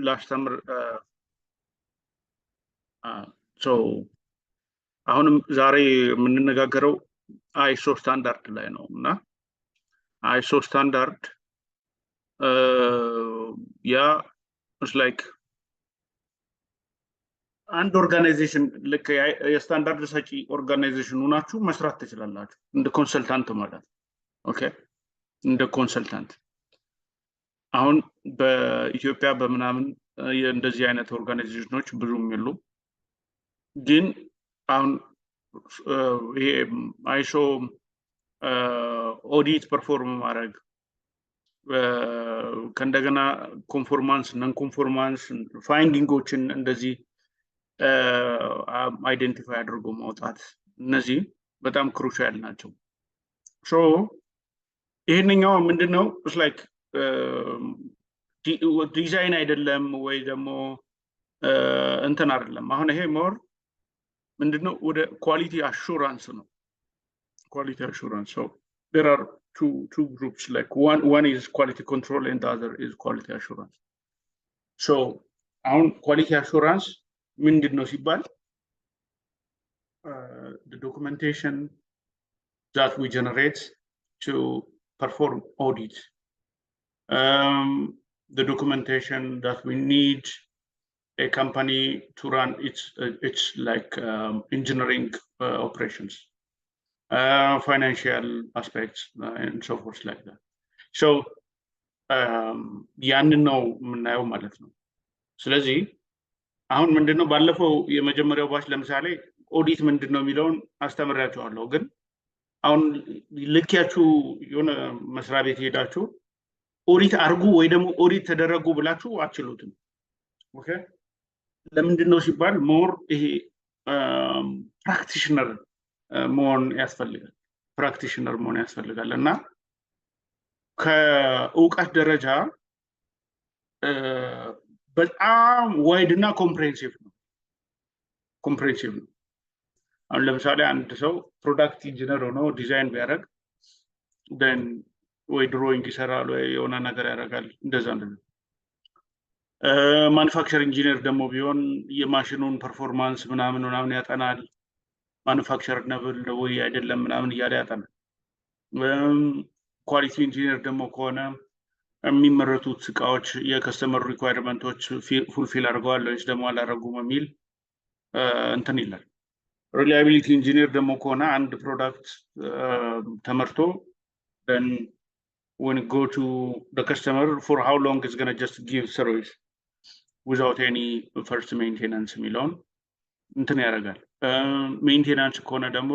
last summer so አሁንም ዛሬ የምንነጋገረው አይሶ ስታንዳርድ ላይ ነው እና አይሶ ስታንዳርድ ያ is like አንድ ኦርጋናይዜሽን ልክ የስታንዳርድ ሰጪ ኦርጋናይዜሽን ሆናችሁ መስራት ትችላላችሁ እንደ ኮንሰልታንት ማለት ኦኬ እንደ ኮንሰልታንት አሁን በኢትዮጵያ በመናምን እንደዚህ አይነት ኦርጋናይዜሽኖች ብዙም የሉ ግን አሁን ይሄ አይሶ ኦዲት ፐርፎርም ማድረግ ከእንደገና ኮንፎርማንስ ነን ኮንፎርማንስ ፋይንዲንጎችን እንደዚህ አይደንቲፋይ አድርጎ ማውጣት እነዚህ በጣም ክሩሻል ናቸው ሶ ይሄንኛው ምንድነው it's like ዲዛይን አይደለም ወይ ደግሞ እንትን አይደለም አሁን ይሄ ሞር ምንድነው ወደ ኳሊቲ አሹራንስ ነው ኳሊቲ አሹራንስ so there are two groups like one is quality control and the other is quality assurance so on quality assurance ምንድነው ሲባል the documentation that we generate to perform audits the documentation that we need a company to run its like engineering operations financial aspects and so forth like that so ያንን ነው የምናየው ማለት ነው ስለዚህ አሁን ምንድነው ባለፈው የመጀመሪያው ባች ለምሳሌ ኦዲት ምንድነው የሚለውን አስተምራችኋለሁ ግን አሁን ልክያችሁ የሆነ መስሪያ ቤት ሄዳችሁ ኦዲት አርጉ ወይ ደግሞ ኦዲት ተደረጉ ብላችሁ አትችሉትም ኦኬ ለምንድነው ሲባል ሞር ይሄ ፕራክቲሽነር መሆን ያስፈልጋል ፕራክቲሽነር መሆን ያስፈልጋል እና ከእውቀት ደረጃ በጣም ዋይድ እና ኮምፕሬሄንሲቭ ነው አሁን ለምሳሌ አንድ ሰው ፕሮዳክት ኢንጂነር ሆኖ ዲዛይን ቢያደርግ then ወይ ድሮይንግ ይሰራል ወይ የሆነ ነገር ያደርጋል እንደዛ ነው ማኑፋክቸሪንግ ኢንጂነር ደግሞ ቢሆን የማሽኑን ፐርፎርማንስ ምናምን ያጠናል ማኑፋክቸር ነብል ወይ አይደለም ምናምን እያለ ያጠናል ኳሊቲ ኢንጂነር ደግሞ ከሆነ የሚመረቱት ዕቃዎች የከስተመር ሪኳየርመንቶች ፉልፊል አድርገዋል ወይስ ደግሞ አላደረጉም የሚል እንትን ይላል ሪላያቢሊቲ ኢንጂነር ደግሞ ከሆነ አንድ ፕሮዳክት ተመርቶ then when it go to the customer for how long it's going to just give service without any first maintenance የሚለውን እንትን ያደርጋል ሜንቴናንስ ከሆነ ደግሞ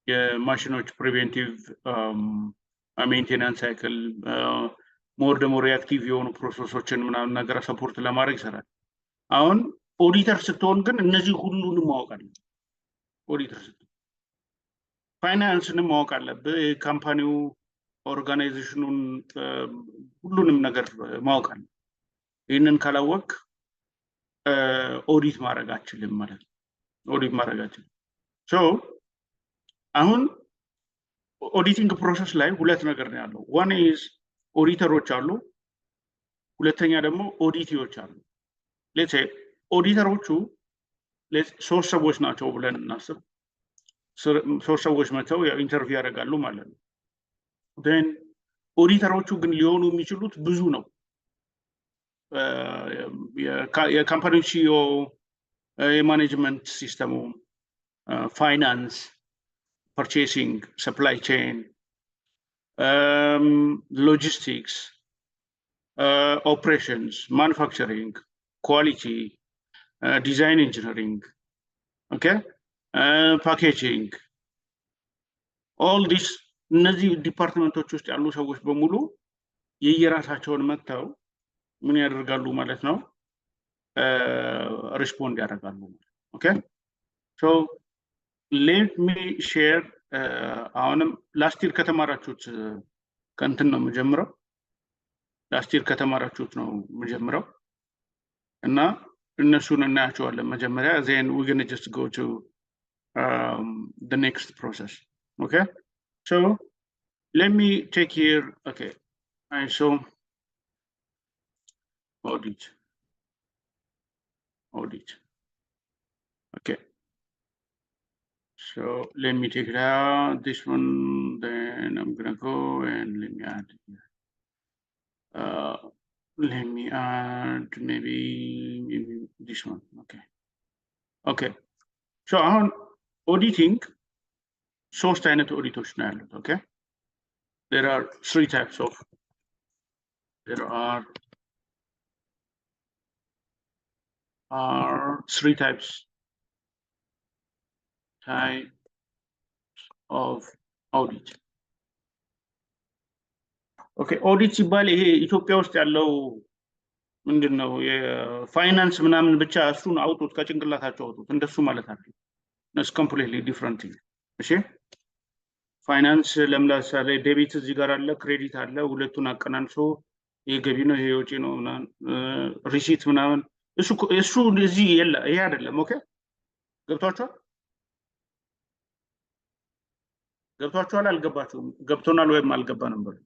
የማሽኖች ፕሪቬንቲቭ ሜንቴናንስ ሳይክል ሞር ደግሞ ሪአክቲቭ የሆኑ ፕሮሰሶችን ምናምን ነገር ሰፖርት ለማድረግ ይሰራል አሁን ኦዲተር ስትሆን ግን እነዚህ ሁሉንም ማወቅ አለብህ ኦዲተር ስትሆን ፋይናንስንም ማወቅ አለብህ ካምፓኒው ኦርጋናይዜሽኑን ሁሉንም ነገር ማወቅ አለብህ ይሄንን ካላወቅ ኦዲት ማድረግ አትችልም ማለት ነው ኦዲት ማድረግ አትችልም ሶ አሁን ኦዲቲንግ ፕሮሰስ ላይ ሁለት ነገር ነው ያለው one is ኦዲተሮች አሉ ሁለተኛ ደግሞ ኦዲቲዎች አሉ let's say ኦዲተሮቹ ሶስት ሰዎች ናቸው ብለን እናስብ ሶስት ሰዎች መተው ኢንተርቪው ያደርጋሉ ማለት ነው then ኦዲተሮቹ ግን ሊሆኑ የሚችሉት ብዙ ነው የካምፓኒው ሲኢኦ የማኔጅመንት ሲስተሙ ፋይናንስ purchasing supply chain logistics operations manufacturing quality design engineering okay packaging all these እነዚህ ዲፓርትመንቶች ውስጥ ያሉ ሰዎች በሙሉ የየራሳቸውን መተው ምን ያደርጋሉ ማለት ነው ሪስፖንድ ያደርጋሉ okay so let me share አሁንም ላስት ይር ከተማራችሁት ከእንትን ነው የምጀምረው ላስት ይር ከተማራችሁት ነው የምጀምረው እና እነሱን እናያቸዋለን መጀመሪያ then we're going to just go to the next process okay so let me take here okay I saw audit audit. Okay. So let me take it out, this one, then I'm gonna go and let me add here. Let me add maybe this one. Okay. Okay. So on auditing, source tynet auditosh na yalut, okay? There are three types of, there are three types of audit. Okay, audit ሲባል ይሄ ኢትዮጵያ ውስጥ ያለው ምንድነው የፋይናንስ ምናምን ብቻ እሱን አውጡት ከጭንቅላታቸው አውጡት እንደሱ ማለት አይደለም። It's completely different thing. እሺ ፋይናንስ ለምሳሌ ዴቢት እዚህ ጋር አለ ክሬዲት አለ ሁለቱን አቀናንሶ ይሄ ገቢ ነው ይሄ ወጪ ነው ምናምን ሪሲት ምናምን እሱ እዚህ የለ ይሄ አይደለም። ኦኬ ገብቷችኋል አልገባችሁም? ገብቶናል ወይም አልገባንም በሉ።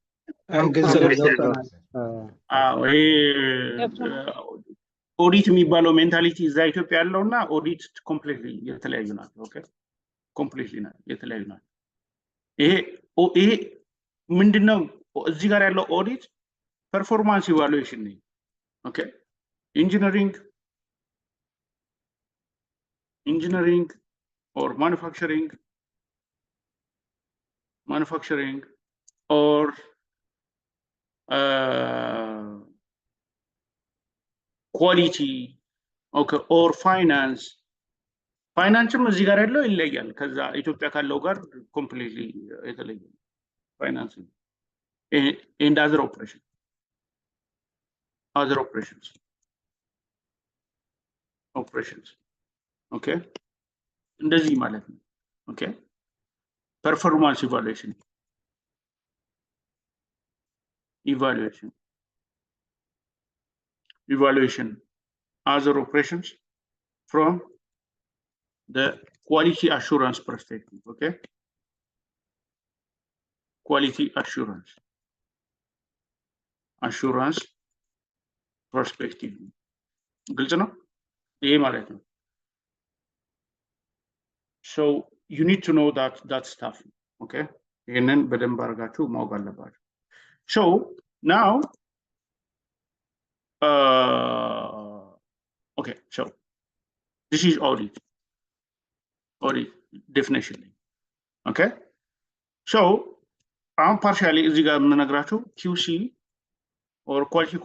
ኦዲት የሚባለው ሜንታሊቲ እዛ ኢትዮጵያ ያለውና ኦዲት ኮምፕሊትሊ የተለያዩ ናቸው። ኦኬ ኮምፕሊትሊ የተለያዩ ናቸው። ይሄ ምንድነው እዚህ ጋር ያለው ኦዲት ፐርፎርማንስ ኢቫሉዌሽን ነው። ኦኬ ኢንጂነሪንግ or manufacturing or quality, okay, or finance እዚህ ጋር ያለው ይለያል ከዛ ኢትዮጵያ ካለው ጋር completely የተለየ finance and other operations okay እንደዚህ ማለት ነው። okay performance evaluation other operations from the quality assurance perspective. Okay, quality assurance perspective ግልጽ ነው ይሄ ማለት ነው። So you need to know that stuff. Okay, ይሄንን በደንብ አድርጋችሁ ማወቅ አለባችሁ። So now okay, so this is audit definition. Okay, so I'm partially እዚህ ጋር የምነግራችሁ QC or quality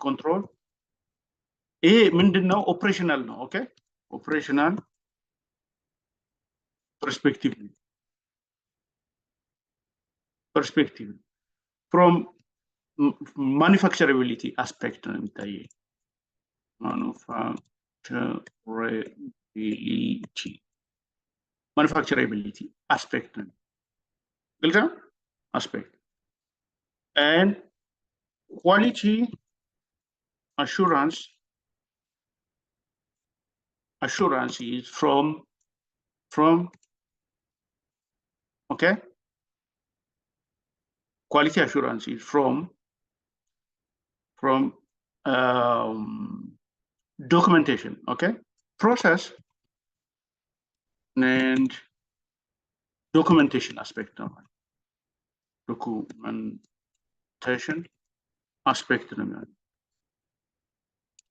control ይሄ ምንድነው ኦፕሬሽናል ነው። ኦኬ operational perspective from manufacturability aspect ነው የሚታየው። manufacturability aspect ነው ግልጽ ነው aspect and quality assurance is from okay quality assurance is from documentation. Okay, process and documentation aspect ነው documentation aspect ነው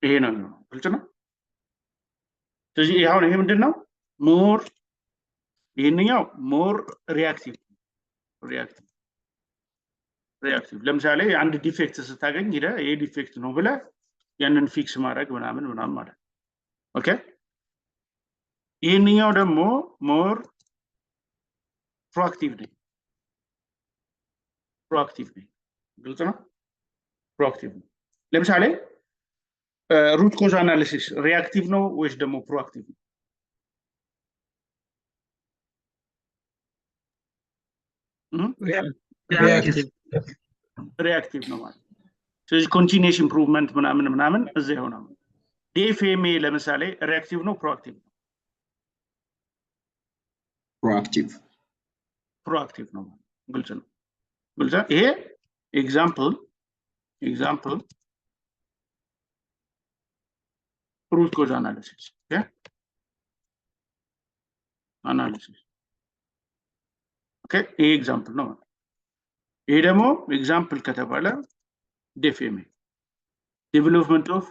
ይሄ ነው ግልጽ ነው። ስለዚህ አሁን ይሄ ምንድነው ሞር ይሄንኛው ሞር ሪአክቲቭ ለምሳሌ አንድ ዲፌክት ስታገኝ ይሄ ዲፌክት ነው ብለ ያንን ፊክስ ማድረግ ምናምን ማለት ኦኬ። ይሄንኛው ደግሞ ሞር ፕሮአክቲቭ ነው ግልጽ ነው ፕሮአክቲቭ ነው። ለምሳሌ ሩት ኮዝ አናሊሲስ ሪአክቲቭ ነው ወይስ ደግሞ ፕሮአክቲቭ ነው? ሪአክቲቭ ነው ማለት ስለዚህ ኮንቲኒየስ ኢምፕሩቭመንት ምናምን እዛ ይሆናል። ዲኤፍኤምኤ ለምሳሌ ሪአክቲቭ ነው ፕሮአክቲቭ ነው? ፕሮአክቲቭ ነው ግልጽ ነው። ይሄ ኤግዛምፕል root cause analysis. Okay, analysis. Okay, a example no. A demo example ከተባለ DFMA, development of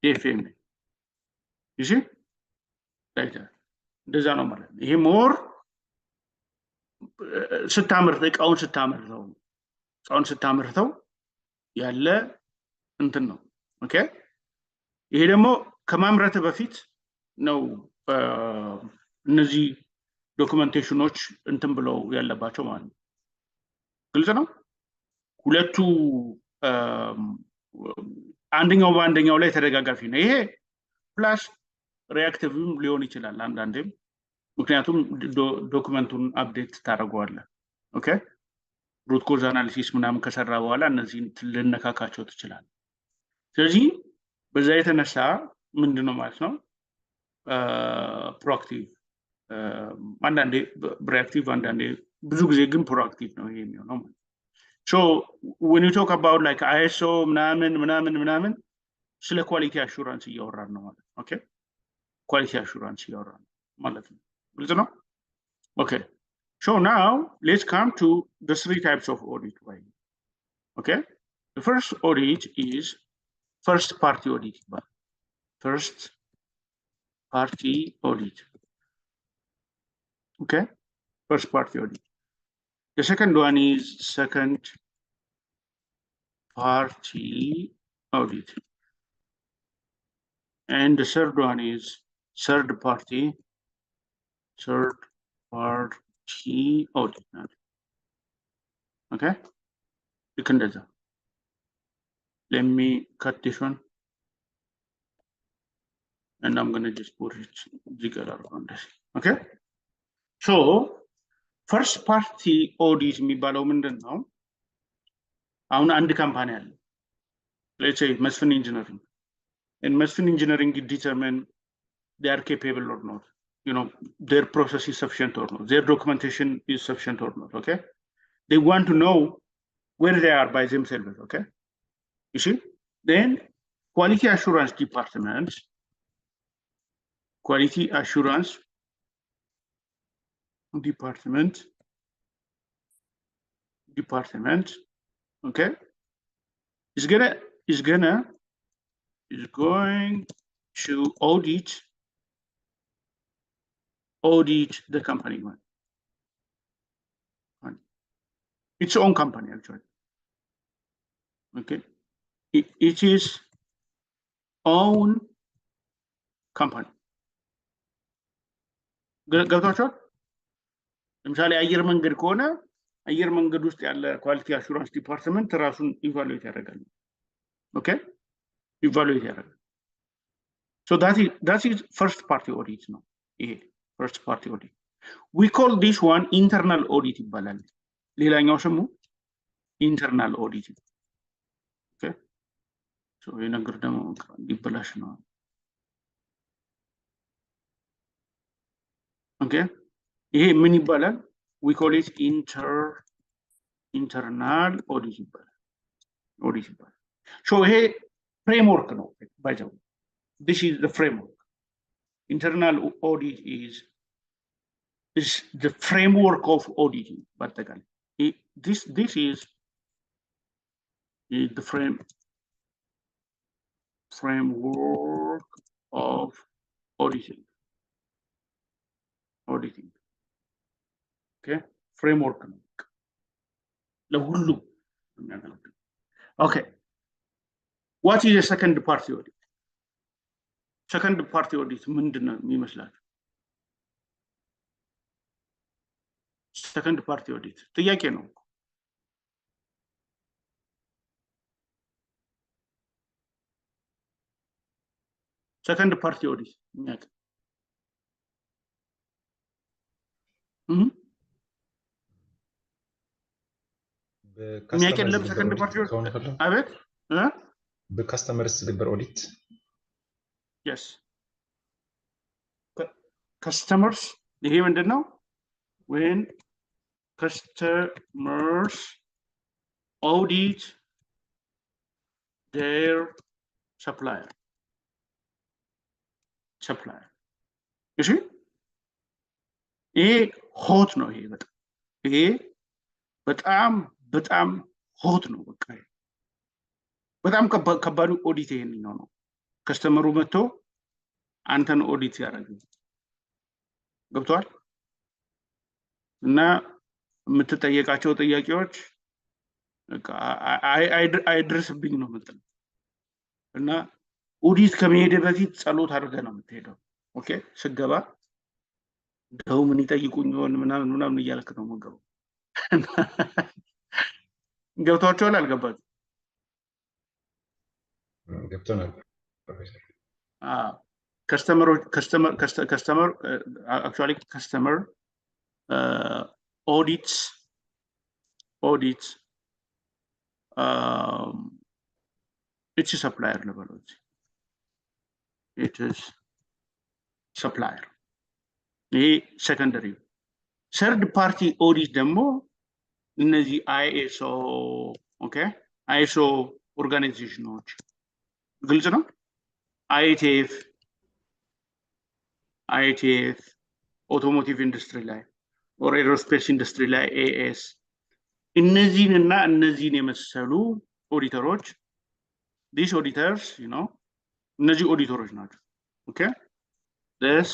DFMA. You see? Like that. እንደዛ ነው ማለት ነው። ይሄ ሞር ስታመርት እቃውን ስታመርተው ያለ እንትን ነው። ኦኬ ይሄ ደግሞ ከማምረት በፊት ነው እነዚህ ዶክመንቴሽኖች እንትን ብለው ያለባቸው ማለት ነው። ግልጽ ነው። ሁለቱ አንደኛው በአንደኛው ላይ ተደጋጋፊ ነው። ይሄ ፕላስ ሪአክቲቭም ሊሆን ይችላል አንዳንዴም፣ ምክንያቱም ዶክመንቱን አፕዴት ታደርገዋለህ። ኦኬ ሩት ኮዝ አናሊሲስ ምናምን ከሰራ በኋላ እነዚህን ልነካካቸው ትችላለህ። ስለዚህ በዛ የተነሳ ምንድነው ማለት ነው ፕሮአክቲቭ አንዳንዴ ሪአክቲቭ አንዳንዴ ብዙ ጊዜ ግን ፕሮአክቲቭ ነው ይሄ የሚሆነው ማለት ነው። So when you talk about like ISO ምናምን ስለ ኳሊቲ አሹራንስ እያወራን ነው ማለት ነው። ኦኬ ኳሊቲ አሹራንስ እያወራን ማለት ነው። ግልጽ ነው። Okay, so now let's come to the 3 types of audit. Okay, the first audit is first party audit. First party audit. Okay, first party audit. The second one is second party audit. And the third one is third party audit. Okay, you can do that. Let me cut this one, and I'm gonna just put it together on this. Okay, so first party audit የሚባለው ምንድን ነው? አሁን አንድ ካምፓኒ አለ። Let's say Mesfin Engineering. And Mesfin Engineering determine they are capable or not. You know, their process is sufficient or not. Their documentation is sufficient or not. Okay, they want to know where they are by themselves. Okay, you see. Then quality assurance department. Okay, is going to audit the company one. Its own company actually. Okay, it is own company. ገብታችኋል? ለምሳሌ አየር መንገድ ከሆነ አየር መንገድ ውስጥ ያለ ኳሊቲ አሹራንስ ዲፓርትመንት ራሱን ኢቫሉዌት ያደርጋል። ኦኬ ኢቫሉዌት ያደርጋል። So that is first party audit ነው። ይሄ first party audit. We call this one internal audit ይባላል። ሌላኛው ስሙ internal audit. Okay, so ይሄ ነገር ደግሞ ሊበላሽ ነው። Okay, ይሄ ምን ይባላል? We call it internal audit ይባላል። So ይሄ framework ነው by the way. This is the framework. Internal audit is the framework of auditing. But again, this is the framework of auditing. Okay, framework. Okay, what is a second party audit? Second party audit ምንድነው የሚመስላችሁ? Second party audit ጥያቄ ነው። Second party audit የሚያውቅ የሚያውቅ second party audit አቤት በካስተመርስ ግብር ኦዲት yes customers ይሄ ምንድነው? when customers audit their supplier. You see? A hot no here, but I'm hot no. Okay. But I'm kabadu audit no. Customer rumeto, Anton audit yaragi. Goptoar? Na የምትጠየቃቸው ጥያቄዎች አይድረስብኝ ነው የምትል እና ኦዲት ከመሄድ በፊት ጸሎት አድርገህ ነው የምትሄደው። ኦኬ ስገባ ደው ምን ይጠይቁኝ ይሆን ምናምን እያልክ ነው የምትገባው። ገብቷቸዋል አልገባችም? ገብቶናል። customer actually customer audits it's a supplier level. It is supplier. The secondary. Third party audit demo in the ISO, okay? ISO organization. ITF, automotive industry line, or aerospace industry line, AS. እነዚህን እና እነዚህን የመሰሉ ኦዲተሮች these auditors, you know, እነዚህ ኦዲተሮች ናቸው። ኦኬ this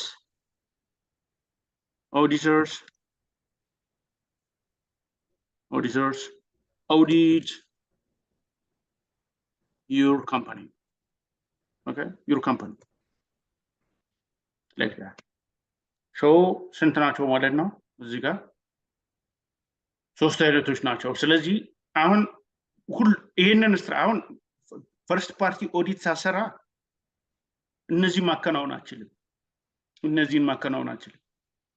auditors audit your company. Okay, your company like that. So ስንት ናቸው ማለት ነው? እዚህ ጋር ሶስት አይነቶች ናቸው። ስለዚህ አሁን ይሄንን አሁን ፈርስት ፓርቲ ኦዲት ሳሰራ እነዚህን ማከናወን አልችልም።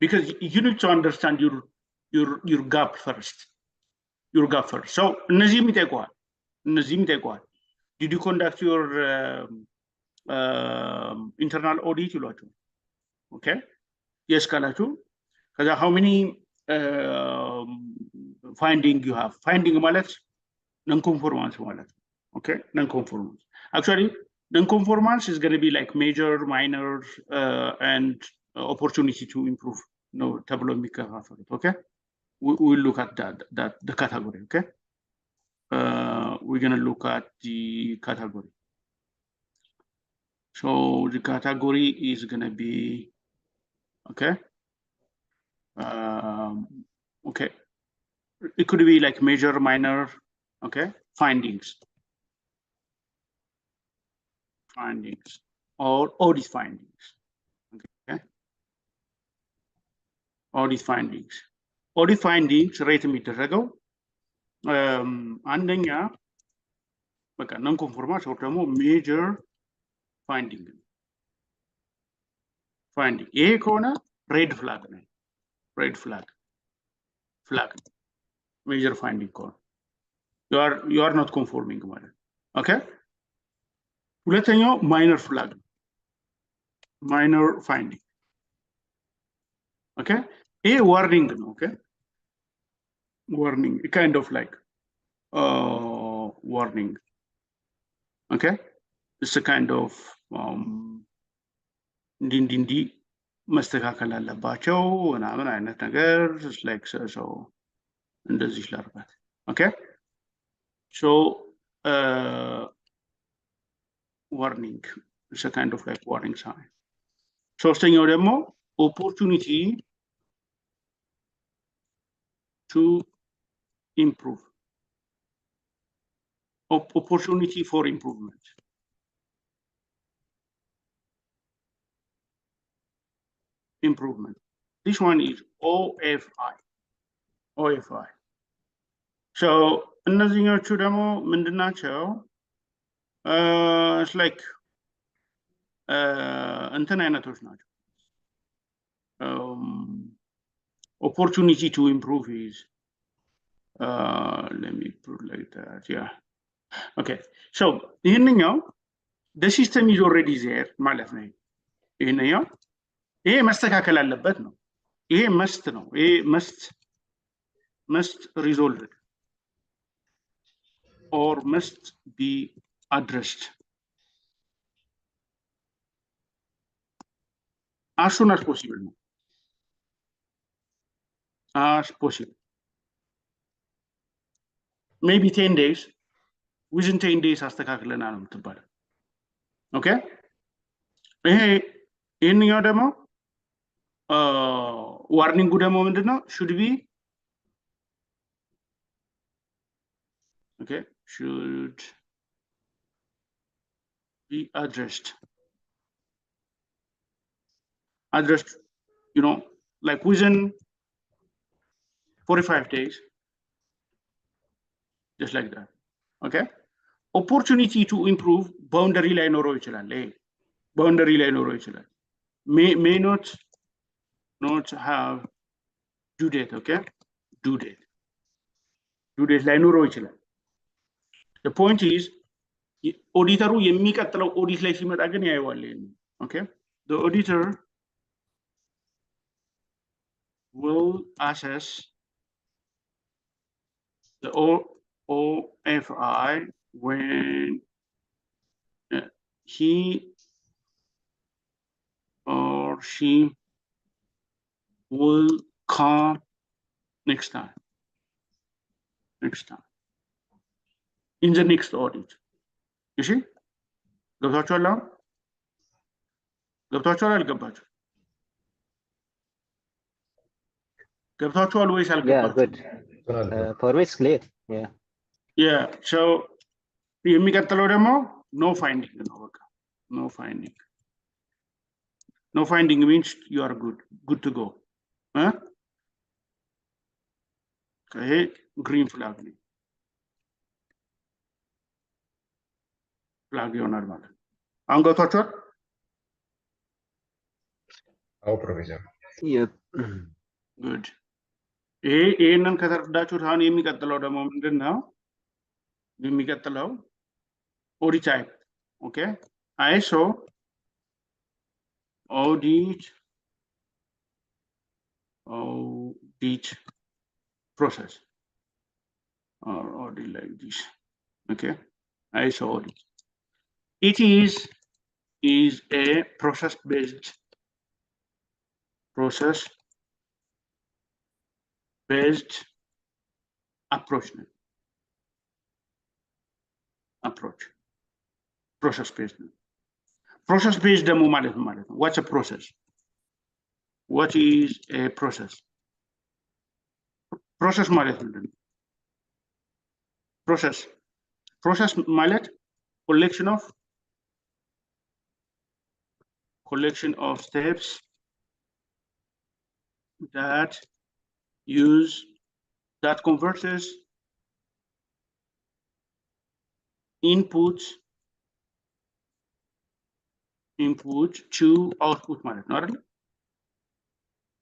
because you need to understand your gap first. So እነዚህም ይጠይቀዋል። did you conduct your internal audit ይሏቸው? okay yes ካላችሁ ከዛ how many finding you have. Finding ማለት non-conformance ማለት. Okay, non-conformance. Actually, non-conformance is going to be like major, minor, and opportunity to improve. No, tableau okay. We'll look at the category. Okay, we're going to look at the category. So the category is going to be okay. Okay, it could be like major, minor, okay, findings or audit findings. Okay, audit findings rate የሚደረገው አንደኛ በቃ non conformance or ደግሞ major finding ይሄ ከሆነ red flag ነው። Major finding call. You are not conforming ማለት. Okay? ሁለተኛው minor flag. Minor finding. Okay? A warning, okay? Warning, kind of like warning. Okay? It's a kind of እንዲ መስተካከል አለባቸው ምናምን አይነት ነገር like so እንደዚህ ላርባት። okay so warning, it's a kind of like warning sign. ሶስተኛው ደግሞ opportunity to improve, opportunity for improvement. This one is OFI. So እነዚህኞቹ ደግሞ ምንድናቸው? It's like እንትን አይነቶች ናቸው። Opportunity to improve is let me put like that. Yeah, okay. So ይሄንኛው the system is already there ማለት ነው። ይሄንኛው ይሄ መስተካከል አለበት ነው። ይሄ must ነው። ይሄ must resolved or must be addressed. as soon as possible. As possible. Maybe 10 days. Within 10 days, አስተካክለና ነው የምትባለው። Okay? ይሄንኛው ደግሞ ዋርኒንጉ ደግሞ ምንድነው? should be okay, should be addressed, you know, like within 45 days, just like that. Okay? Opportunity to improve boundary line ኖሮ ይችላል። boundary line ኖሮ ይችላል. May not have due date. Okay? Due date ላይ ኖሮ ይችላል. The point is ኦዲተሩ የሚቀጥለው ኦዲት ላይ ሲመጣ ግን ያየዋል። Okay? The auditor will assess the OFI when he or she will come next time. In the next audit. You see? ገብታችኋል? አልገባችሁም? ገብታችኋል ወይስ አልገባችሁም? Yeah, good. For me it's clear. Yeah. So የሚቀጥለው ደግሞ no finding ነው በቃ። No finding means you are good to go. ይሄ green flag ነው። flag ይሆናል ማለት ነው። አሁን ገብታችኋል? አዎ ፕሮፌሰር። Yep. Good. ይሄንን ከተረዳችሁት አሁን የሚቀጥለው ደግሞ ምንድነው? የሚቀጥለው audit type. Okay? ISO audit process or audit like this. Okay? ISO audit. It is a process-based approach. Process-based ደግሞ ማለት ነው። What's a process? What is a process? Process ማለት ምንድን ነው? Process ማለት collection of steps that converts input to output ማለት ነው አይደል?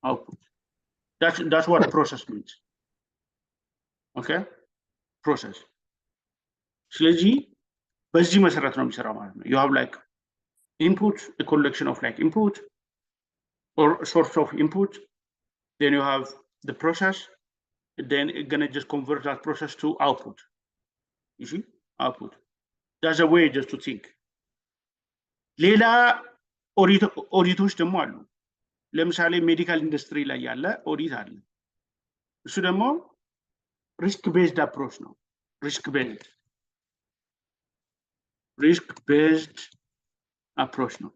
Output. That's what process means. Okay? Process. ስለዚህ በዚህ መሰረት ነው የሚሰራው ማለት ነው። You have like input, a collection of like input or source of input. Then you have the process. Then it's gonna just convert that process to output. You see? Output. That's a way just to think. ሌላ ኦዲቶች ደግሞ አሉ። ለምሳሌ ሜዲካል ኢንዱስትሪ ላይ ያለ ኦዲት አለ። እሱ ደግሞ ሪስክ ቤዝድ አፕሮች ነው። ሪስክ ቤዝድ አፕሮች ነው።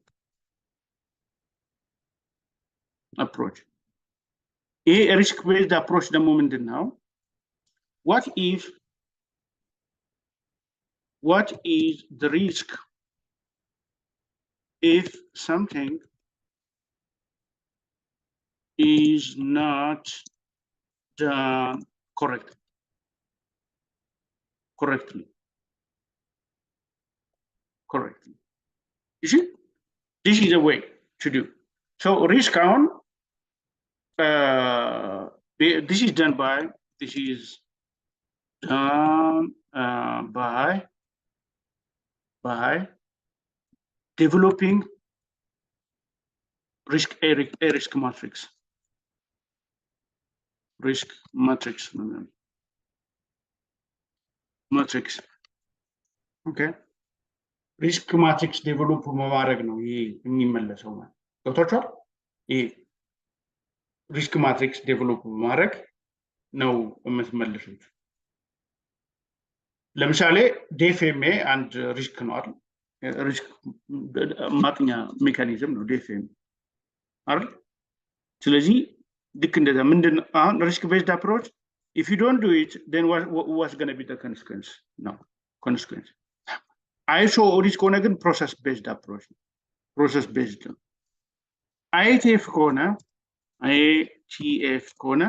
ይሄ ሪስክ ቤዝድ አፕሮች ደግሞ ምንድን ነው? What is the risk if something is not done correctly? You see, this is a way to do. So risk on this is done by developing risk matrix. Okay? Risk matrix develop በማድረግ ነው ይሄ የሚመለሰው ማለት ገብቷችኋል? ሪስክ ማትሪክስ ዴቨሎፕ በማድረግ ነው የምትመልሱት። ለምሳሌ ዴፍኤምኤ አንድ ሪስክ ነው አይደል? ሪስክ ማጥኛ ሜካኒዝም ነው ዴፍኤምኤ አይደል? ስለዚህ ልክ እንደዛ ምንድን አሁን ሪስክ ቤዝድ አፕሮች if you don't do it then what's going to be the consequence? No consequence. ISO audit ከሆነ ግን process based approach process based ነው። ITF ከሆነ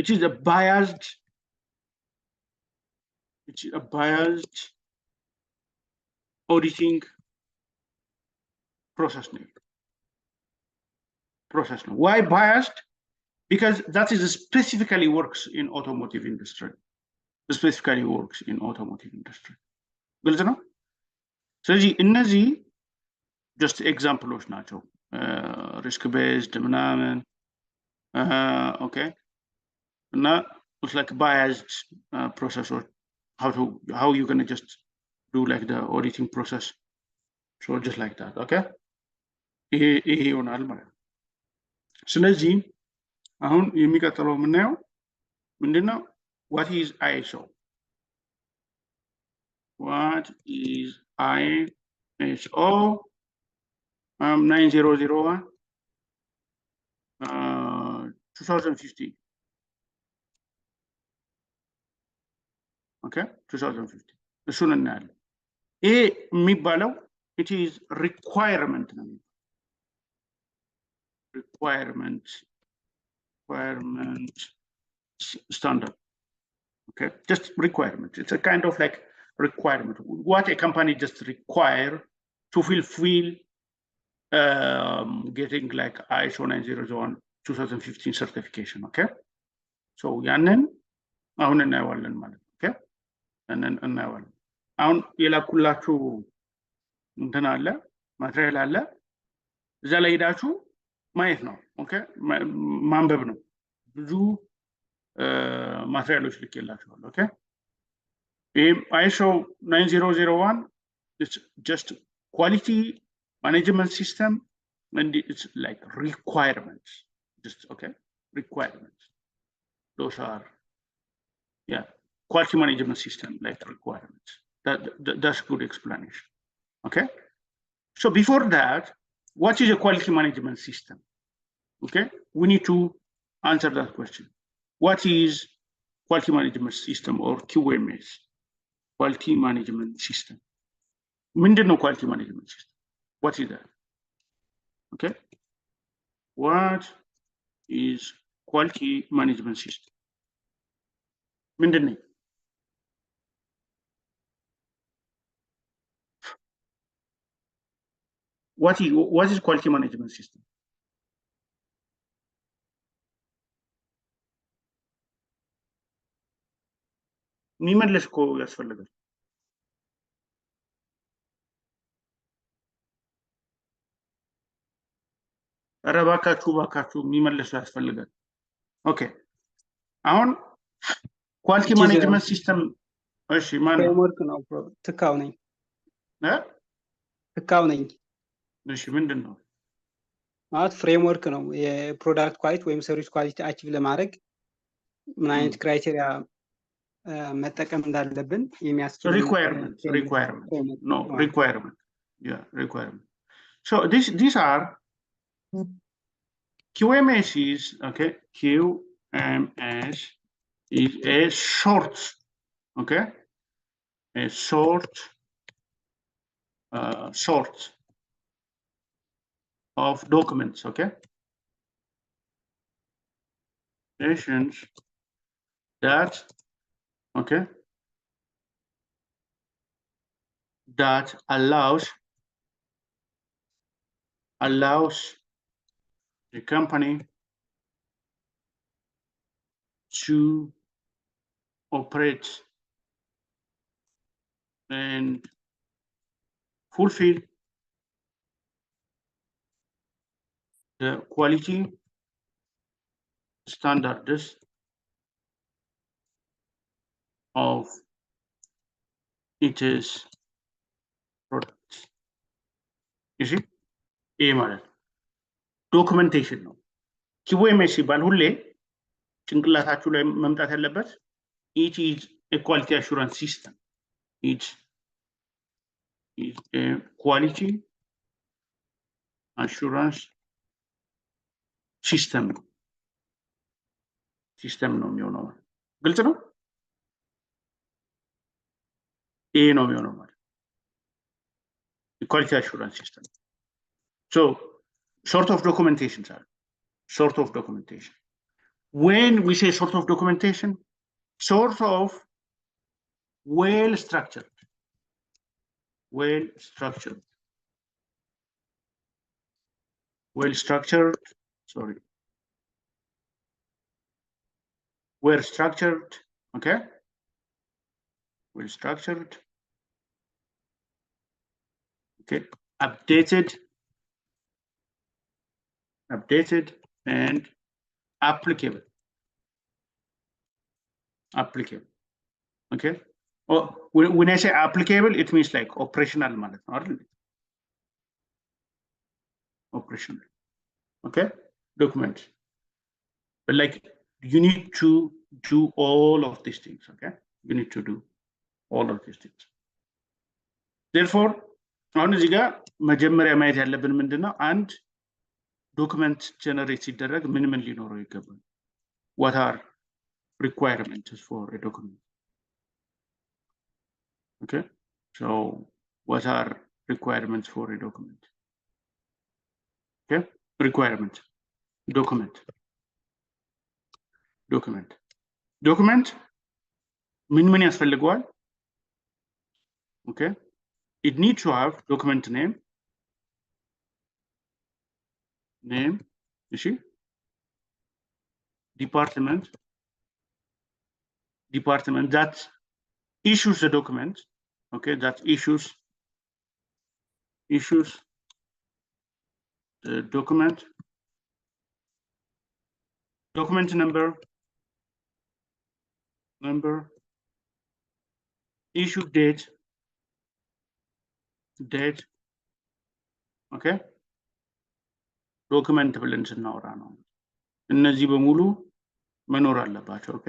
it is a biased auditing process ነው። Why biased? Because that is specifically works in automotive industry. ግልጽ ነው። ስለዚህ እነዚህ just examples ናቸው። risk based ምናምን okay እና it's like biased process or how you gonna just do like the auditing process, so just like that. Okay ይሄ ይሆናል ማለት ነው። ስለዚህ አሁን የሚቀጥለው የምናየው ምንድነው? what is ISO? What is ISO 9001 2015? Okay 2015 እሱን እናያለን። ይሄ የሚባለው it is requirement ነው። requirement standard. Okay, just requirement. It's a kind of like requirement, what a company just require to fulfill getting like ISO 9001 2015 certification. Okay, so ያንን አሁን እናየዋለን ማለት ነው። Okay, ያንን እናየዋለን። አሁን የላኩላችሁ እንትን አለ ማቴሪያል አለ፣ እዛ ላይ ሄዳችሁ ማየት ነው። ኦኬ ማንበብ ነው። ብዙ ማቴሪያሎች ልኬላችኋለሁ። ኦኬ ISO 9001 it's just quality management system and it's like requirements, just okay requirements. Those are quality management system like requirements. That's good explanation. Okay, so before that, what is a quality management system? Okay, we need to answer that question. What is quality management system or QMS? Quality management system. ምንድነው quality management system? What is that? Okay, what is quality management system? ምንድነው? What is quality management system? የሚመለስ እኮ ያስፈልጋል። ኧረ እባካችሁ የሚመለሱ ያስፈልጋል። ኦኬ አሁን ኳሊቲ ማኔጅመንት ሲስተም እሺ ማን ነው? ፍሬምወርክ ነው። ትካው ነኝ። እሺ ምንድን ነው ማለት? ፍሬምወርክ ነው የፕሮዳክት ኳሊቲ ወይም ሰርቪስ ኳሊቲ አቺቭ ለማድረግ ምን አይነት ክራይቴሪያ መጠቀም እንዳለብን የሚያስችል requirement. So these are QMS is okay. QMS is a short, okay, a short of documents, okay, nations that okay that allows the company to operate and fulfill the quality standards of its products. You see, A model. ዶክመንቴሽን ነው። ኪዩኤምኤስ ሲባል ሁሌ ጭንቅላታችሁ ላይ መምጣት ያለበት each is a quality assurance system. Each is a quality assurance system. System ነው የሚሆነው። ግልጽ ነው? ይሄ ነው የሚሆነው ማለት quality assurance system. So sort of documentation, sir. Sort of documentation. When we say sort of documentation, sort of well structured, sorry, well structured, okay, well structured, okay, updated and applicable, okay. Oh, when I say applicable, it means like operational ማለት ነው አይደል? Operational, okay. Document, but like you need to do all of these things, okay. You need to do all of these things. Therefore, አሁን እዚህ ጋር መጀመሪያ ማየት ያለብን ምንድነው? አንድ ዶክመንት ጀነሬት ሲደረግ ምን ምን ሊኖረው ይገባል? What are requirements for a document? Okay, so what are requirements for a document? Okay, requirement, document ምን ያስፈልገዋል? Okay, it needs to have document name, you see, department that issues the document, okay, that issues the document number, issue date, okay. ዶክመንት ብለን ስናወራ ነው እነዚህ በሙሉ መኖር አለባቸው። ኦኬ፣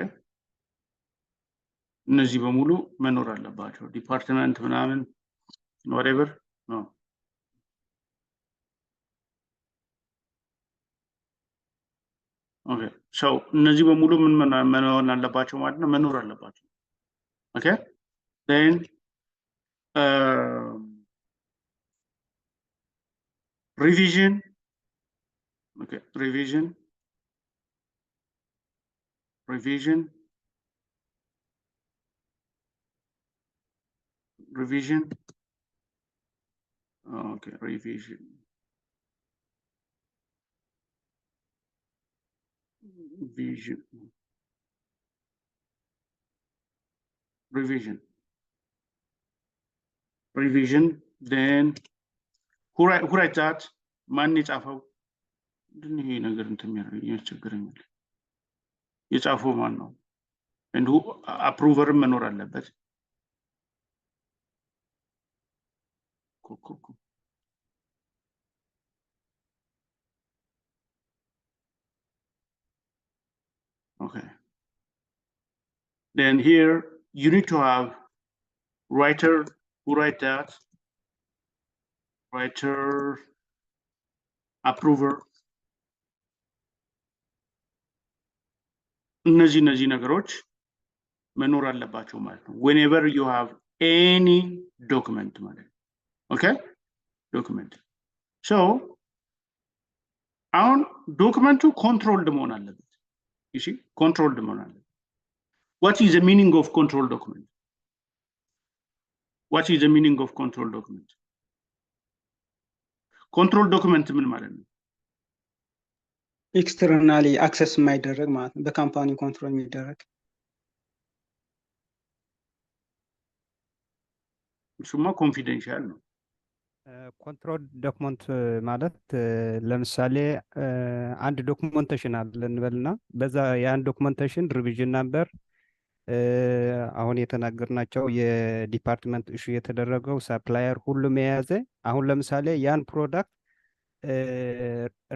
እነዚህ በሙሉ መኖር አለባቸው። ዲፓርትመንት ምናምን whatever ነው። ኦኬ፣ so እነዚህ በሙሉ ምን መኖር አለባቸው ማለት ነው? መኖር አለባቸው። ኦኬ፣ then revision, okay, revision, okay, revision, then who write that? ማን የጻፈው? ይሄ ነገር እንትን ያስቸግረኛል። የጻፈው ማን ነው? and who approver መኖር አለበት። Okay, then here you need to have writer, who write that, writer, approver. እነዚህ ነገሮች መኖር አለባቸው ማለት ነው whenever you have any document ማለት ነው። okay, document. so አሁን ዶክመንቱ ኮንትሮልድ መሆን አለበት። you see, controlled መሆን አለበት። what is the meaning of control document? what is the meaning of control document? control document ምን ማለት ነው? ኤክስተርናሊ አክሰስ የማይደረግ ማለት ነው። በካምፓኒ ኮንትሮል የሚደረግ እሱማ ኮንፊደንሻል ነው። ኮንትሮል ዶክመንት ማለት ለምሳሌ አንድ ዶክመንቴሽን አለ እንበልና በዛ ያን ዶክመንቴሽን ሪቪዥን ናምበር አሁን የተናገርናቸው የዲፓርትመንት ኢሹ የተደረገው ሰፕላየር ሁሉም የያዘ አሁን ለምሳሌ ያን ፕሮዳክት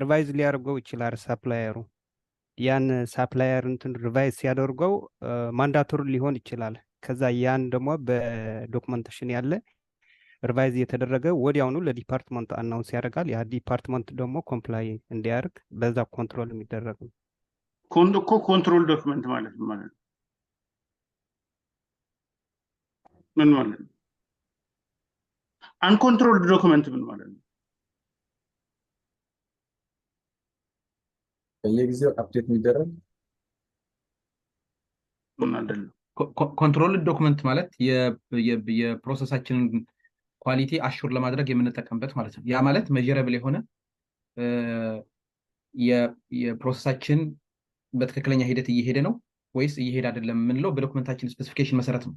ሪቫይዝ ሊያደርገው ይችላል ሳፕላየሩ። ያን ሳፕላየር እንትን ሪቫይዝ ሲያደርገው ማንዳቶሪ ሊሆን ይችላል። ከዛ ያን ደግሞ በዶክመንቴሽን ያለ ሪቫይዝ የተደረገ ወዲያውኑ ለዲፓርትመንቱ አናውንስ ያደርጋል። ያ ዲፓርትመንት ደግሞ ኮምፕላይ እንዲያደርግ በዛ ኮንትሮል የሚደረግ ነው። ኮንትሮል ዶክመንት ማለት ነው። ምን ማለት ነው? አንኮንትሮልድ ዶክመንት ምን ማለት ነው? በየጊዜው አፕዴት የሚደረግ ምን አይደለም። ኮንትሮልድ ዶክመንት ማለት የፕሮሰሳችንን ኳሊቲ አሹር ለማድረግ የምንጠቀምበት ማለት ነው። ያ ማለት ሜዠረብል የሆነ የፕሮሰሳችን በትክክለኛ ሂደት እየሄደ ነው ወይስ እየሄደ አይደለም የምንለው በዶክመንታችን ስፔሲፊኬሽን መሰረት ነው።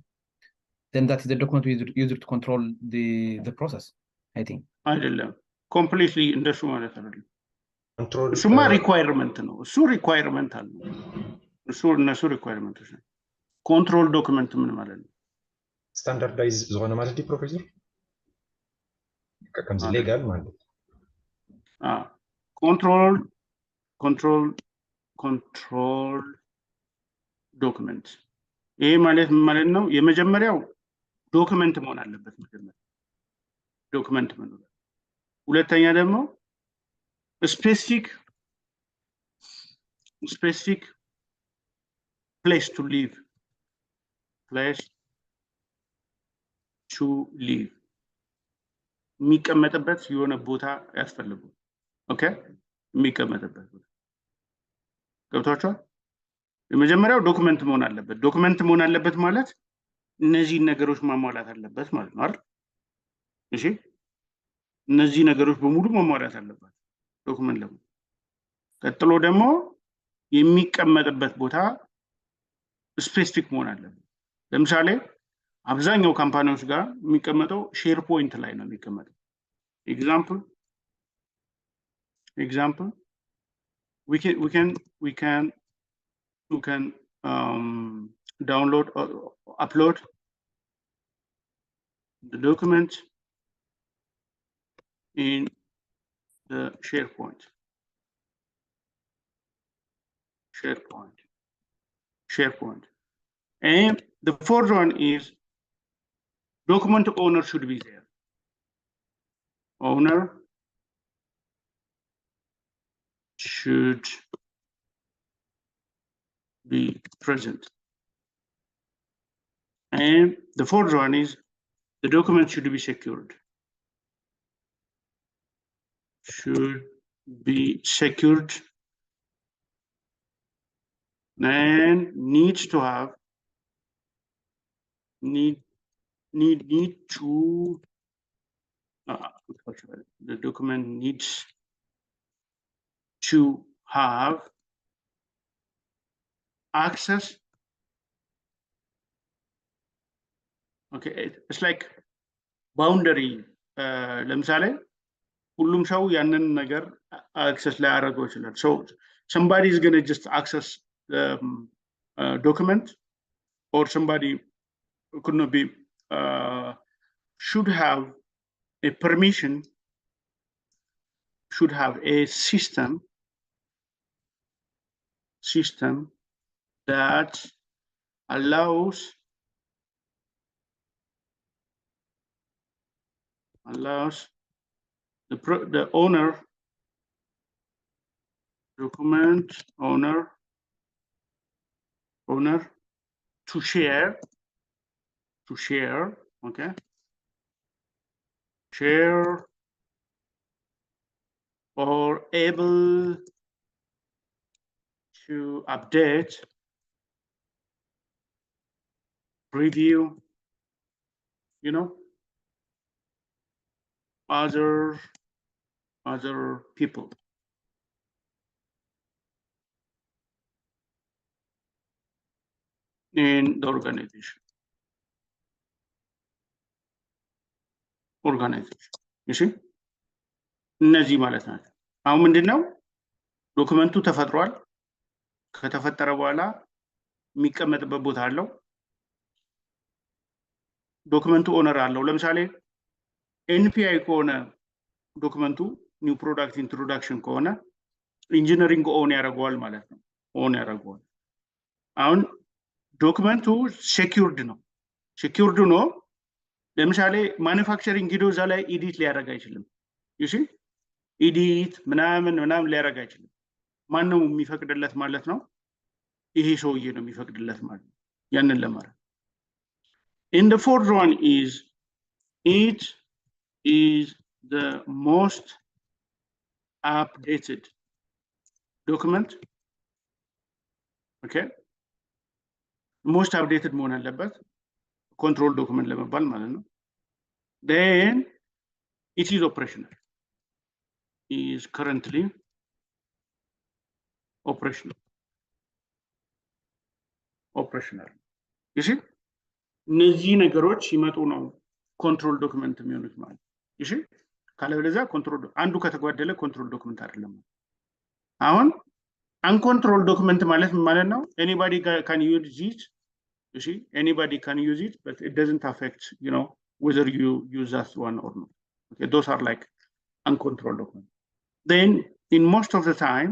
then that is the document we use to control the process, I think. አይደለም ኮምፕሊትሊ እንደሱ ማለት አይደለም። Control እሱማ ሪኳየርመንት ነው። እሱ ሪኳየርመንት አለ። እነሱ ሪኳየርመንቶች ነው። ኮንትሮል ዶክመንት ምን ማለት ነው? ስታንዳርዳይዝ ዝሆነ ማለት ዲ ፕሮፌሰር ከምዚ ሌጋል ማለት ኮንትሮል ዶክመንት ይሄ ማለት ምን ማለት ነው? የመጀመሪያው ዶክመንት መሆን አለበት። መጀመሪያ ዶክመንት መሆን አለበት። ሁለተኛ ደግሞ ስፔሲፊክ place to live የሚቀመጥበት የሆነ ቦታ ያስፈልጋል። ኦኬ የሚቀመጥበት ቦታ ገብቷችኋል? የመጀመሪያው ዶክመንት መሆን አለበት። ዶክመንት መሆን አለበት ማለት እነዚህ ነገሮች ማሟላት አለበት ማለት ነው አይደል? እሺ እነዚህ ነገሮች በሙሉ ማሟላት አለበት ዶክመንት ለምን። ቀጥሎ ደግሞ የሚቀመጥበት ቦታ ስፔሲፊክ መሆን አለበት። ለምሳሌ አብዛኛው ካምፓኒዎች ጋር የሚቀመጠው ሼር ፖይንት ላይ ነው የሚቀመጠው። ኤግዛምፕል we can download or upload the document in the SharePoint. And the fourth one is document owner should be there. Owner should be present. And the fourth one is the document should be secured. And needs to have the document needs to have access. Okay, it's like boundary. ለምሳሌ ሁሉም ሰው ያንን ነገር አክሰስ ላይ ያደርገው ይችላል። So somebody is going to just access the document, or somebody could not be should have a permission, should have a system that allows the owner, document owner to share, okay, share or able to update, review, other people. In the organization. You see? እነዚህ ማለት ናቸው። አሁን ምንድነው ዶክመንቱ ተፈጥሯል። ከተፈጠረ በኋላ የሚቀመጥበት ቦታ አለው። ዶክመንቱ ኦነር አለው። ለምሳሌ ኤንፒአይ ከሆነ ዶክመንቱ new product introduction ከሆነ ኢንጂነሪንግ ኦን ያደርገዋል ማለት ነው። ኦን ያደርገዋል። አሁን ዶክመንቱ ሴኪዩርድ ነው። ሴኪዩርድ ነው። ለምሳሌ ማኑፋክቸሪንግ ሂዶ እዛ ላይ ኤዲት ሊያደርግ አይችልም። ዩሲ ኤዲት ምናምን ሊያደርግ አይችልም። ማን ነው የሚፈቅድለት ማለት ነው? ይሄ ሰውዬ ነው የሚፈቅድለት ማለት ነው ያንን ለማድረግ። And the fourth one is it is the most updated document. Okay, most updated መሆን አለበት control document ለመባል ማለት ነው። Then it is operational. Is currently operational. You see? እነዚህ ነገሮች ሲመጡ ነው ኮንትሮል ዶክመንት የሚሆኑት ማለት ነው። እሺ ካለበለዚያ ኮንትሮል አንዱ ከተጓደለ ኮንትሮል ዶክመንት አይደለም። አሁን አንኮንትሮል ዶክመንት ማለት ምን ማለት ነው? anybody can use it, you see, anybody can use it, but it doesn't affect, you know, whether you use that one or not. Okay, those are like uncontrolled documents. Then in most of the time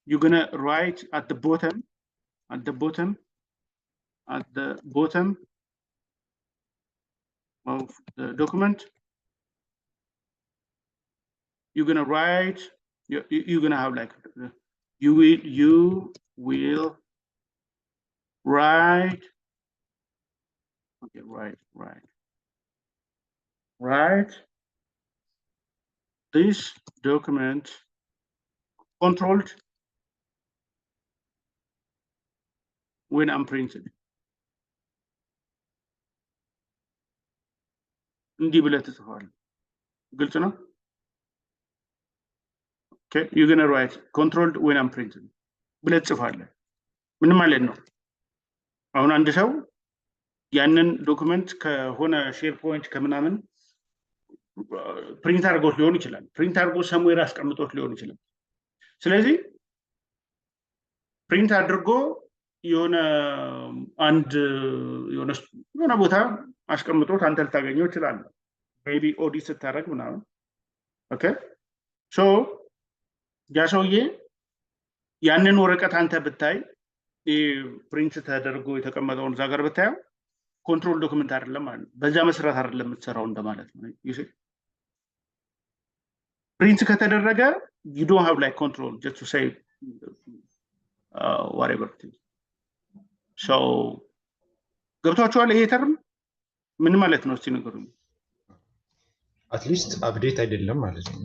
you're going to write at the bottom of the document, you're going to write, you're going to have like, you will write, okay, write this document controlled when unprinted. እንዲህ ብለህ ትጽፋለህ። ግልጽ ነው? Okay, you're going to write controlled when unprinted ብለህ ትጽፋለህ። ምን ማለት ነው? አሁን አንድ ሰው ያንን ዶክመንት ከሆነ ሼር ፖይንት ከምናምን ፕሪንት አድርጎት ሊሆን ይችላል። ፕሪንት አድርጎ ሰምዌር አስቀምጦት ሊሆን ይችላል። ስለዚህ ፕሪንት አድርጎ የሆነ ቦታ አስቀምጦት አንተ ልታገኘው ይችላል። ሜቢ ኦዲት ስታደርግ ምናምን። ኦኬ ሶ ያ ሰውዬ ያንን ወረቀት አንተ ብታይ ፕሪንት ተደርጎ የተቀመጠውን እዛ ጋር ብታየው ኮንትሮል ዶክመንት አይደለም ማለት ነው። በዛ መሰረት አይደለም የምትሰራው እንደማለት ነው። ዩ ሲ ፕሪንት ከተደረገ you don't have like control just to say whatever it is. So ገብቷችኋል? ይሄ ተርም ምን ማለት ነው? እስቲ ንገሩኝ። አትሊስት አፕዴት አይደለም ማለት ነው።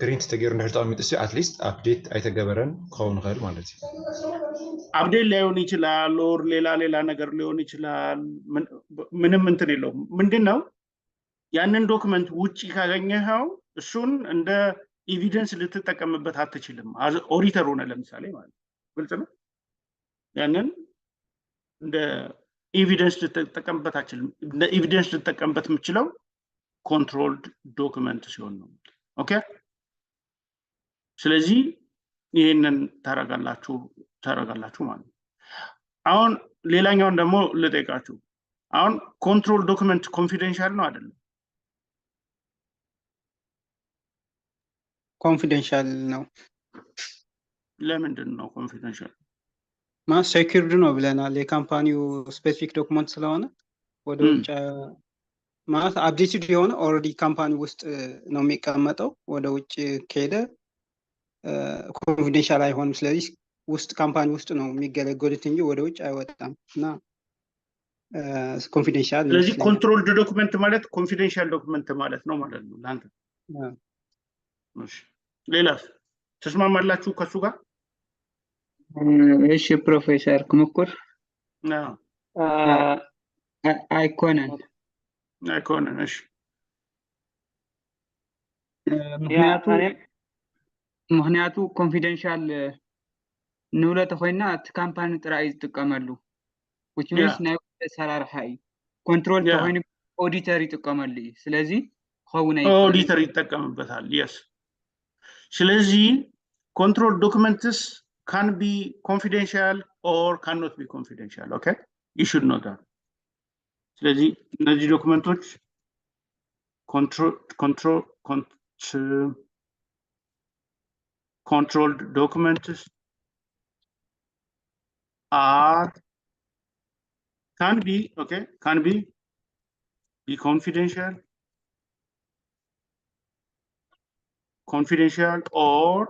ፕሪንት ተገይሩ እንደርጣው የሚጥስ አትሊስት አፕዴት አይተገበረን ከሆነ ኸል ማለት ነው። አፕዴት ሊሆን ይችላል ኦር ሌላ ነገር ሊሆን ይችላል። ምንም እንትን የለውም። ምንድነው ያንን ዶክመንት ውጪ ካገኘኸው እሱን እንደ ኤቪደንስ ልትጠቀምበት አትችልም። ኦዲተር ሆነ ለምሳሌ ማለት ግልጽ ነው። ያንን እንደ ኤቪደንስ ልትጠቀምበት አትችልም። እንደ ኤቪደንስ ልትጠቀምበት የምትችለው ኮንትሮልድ ዶክመንት ሲሆን ነው። ኦኬ ስለዚህ ይሄንን ታረጋላችሁ ማለት ነው። አሁን ሌላኛውን ደግሞ ልጠይቃችሁ። አሁን ኮንትሮል ዶክመንት ኮንፊደንሻል ነው አይደለም? ኮንፊደንሻል ነው። ለምንድን ነው ኮንፊደንሻል? ማለት ሴኩርድ ነው ብለናል። የካምፓኒው ስፔሲፊክ ዶክመንት ስለሆነ ወደ ውጭ ማለት አፕዴትድ የሆነ ኦልሬዲ ካምፓኒ ውስጥ ነው የሚቀመጠው። ወደ ውጭ ከሄደ ኮንፊደንሻል አይሆንም። ስለዚህ ውስጥ ካምፓኒ ውስጥ ነው የሚገለገሉት እንጂ ወደ ውጭ አይወጣም እና ኮንፊደንሻል። ስለዚህ ኮንትሮልድ ዶክመንት ማለት ኮንፊደንሻል ዶክመንት ማለት ነው ማለት ነው ላንተ። እሺ ሌላስ ተስማማላችሁ ከሱ ጋር? እሺ ፕሮፌሰር ክምኩር አይኮነን እሺ ምክንያቱ ኮንፊደንሻል ንብለ ተኮይና እቲ ካምፓኒ ጥራይ ዝጥቀመሉ which means ናይ ሰራርሓ እዩ። ኮንትሮል ተኮይኑ ኦዲተር ይጥቀመሉ እዩ። ስለዚህ ኸውነ ኦዲተር ይጠቀምበታል። yes ስለዚህ control documents can be confidential or cannot be confidential. Okay, you should know that. ስለዚህ እነዚህ ዶክመንቶች controlled documents are can be confidential or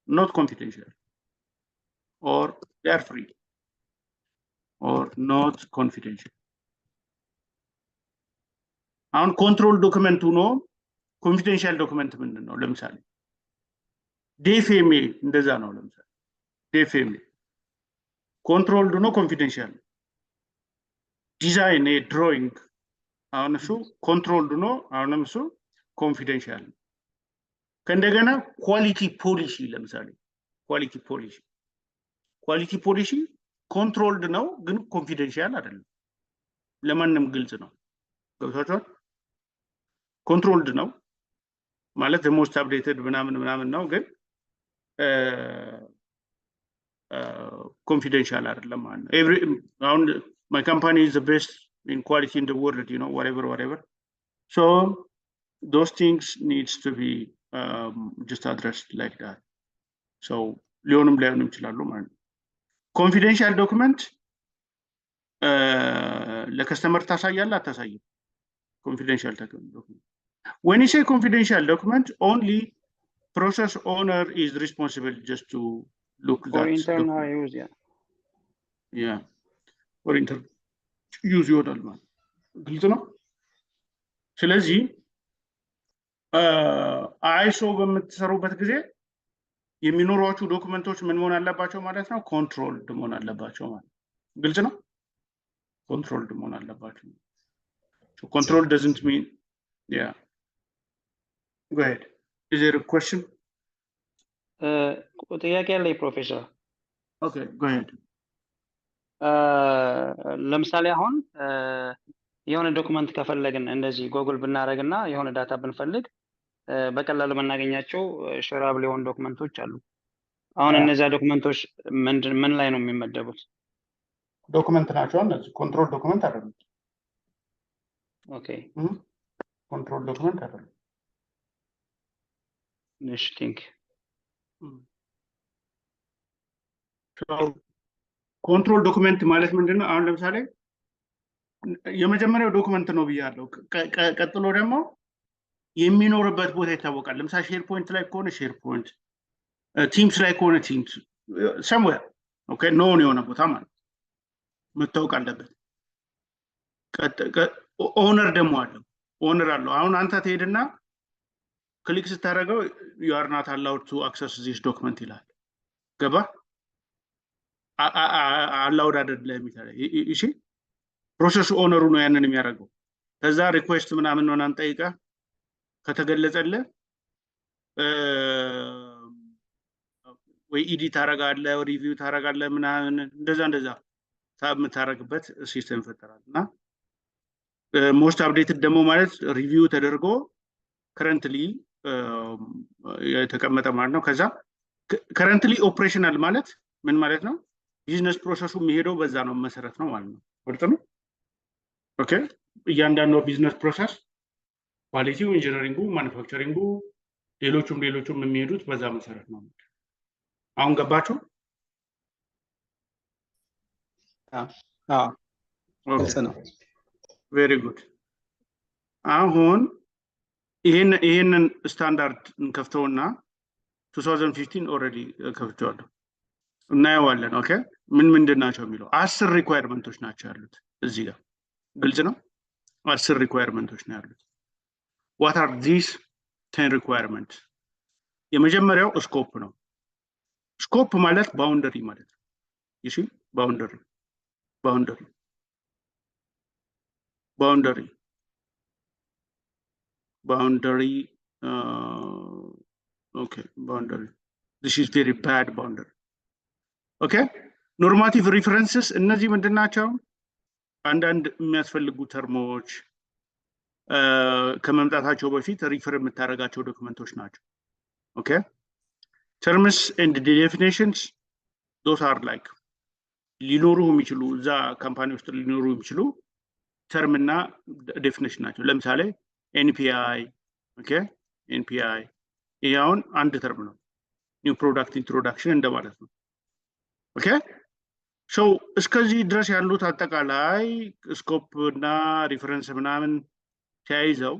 not confidential, or they are free or not confidential. On control document ነው confidential document ምንድን ነው? ለምሳሌ ዴፌሜ እንደዛ ነው። ለምሳሌ ዴፌሜ controlled ነው confidential። ዲዛይን drawing አሁን እሱ controlled ነው፣ አሁንም እሱ confidential። ከእንደገና ኳሊቲ ፖሊሲ ለምሳሌ ኳሊቲ ፖሊሲ ኮንትሮልድ ነው ግን ኮንፊደንሻል አይደለም፣ ለማንም ግልጽ ነው። ገብታችኋል? ኮንትሮልድ ነው ማለት the most updated ምናምን ነው ግን confidential አይደለም ማለት ነው። አሁን my company is the best in quality in the world, you know, whatever. So those things needs to be just addressed like that. So ሊሆንም ላይሆንም ይችላሉ ማለት ነው። confidential document ለከስተመር ታሳያለህ አታሳይም? confidential document. When you say confidential document, only process owner is responsible just to look For that internal document. use, Yeah. For internal use ይሆናል ማለት ግልጽ ነው። ስለዚህ አይሶ በምትሰሩበት ጊዜ የሚኖሯችሁ ዶክመንቶች ምን መሆን አለባቸው ማለት ነው? ኮንትሮልድ መሆን አለባቸው ማለት ግልጽ ነው። ኮንትሮልድ መሆን አለባቸው። So control doesn't mean, yeah. Go ahead. Is there a question? ጥያቄ ያለኝ ፕሮፌሰር። Okay, go ahead. ለምሳሌ አሁን የሆነ ዶክመንት ከፈለግን እንደዚህ ጎግል ብናደርግና የሆነ ዳታ ብንፈልግ በቀላሉ የምናገኛቸው ሼራብል የሆኑ ዶክመንቶች አሉ። አሁን እነዚያ ዶክመንቶች ምን ላይ ነው የሚመደቡት? ዶክመንት ናቸው እነዚህ። ኮንትሮል ዶክመንት አይደሉም። ኦኬ ኮንትሮል ዶክመንት አይደሉም። እሺ ቲንክ ኮንትሮል ዶክመንት ማለት ምንድነው? አሁን ለምሳሌ የመጀመሪያው ዶክመንት ነው ብያለሁ። ቀጥሎ ደግሞ የሚኖርበት ቦታ ይታወቃል። ለምሳሌ ሼር ፖይንት ላይ ከሆነ ሼር ፖይንት፣ ቲምስ ላይ ከሆነ ቲምስ somewhere ኦኬ ኖን የሆነ ቦታ ማለት መታወቅ አለበት። ኦነር ደግሞ አለው። አሁን አንተ ትሄድና ክሊክ ስታደርገው you are not allowed to access this document ይላል። ገባ? allowed አይደለም ይላል። እሺ ፕሮሰስ ኦነሩ ነው ያንን የሚያደርገው። ከዛ ሪኩዌስት ምናምን ነው አንጠይቃ ከተገለጸለ ወይ ኤዲት ታረጋለህ፣ ሪቪው ታረጋለህ ምናምን እንደዛ የምታረግበት ሲስተም ፈጠራልና ሞስት አፕዴትድ ደግሞ ማለት ሪቪው ተደርጎ ከረንትሊ የተቀመጠ ማለት ነው። ከዛ ከረንትሊ ኦፕሬሽናል ማለት ምን ማለት ነው? ቢዝነስ ፕሮሰሱ የሚሄደው በዛ ነው መሰረት ነው ማለት ነው። ወርጥ ነው። ኦኬ እያንዳንዱ ቢዝነስ ፕሮሰስ ኳሊቲው፣ ኢንጂነሪንጉ፣ ማኑፋክቸሪንጉ ሌሎቹም የሚሄዱት በዛ መሰረት ነው። አሁን ገባችሁ? ግልጽ ነው። ቬሪ ጉድ። አሁን ይሄንን ስታንዳርድ እንከፍተውና 2015 ኦልሬዲ ከፍተዋለሁ እናየዋለን። ኦኬ ምንድን ናቸው የሚለው 10 ሪኳየርመንቶች ናቸው ያሉት እዚህ ጋር ግልጽ ነው። 10 ሪኳየርመንቶች ነው ያሉት። what are these 10 requirements? የመጀመሪያው ስኮፕ ነው። ስኮፕ ማለት ባውንደሪ ማለት ነው። እሺ ባውንደሪ okay boundary. This is very bad boundary. okay normative references እነዚህ ምንድን ናቸው? አንዳንድ የሚያስፈልጉ ተርሞች ከመምጣታቸው በፊት ሪፈር የምታደርጋቸው ዶክመንቶች ናቸው። okay terms and definitions, those are like ሊኖሩ የሚችሉ እዛ ካምፓኒ ውስጥ ሊኖሩ የሚችሉ ተርም እና ዴፊኒሽን ናቸው። ለምሳሌ ኤንፒአይ ኦኬ ኤንፒአይ ይሄ አሁን አንድ ተርም ነው። ኒው ፕሮዳክት ኢንትሮዳክሽን እንደማለት ነው። ኦኬ ሶ እስከዚህ ድረስ ያሉት አጠቃላይ ስኮፕ እና ሪፈረንስ ምናምን ተያይዘው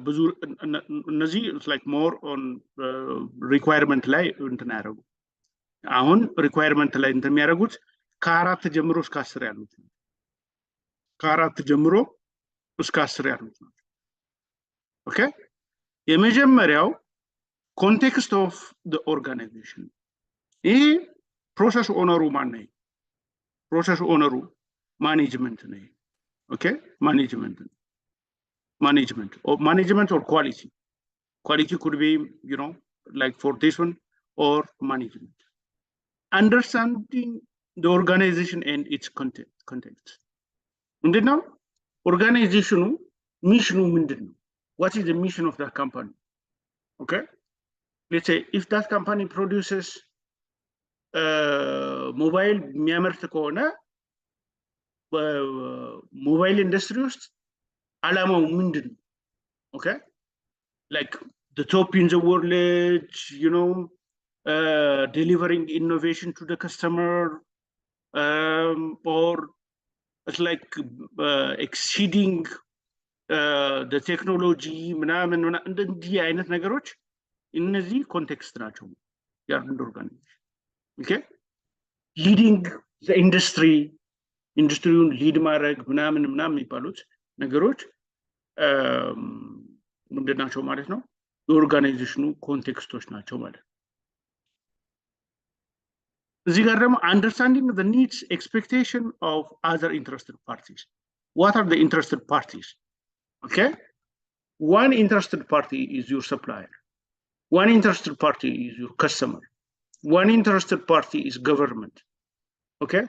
ብዙ እነዚህ ላይክ ሞር ኦን ሪኳየርመንት ላይ እንትን ያደርጉ አሁን ሪኳየርመንት ላይ እንትን የሚያደርጉት ከ4 ጀምሮ እስከ 10 ያሉት ከ4 ጀምሮ እስከ 10 ያሉት ነው። ኦኬ የመጀመሪያው ኮንቴክስት ኦፍ ዘ ኦርጋናይዜሽን ይሄ ፕሮሰስ ኦነሩ ማን ነው? ፕሮሰስ ኦነሩ ማኔጅመንት ነው። ኦኬ management or quality could be like for this one or management. Understanding the organization and its context. ምንድነው ኦርጋናይዜሽኑ ሚሽኑ ምንድነው? What is the mission of that company? Okay, let's say if that company produces mobile የሚያመርት ከሆነ በሞባይል ኢንዱስትሪ ውስጥ አላማው ምንድነው? Okay, like the top in the world, delivering innovation to the customer, or it's like exceeding the technology ምናምን እንደዚህ አይነት ነገሮች እነዚህ ኮንቴክስት ናቸው ያሉት ኦርጋናይዜሽን። ኦኬ ሊዲንግ ዘ ኢንዱስትሪውን ሊድ ማድረግ ምናምን የሚባሉት ነገሮች ምንድን ናቸው ማለት ነው? የኦርጋናይዜሽኑ ኮንቴክስቶች ናቸው ማለት ነው። እዚህ ጋር ደግሞ understanding the needs expectation of other interested parties. What are the interested parties? Okay, one interested party is your supplier, one interested party is your customer, one interested party is government. Okay,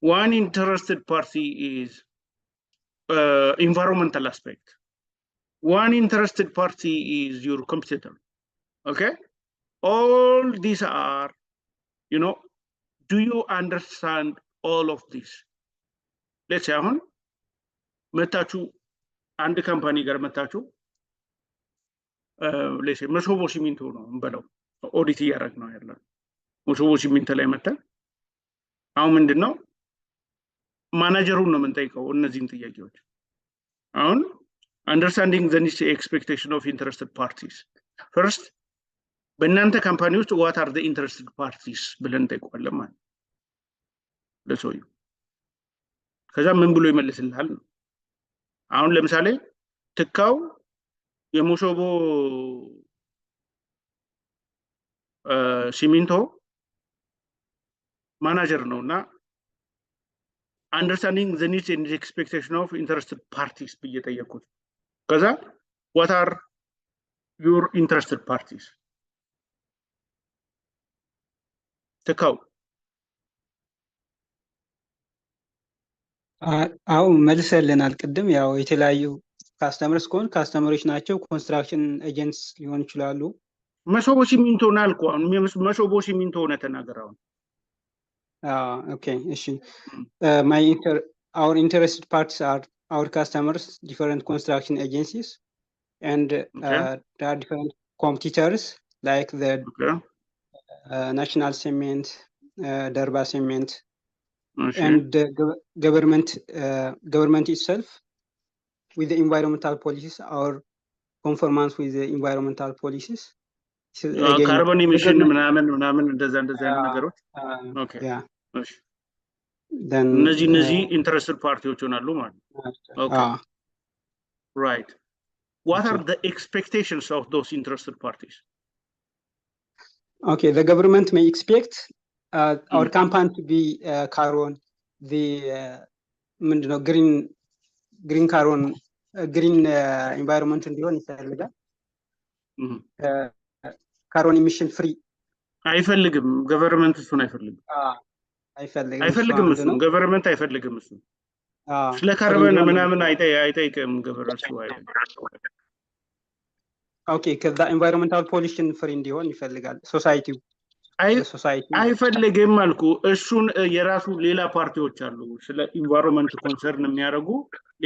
one interested party is environmental aspect, one interested party is your competitor. Okay, all these are, do you understand all of this? Let's say አሁን መታችሁ አንድ ካምፓኒ ጋር መታችሁ let's say መሶቦ ሲሚንቶ ነው እንበለው ኦዲት እያደረግን ነው ያለው መሶቦ ሲሚንቶ ላይ መተን አሁን ምንድነው ማናጀሩን ነው የምንጠይቀው እነዚህን ጥያቄዎች። አሁን understanding the needs expectation of interested parties. First, በእናንተ ካምፓኒ ውስጥ what are the interested parties ብለን እንጠይቀዋለን ማለት ለሰውዬው። ከዛ ምን ብሎ ይመልስልሃል? አሁን ለምሳሌ ትካው የሞሶቦ ሲሚንቶ ማናጀር ነውና understanding the needs and the expectation of interested parties ብዬ ጠየቅኩት። ከዛ what are your interested parties? ትካው አሁን መልሰልናል። ቅድም ያው የተለያዩ ካስተመርስ ከሆን ካስተመሮች ናቸው፣ ኮንስትራክሽን ኤጀንትስ ሊሆን ይችላሉ። መሶቦ ሲሚንቶ ነው አልኩህ። አሁን መሶቦ ሲሚንቶ ነው ተናገረው። Okay, እሺ our interested parties are our customers, different construction agencies, and there are different competitors like the National Cement, Darba Cement, and the government itself with the environmental policies or conformance with the environmental policies. Carbon emission ምናምን እንደዛ ነገሮች ኦኬ እሺ then እነዚህ interested ፓርቲዎች ሆናሉ ማለት ነው። ኦኬ right, what are the expectations of those interested parties? Okay, the government may expect our company to be carbon, the green carbon, green environment እንዲሆን ይፈልጋል። ካርቦን ኢሚሽን ፍሪ አይፈልግም ገቨርንመንት እሱን አይፈልግም። አይፈልግም እሱ ገቨርንመንት አይፈልግም እሱ ስለ ካርቦን ምናምን አይጠይቅም ገቨርንመንት ኦኬ ከዛ ኢንቫይሮንመንታል ፖሊሽን ፍሪ እንዲሆን ይፈልጋል ሶሳይቲው። በሶሳይቲ አይፈልግም አልኩ። እሱን የራሱ ሌላ ፓርቲዎች አሉ፣ ስለ ኢንቫይሮንመንት ኮንሰርን የሚያደርጉ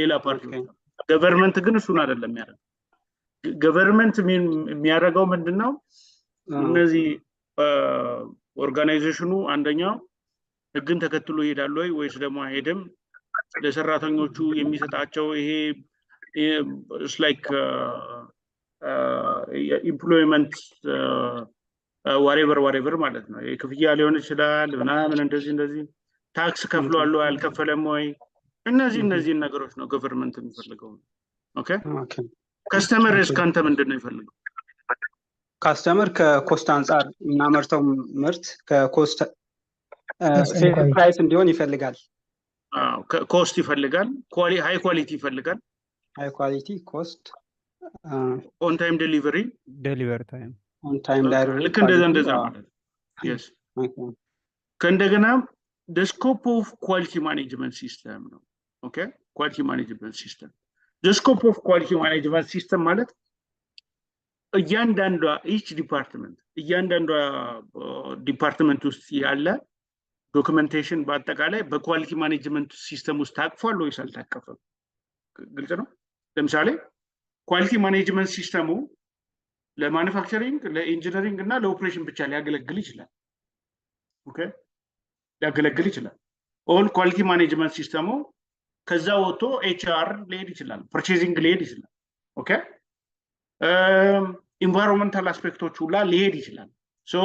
ሌላ ፓርቲዎች አሉ። ገቨርንመንት ግን እሱን አይደለም የሚያደርገው። ገቨርንመንት የሚያደርገው ምንድነው? እነዚህ ኦርጋናይዜሽኑ አንደኛው ህግን ተከትሎ ይሄዳል ወይስ ደግሞ አይሄድም? ለሰራተኞቹ የሚሰጣቸው ይሄ ላይክ ኢምፕሎይመንት ዋሬቨር ማለት ነው። የክፍያ ሊሆን ይችላል ምናምን እንደዚህ ታክስ ከፍሏል አልከፈለም ወይ? እነዚህ ነገሮች ነው ገቨርንመንት የሚፈልገው። ኦኬ ከስተመር እስካንተ ምንድን ነው የሚፈልገው? ካስተመር ከኮስት አንጻር እናመርተው ምርት ከኮስት ሴል ፕራይስ እንዲሆን ይፈልጋል። ኮስት ይፈልጋል፣ ሃይ ኳሊቲ ይፈልጋል። ሃይ ኳሊቲ ኮስት ኦን ታይም ዴሊቨሪ ታይም ኦን ታይም ዳይሬክት ልክ እንደዛ ማለት yes ከእንደገና the scope of quality management system ነው። ኦኬ quality management system the scope of quality management system ማለት እያንዳንዷ ዲፓርትመንት ውስጥ ያለ ዶክመንቴሽን በአጠቃላይ በኳሊቲ ማኔጅመንት ሲስተም ውስጥ ታቅፏል ወይስ አልታቀፈም? ግልጽ ነው። ለምሳሌ ኳሊቲ ማኔጅመንት ሲስተሙ ለማኑፋክቸሪንግ፣ ለኢንጂነሪንግ እና ለኦፕሬሽን ብቻ ሊያገለግል ይችላል። ኦኬ ሊያገለግል ይችላል። ኦል ኳሊቲ ማኔጅመንት ሲስተሙ ከዛ ወጥቶ ኤችአር ሊሄድ ይችላል፣ ፐርቼዚንግ ሊሄድ ይችላል። ኦኬ ኢንቫይሮንመንታል አስፔክቶች ሁላ ሊሄድ ይችላል። ሶ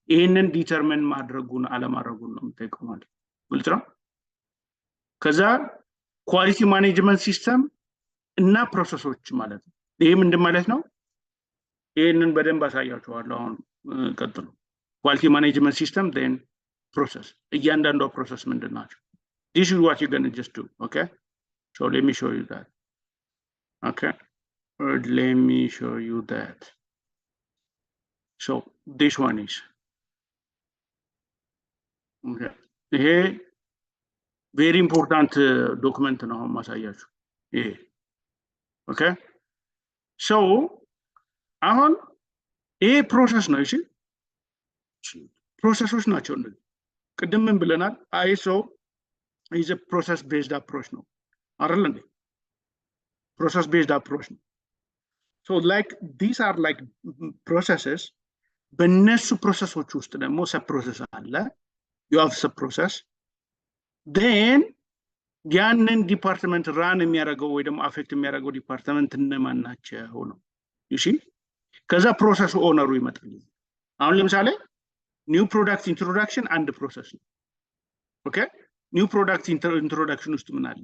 ይህንን ዲተርሚን ማድረጉን አለማድረጉን ነው የምጠይቀው ማለት ግልጽ ነው። ከዛ ኳሊቲ ማኔጅመንት ሲስተም እና ፕሮሰሶች ማለት ነው። ይሄ ምንድን ማለት ነው? ይህንን በደንብ አሳያችኋለሁ። አሁን ቀጥሉ። ኳሊቲ ማኔጅመንት ሲስተም ን ፕሮሰስ፣ እያንዳንዷ ፕሮሰስ ምንድን ናቸው? this is what you're going to just do. Okay, so let me show you that. Okay, let me show you that. So this one is okay. Here very important document now ማሳያችሁ ይሄ okay. So አሁን ይሄ ፕሮሰስ ነው። እሺ ፕሮሰሶች ናቸው እንደዚህ። ቅድም ምን ብለናል? አይሶ is a process based approach ነው አይደል እንዴ? process based approach ነው። so like these are like processes። በእነሱ ፕሮሰሶች ውስጥ ደግሞ ሰብ ፕሮሰስ አለ። you have sub process then ያንን ዲፓርትመንት ራን የሚያደርገው ወይ ደግሞ አፌክት የሚያደርገው ዲፓርትመንት እነማን ናቸው ነው። እሺ ከዛ ፕሮሰሱ ኦነሩ ይመጣል። አሁን ለምሳሌ ኒው ፕሮዳክት ኢንትሮዳክሽን አንድ ፕሮሰስ ነው። ኦኬ ኒው ፕሮዳክት ኢንትሮዳክሽን ውስጥ ምን አለ?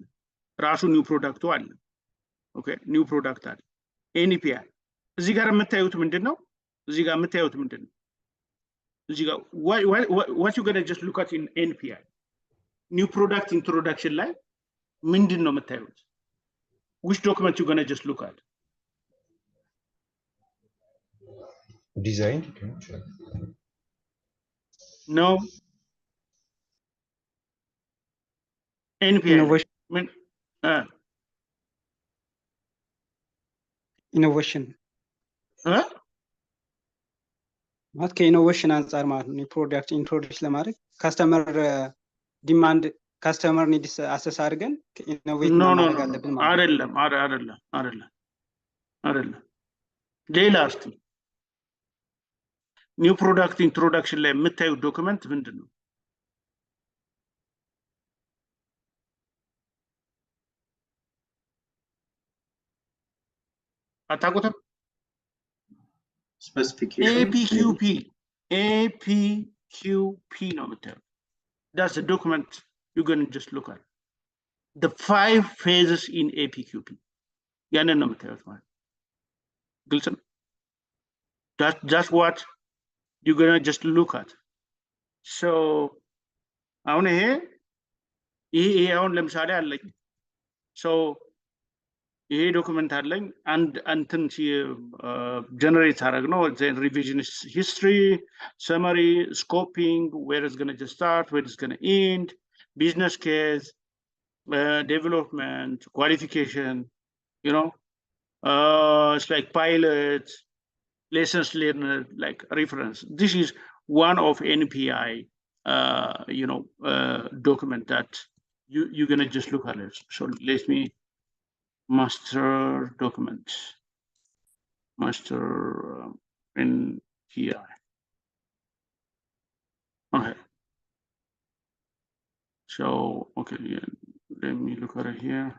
ራሱ ኒው ፕሮዳክቱ አለ። ኦኬ ኒው ፕሮዳክት አለ። ኤንፒአር እዚህ ጋር የምታዩት ምንድነው? እዚህ ጋር የምታዩት ምንድነው? እዚህ ጋር what you gonna just look at in NPI ኒው ፕሮዳክት ኢንትሮዳክሽን ላይ ምንድነው የምታዩት? which document you gonna just look at? ዲዛይን no NPI Innovation. ኢኖቬሽን ማለት ከኢኖቬሽን አንጻር ማለት ነው። ፕሮዳክት ኢንትሮዲውስ ለማድረግ ካስተመር ዲማንድ ካስተመር ኒድስ አሰስ አድርገን ኢኖቬት ማድረግ አለብን ማለት አይደለም። ሌላ እስቲ ኒው ፕሮዳክት ኢንትሮዳክሽን ላይ የምታዩት ዶክመንት ምንድን ነው? አታውቁትም? specification APQP ነው የምታዩት። that's the document you're going to just look at the 5 phases in APQP ያንን ነው የምታዩት ማለት ግልጽ ነው። that's what you're going to just look at. so አሁን ይሄ አሁን ለምሳሌ አለኝ so ይሄ ዶክመንት አለኝ አንድ እንትን ጀነሬት አደረግ ነው revisionist history, summary, scoping, where it's going to just start, where it's going to end, business case, development, qualification, you know, it's like pilot, lessons learned, like reference. This is one of NPI, document that you're gonna just look at it. So let me master document, master NPI. Okay. So okay, yeah, let me look at it here.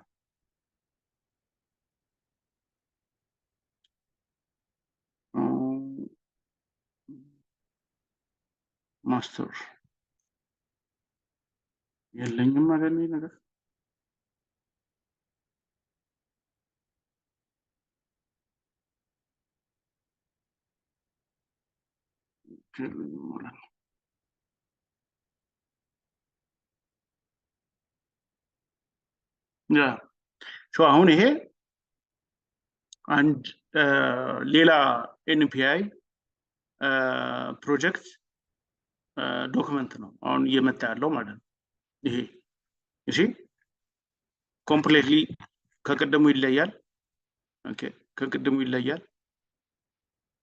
Master. የለኝም አይደል ነገር ያ ሶ አሁን ይሄ አንድ ሌላ ኤንፒአይ ፕሮጀክት ዶክመንት ነው አሁን እየመጣ ያለው ማለት ነው። ይሄ እሺ ኮምፕሊትሊ ከቀደሙ ይለያል። ኦኬ ከቀደሙ ይለያል።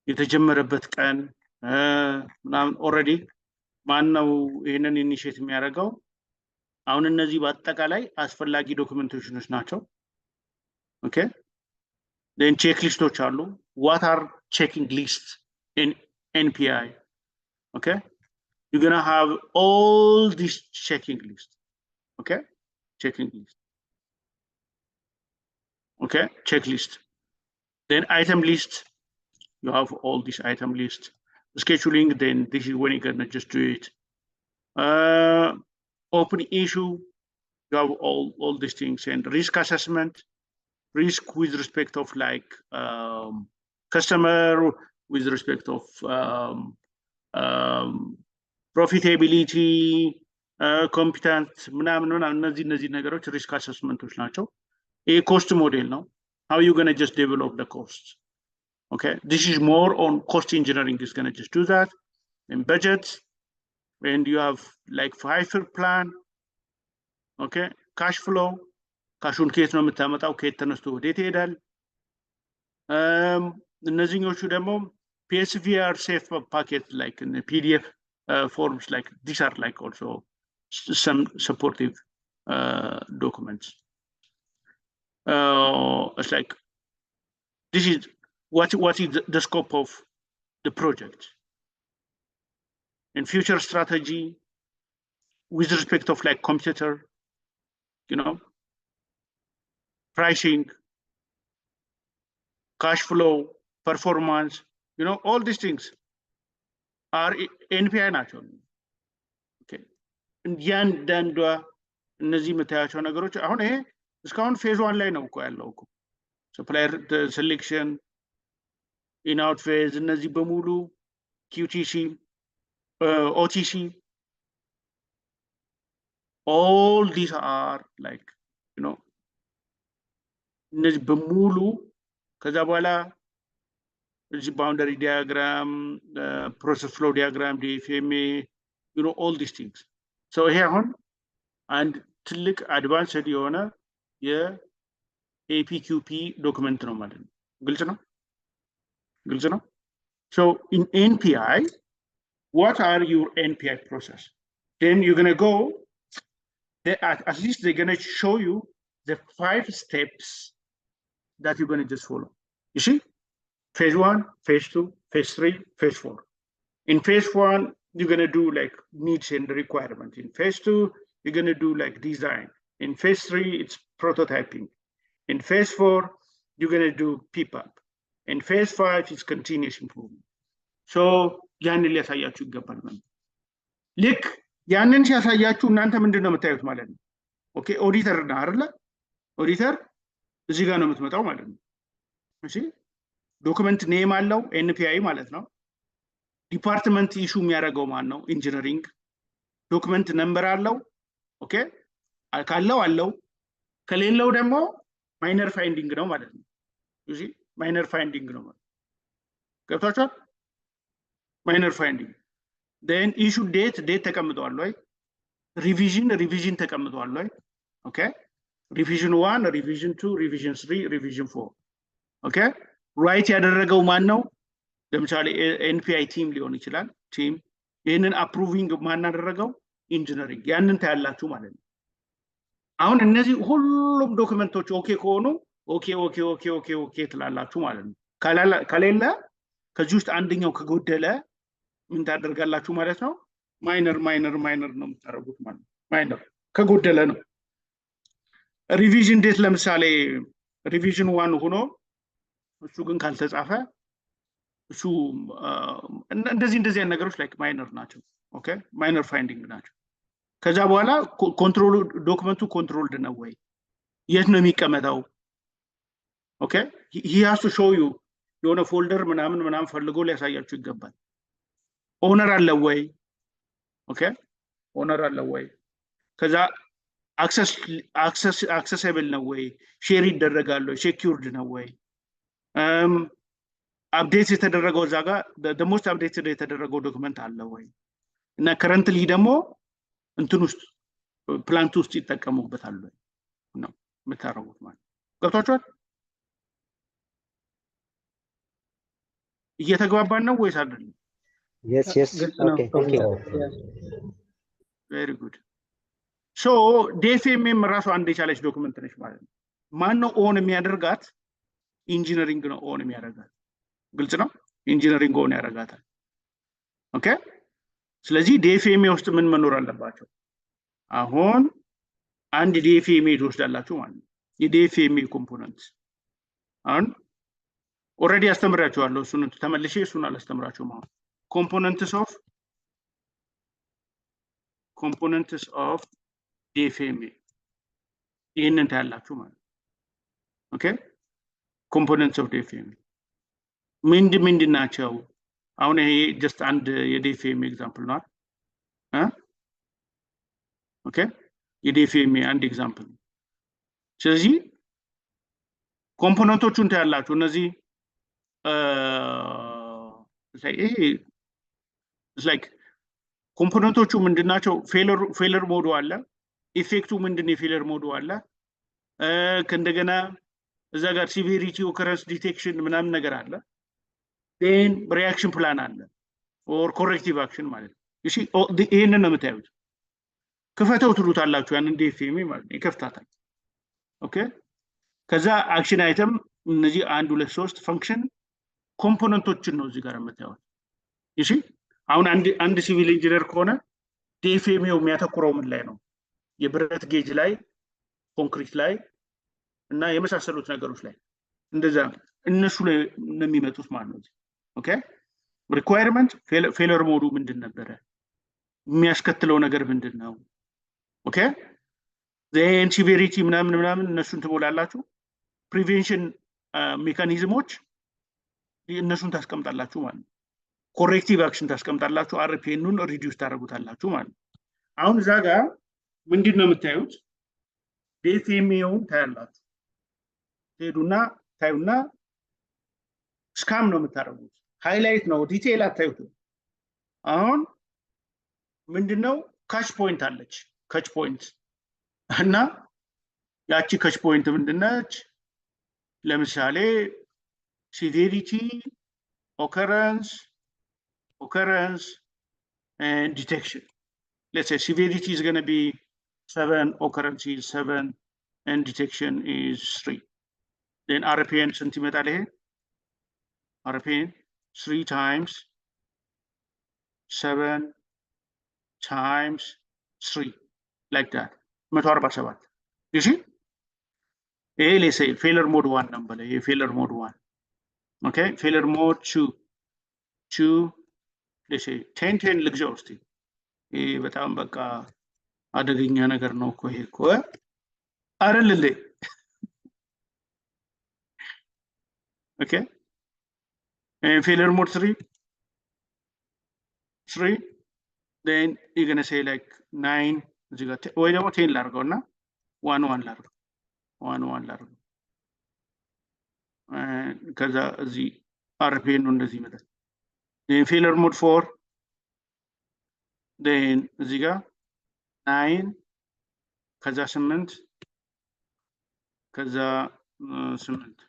የተጀመረበት ቀን ምናምን ኦልሬዲ ማን ነው ይሄንን ኢኒሺየት የሚያደርገው? አሁን እነዚህ በአጠቃላይ አስፈላጊ ዶክመንቴሽኖች ናቸው። ኦኬ then check listoች አሉ። what are checking lists in NPI? okay you're gonna have all these checking lists. okay checking list. okay checklist. Then item list, you have all this item list. Scheduling, then this is when you're gonna just do it. Open issue, you have all these things. And risk assessment, risk with respect of like customer, with respect of profitability, competent, እነዚህ ነገሮች risk assessmenቶች ናቸው። A cost model now. How are you gonna just develop the cost? Okay, this is more on cost engineering is gonna just do that. And budget, and you have like 5-year plan. Okay, cash flow, ካሹን ከየት ነው የምታመጣው? ከየት ተነስቶ ወዴት ይሄዳል? እነዚህኞቹ ደግሞ PSVR safe packet like in the PDF forms, like these are like also some supportive documents. It's like this is what is the scope of the project and future strategy with respect of like competitor, pricing, cash flow, performance, all these things are NPI ናቸው። okay እያንዳንዷ እነዚህ የምታያቸው ነገሮች አሁን ይሄ እስካሁን ፌዝ 1 ላይ ነው እኮ ያለው እኮ supplier selection, in-out phase, እነዚህ በሙሉ QTC, OTC, all these are like እነዚህ በሙሉ ከዛ በኋላ እዚህ boundary diagram, process flow diagram, DFMA, all these things. so ይሄ አሁን አንድ ትልቅ አድቫንስድ የሆነ የAPQP ዶክመንት ነው ማለት ነው። ግልጽ ነው? ግልጽ ነው? So in NPI, what are your NPI process? Then you're gonna go, at least they're gonna show you the 5 steps that you're gonna just follow. You see? Phase 1, phase 2, phase 3, phase 4. In phase 1, you're gonna do like needs and requirements. In phase 2, you're gonna do like design. In phase 3, it's prototyping. In phase 4, you're gonna do PPAP. In phase 5 is continuous improvement. So ያንን ሊያሳያችሁ ይገባል ማለት ልክ ያንን ሲያሳያችሁ እናንተ ምንድነው የምታዩት ማለት ነው። ኦኬ ኦዲተር ነው አይደለ? ኦዲተር እዚህ ጋር ነው የምትመጣው ማለት ነው። እሺ ዶክመንት ኔም አለው NPI ማለት ነው። ዲፓርትመንት ኢሹ የሚያደርገው ማን ነው? ኢንጂነሪንግ። ዶክመንት ነምበር አለው። ኦኬ ካለው አለው፣ ከሌለው ደግሞ ማይነር ፋይንዲንግ ነው ማለት ነው። እሺ ማይነር ፋይንዲንግ ነው ማለት ገብታችኋል? ማይነር ፋይንዲንግ then issue date ተቀምጧል ወይ? ሪቪዥን ተቀምጧል ወይ? ኦኬ ሪቪዥን 1 ሪቪዥን 2 ሪቪዥን 3 ሪቪዥን 4 ኦኬ ራይት ያደረገው ማን ነው? ለምሳሌ NPI ቲም ሊሆን ይችላል። ቲም ይሄንን አፕሩቪንግ ማን አደረገው? ኢንጂነሪንግ። ያንን ታያላችሁ ማለት ነው። አሁን እነዚህ ሁሉም ዶክመንቶች ኦኬ ከሆኑ ኦኬ ኦኬ ኦኬ ኦኬ ኦኬ ትላላችሁ ማለት ነው። ከሌለ ከዚህ ውስጥ አንደኛው ከጎደለ ምን ታደርጋላችሁ ማለት ነው? ማይነር ነው የምታደርጉት ማለት ነው። ማይነር ከጎደለ ነው። ሪቪዥን ዴት ለምሳሌ ሪቪዥን 1 ሆኖ እሱ ግን ካልተጻፈ እሱ እንደዚህ ነገሮች ላይክ ማይነር ናቸው። ኦኬ ማይነር ፋይንዲንግ ናቸው። ከዛ በኋላ ኮንትሮል ዶክመንቱ ኮንትሮልድ ነው ወይ? የት ነው የሚቀመጠው? ኦኬ he has to show you የሆነ ፎልደር ምናምን ፈልጎ ሊያሳያችሁ ይገባል። ኦነር አለ ወይ? ኦኬ ኦነር አለ ወይ? ከዛ አክሰስብል ነው ወይ? ሼር ይደረጋል ወይ? ሴኪዩርድ ነው ወይ? አፕዴት የተደረገው እዛ ጋር the most updated የተደረገው ዶክመንት አለ ወይ? እና ከረንትሊ ደግሞ እንትን ውስጥ ፕላንት ውስጥ ይጠቀሙበታል ወይ ነው የምታረጉት ማለት ገብቷችኋል? እየተግባባን ነው ወይስ አይደለም? Yes. Okay. Thank you. Very good. So DFMM ራሱ አንድ የቻለች ዶክመንት ነች ማለት ነው። ማን ነው ኦን የሚያደርጋት? ኢንጂነሪንግ ነው ኦን የሚያደርጋት። ግልጽ ነው። ኢንጂነሪንግ ኦን ያደርጋታል። ኦኬ ስለዚህ ዲኤፍኤም ውስጥ ምን መኖር አለባቸው? አሁን አንድ ዲኤፍኤም ትወስዳላችሁ ማለት ነው። የዲኤፍኤም ኮምፖነንት አሁን ኦልሬዲ አስተምራችኋለሁ። እሱን ተመልሼ እሱን አላስተምራችሁም። አሁን components of DFM ይሄንን ታያላችሁ ማለት ነው። ኦኬ components of DFM ምንድን ናቸው? አሁን ይሄ ጀስት አንድ የዲኤፍኤም ኤግዛምፕል ነው። ኦኬ የዲኤፍኤም አንድ ኤግዛምፕል ነው። ስለዚህ ኮምፖነንቶቹን ታያላችሁ። እነዚህ like ኮምፖነንቶቹ ምንድናቸው? ፌለር ሞዱ አለ። ኢፌክቱ ምንድነው? የፌለር ሞዱ አለ። ከእንደገና እዛ ጋር ሲቪሪቲ ኦከረንስ ዲቴክሽን ምናምን ነገር አለ። then reaction plan አለ or corrective action ማለት ነው። እሺ ይሄንን ነው የምታዩት። ክፈተው ትሉታላችሁ ያንን ዲኤፍኤም ማለት ነው። ይከፍታታል። ኦኬ ከዛ አክሽን አይተም እነዚህ 1 2 3 ፈንክሽን ኮምፖነንቶችን ነው እዚህ ጋር የምታዩት። እሺ አሁን አንድ ሲቪል ኢንጂነር ከሆነ ዲኤፍኤም የሚያተኩረው ምን ላይ ነው? የብረት ጌጅ ላይ፣ ኮንክሪት ላይ እና የመሳሰሉት ነገሮች ላይ እንደዛ እነሱ ላይ ነው የሚመጡት ማለት ነው። ኦኬ ሪኳየርመንት ፌለር ሞዱ ምንድን ነበረ? የሚያስከትለው ነገር ምንድን ነው? ኦኬ ዘን ሲቪሪቲ ምናምን እነሱን ትሞላላችሁ። ፕሪቬንሽን ሜካኒዝሞች እነሱን ታስቀምጣላችሁ ማለት ነው። ኮሬክቲቭ አክሽን ታስቀምጣላችሁ። አርፒኤኑን ሪዲዩስ ታደርጉታላችሁ ማለት ነው። አሁን እዛ ጋር ምንድን ነው የምታዩት? ዲኤፍኤምን ታያላችሁ። ሄዱና ታዩና ስካም ነው የምታደርጉት። ሃይላይት ነው፣ ዲቴይል አታዩትም። አሁን ምንድነው ካች ፖይንት አለች። ካች ፖይንት እና ያቺ ካች ፖይንት ምንድነች? ለምሳሌ ሲቪሪቲ occurrence and detection. Let's say severity is going to be 7, occurrence is 7 and detection is 3. Then RPN centimeter RPN 3 times 7 times 3 like that. 147. You see? Let's say failure mode 1 number. Failure mode 1. Okay, failure mode 2. Let's say 10 ልግዛው እስቲ። ይሄ በጣም በቃ አደገኛ ነገር ነው እኮ ይሄ እኮ አይደል? ኦኬ failure mode 3 then you're going to say like 9 እዚህ ጋር ወይ ደግሞ 10 ላድርገውና 1 ላድርገው 1 ላድርገው ከዛ እዚህ አርፒኤን ነው እንደዚህ ይመጣል። then failure mode 4 then እዚህ ጋር 9 ከዛ 8 ከዛ 8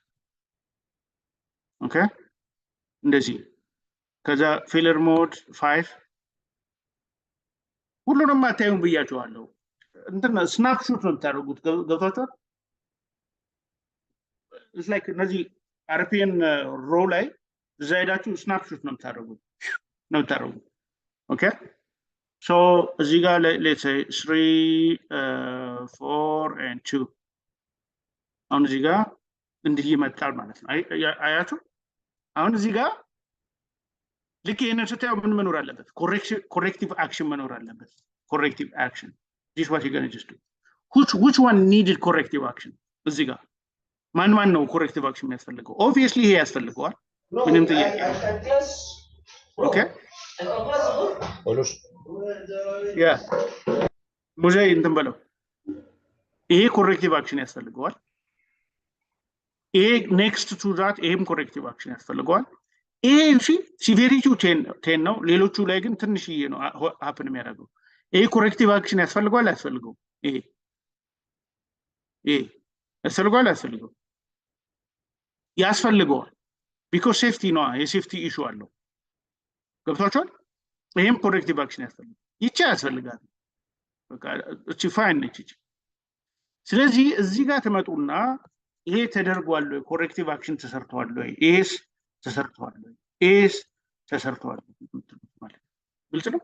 ኦኬ እንደዚህ ከዛ failure mode 5 ሁሉንም አታዩም ብያችኋለሁ። እንትን ስናፕሾት ነው የምታደርጉት። ገብቷችኋል? it's like እነዚህ አርፒኤን ሮ ላይ እዛ ሄዳችሁ ስናፕሾት ነው የምታደርጉት። ኦኬ so እዚህ ጋር let's say 3 4 and 2 አሁን እዚህ ጋር እንዲህ ይመጣል ማለት ነው። አያችሁ? አሁን እዚህ ጋር ልክ ይሄንን ስታዩ ምን መኖር አለበት? corrective action መኖር አለበት። corrective action. This is what you're going to just do. Which one needed corrective action? እዚህ ጋር ማን ነው corrective action የሚያስፈልገው? Obviously ይሄ ያስፈልገዋል። ምንም ጥያቄ ኦኬ ያ ሙዜ እንትን በለው ይሄ corrective action ያስፈልገዋል። ይሄ next to that ይሄም corrective action ያስፈልገዋል። ይሄ እሺ ሲቪሪቲው 10 ነው። ሌሎቹ ላይ ግን ትንሽዬ ነው happen የሚያደርገው። ይሄ corrective action ያስፈልገዋል አያስፈልገውም? ይሄ ያስፈልገዋል አያስፈልገውም? ያስፈልገዋል because safety ነው። የሴፍቲ ኢሹ አለው። ገብቷችኋል? ይሄም corrective action ያስፈልጋል። ይቻ ያስፈልጋል። በቃ እቺ ፋይን ነች እቺ። ስለዚህ እዚህ ጋር ተመጡና ይሄ ተደርጓል ወይ corrective action ተሰርቷል ወይ ኤስ ተሰርቷል ወይ ኤስ ተሰርቷል ማለት ግልጽ ነው።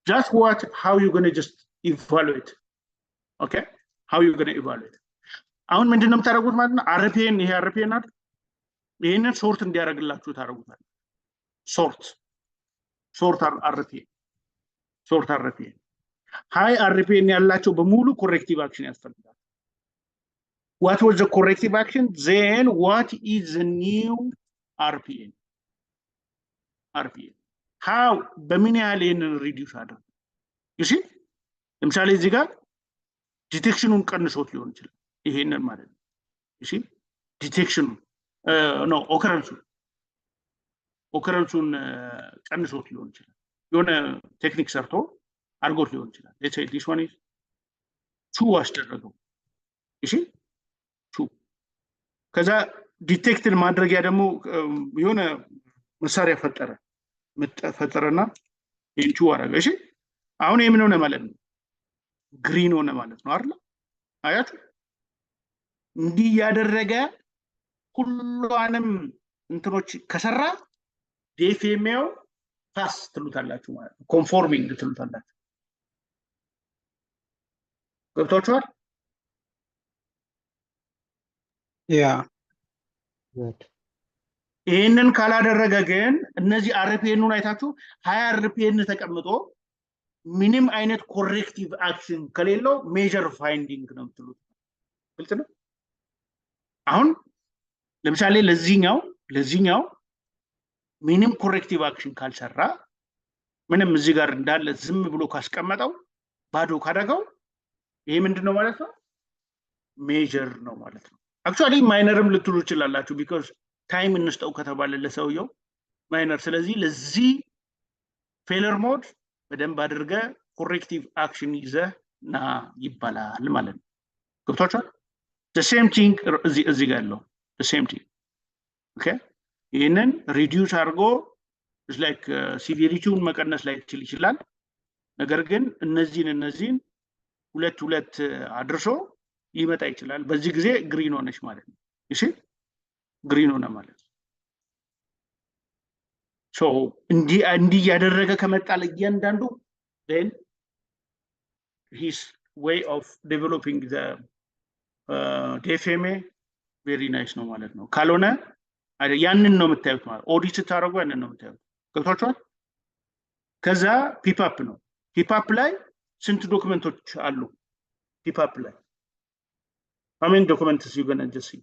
just what how you going to just evaluate okay how you going to evaluate አሁን ምንድነው የምታደርጉት ማለት ነው? አርፒኤን ይሄ አርፒኤን አይደል? ይሄንን ሶርት እንዲያደርግላችሁ ታደርጉታል። ሶርት አርፒኤን ሃይ አርፒኤን ያላቸው በሙሉ corrective action ያስፈልጋል። what was the corrective action? then what is the new RPN? how በምን ያህል ይሄንን ሪዲዩስ አደረገ? you see ለምሳሌ እዚህ ጋር ዲቴክሽኑን ቀንሶት ሊሆን ይችላል። ይሄንን ማለት ነው። you see ዲቴክሽኑ ነው ኦከረንሱን ቀንሶት ሊሆን ይችላል። የሆነ ቴክኒክ ሰርቶ አድርጎት ሊሆን ይችላል። let's say this one is 2 አስደረገው። you see 2 ከዛ ዲቴክትን ማድረጊያ ደግሞ የሆነ መሳሪያ ፈጠረና ኢንቹ አረገ። እሺ አሁን ይሄ ምን ሆነ ማለት ነው? ግሪን ሆነ ማለት ነው አይደል? አያችሁ? እንዲህ ያደረገ ሁሉንም እንትኖች ከሰራ ዲኤፍኤምኤው ፓስ ትሉታላችሁ ማለት ነው። ኮንፎርሚንግ ትሉታላችሁ። ገብቷችኋል? ያ ይሄንን ካላደረገ ግን እነዚህ አርፒኤኑን አይታችሁ 20 አርፒኤን ተቀምጦ ምንም አይነት ኮሬክቲቭ አክሽን ከሌለው ሜጀር ፋይንዲንግ ነው የምትሉት። ግልጽ ነው። አሁን ለምሳሌ ለዚህኛው ምንም ኮሬክቲቭ አክሽን ካልሰራ ምንም እዚህ ጋር እንዳለ ዝም ብሎ ካስቀመጠው ባዶ ካደረገው ይሄ ምንድነው ማለት ነው? ሜጀር ነው ማለት ነው። አክቹአሊ ማይነርም ልትሉ ይችላላችሁ because ታይም እንስጠው ከተባለ ለሰውየው ማይነር። ስለዚህ ለዚህ ፌለር ሞድ በደንብ አድርገ ኮሬክቲቭ አክሽን ይዘህ ና ይባላል ማለት ነው። ገብቷችኋል? the same thing እዚህ ጋር ያለው the same thing okay ይሄንን ሪዲዩስ አድርጎ is like ሲቪሪቲውን መቀነስ ላይ ይችላል። ነገር ግን እነዚህን ሁለት አድርሶ ሊመጣ ይችላል። በዚህ ጊዜ ግሪን ሆነች ማለት ነው። እሺ ግሪን ሆነ ማለት ነው። ሶ እንዲህ ያደረገ ከመጣ ለእያንዳንዱ then his way of developing the DFMA very nice ነው ማለት ነው። ካልሆነ ያንን ነው የምታዩት ማለት ኦዲት ስታደርጉ ያንን ነው የምታዩት። ገብቷችኋል? ከዛ ፒፕአፕ ነው። ፒፕአፕ ላይ ስንት ዶክመንቶች አሉ? ፒፕአፕ ላይ how many documents you gonna just see?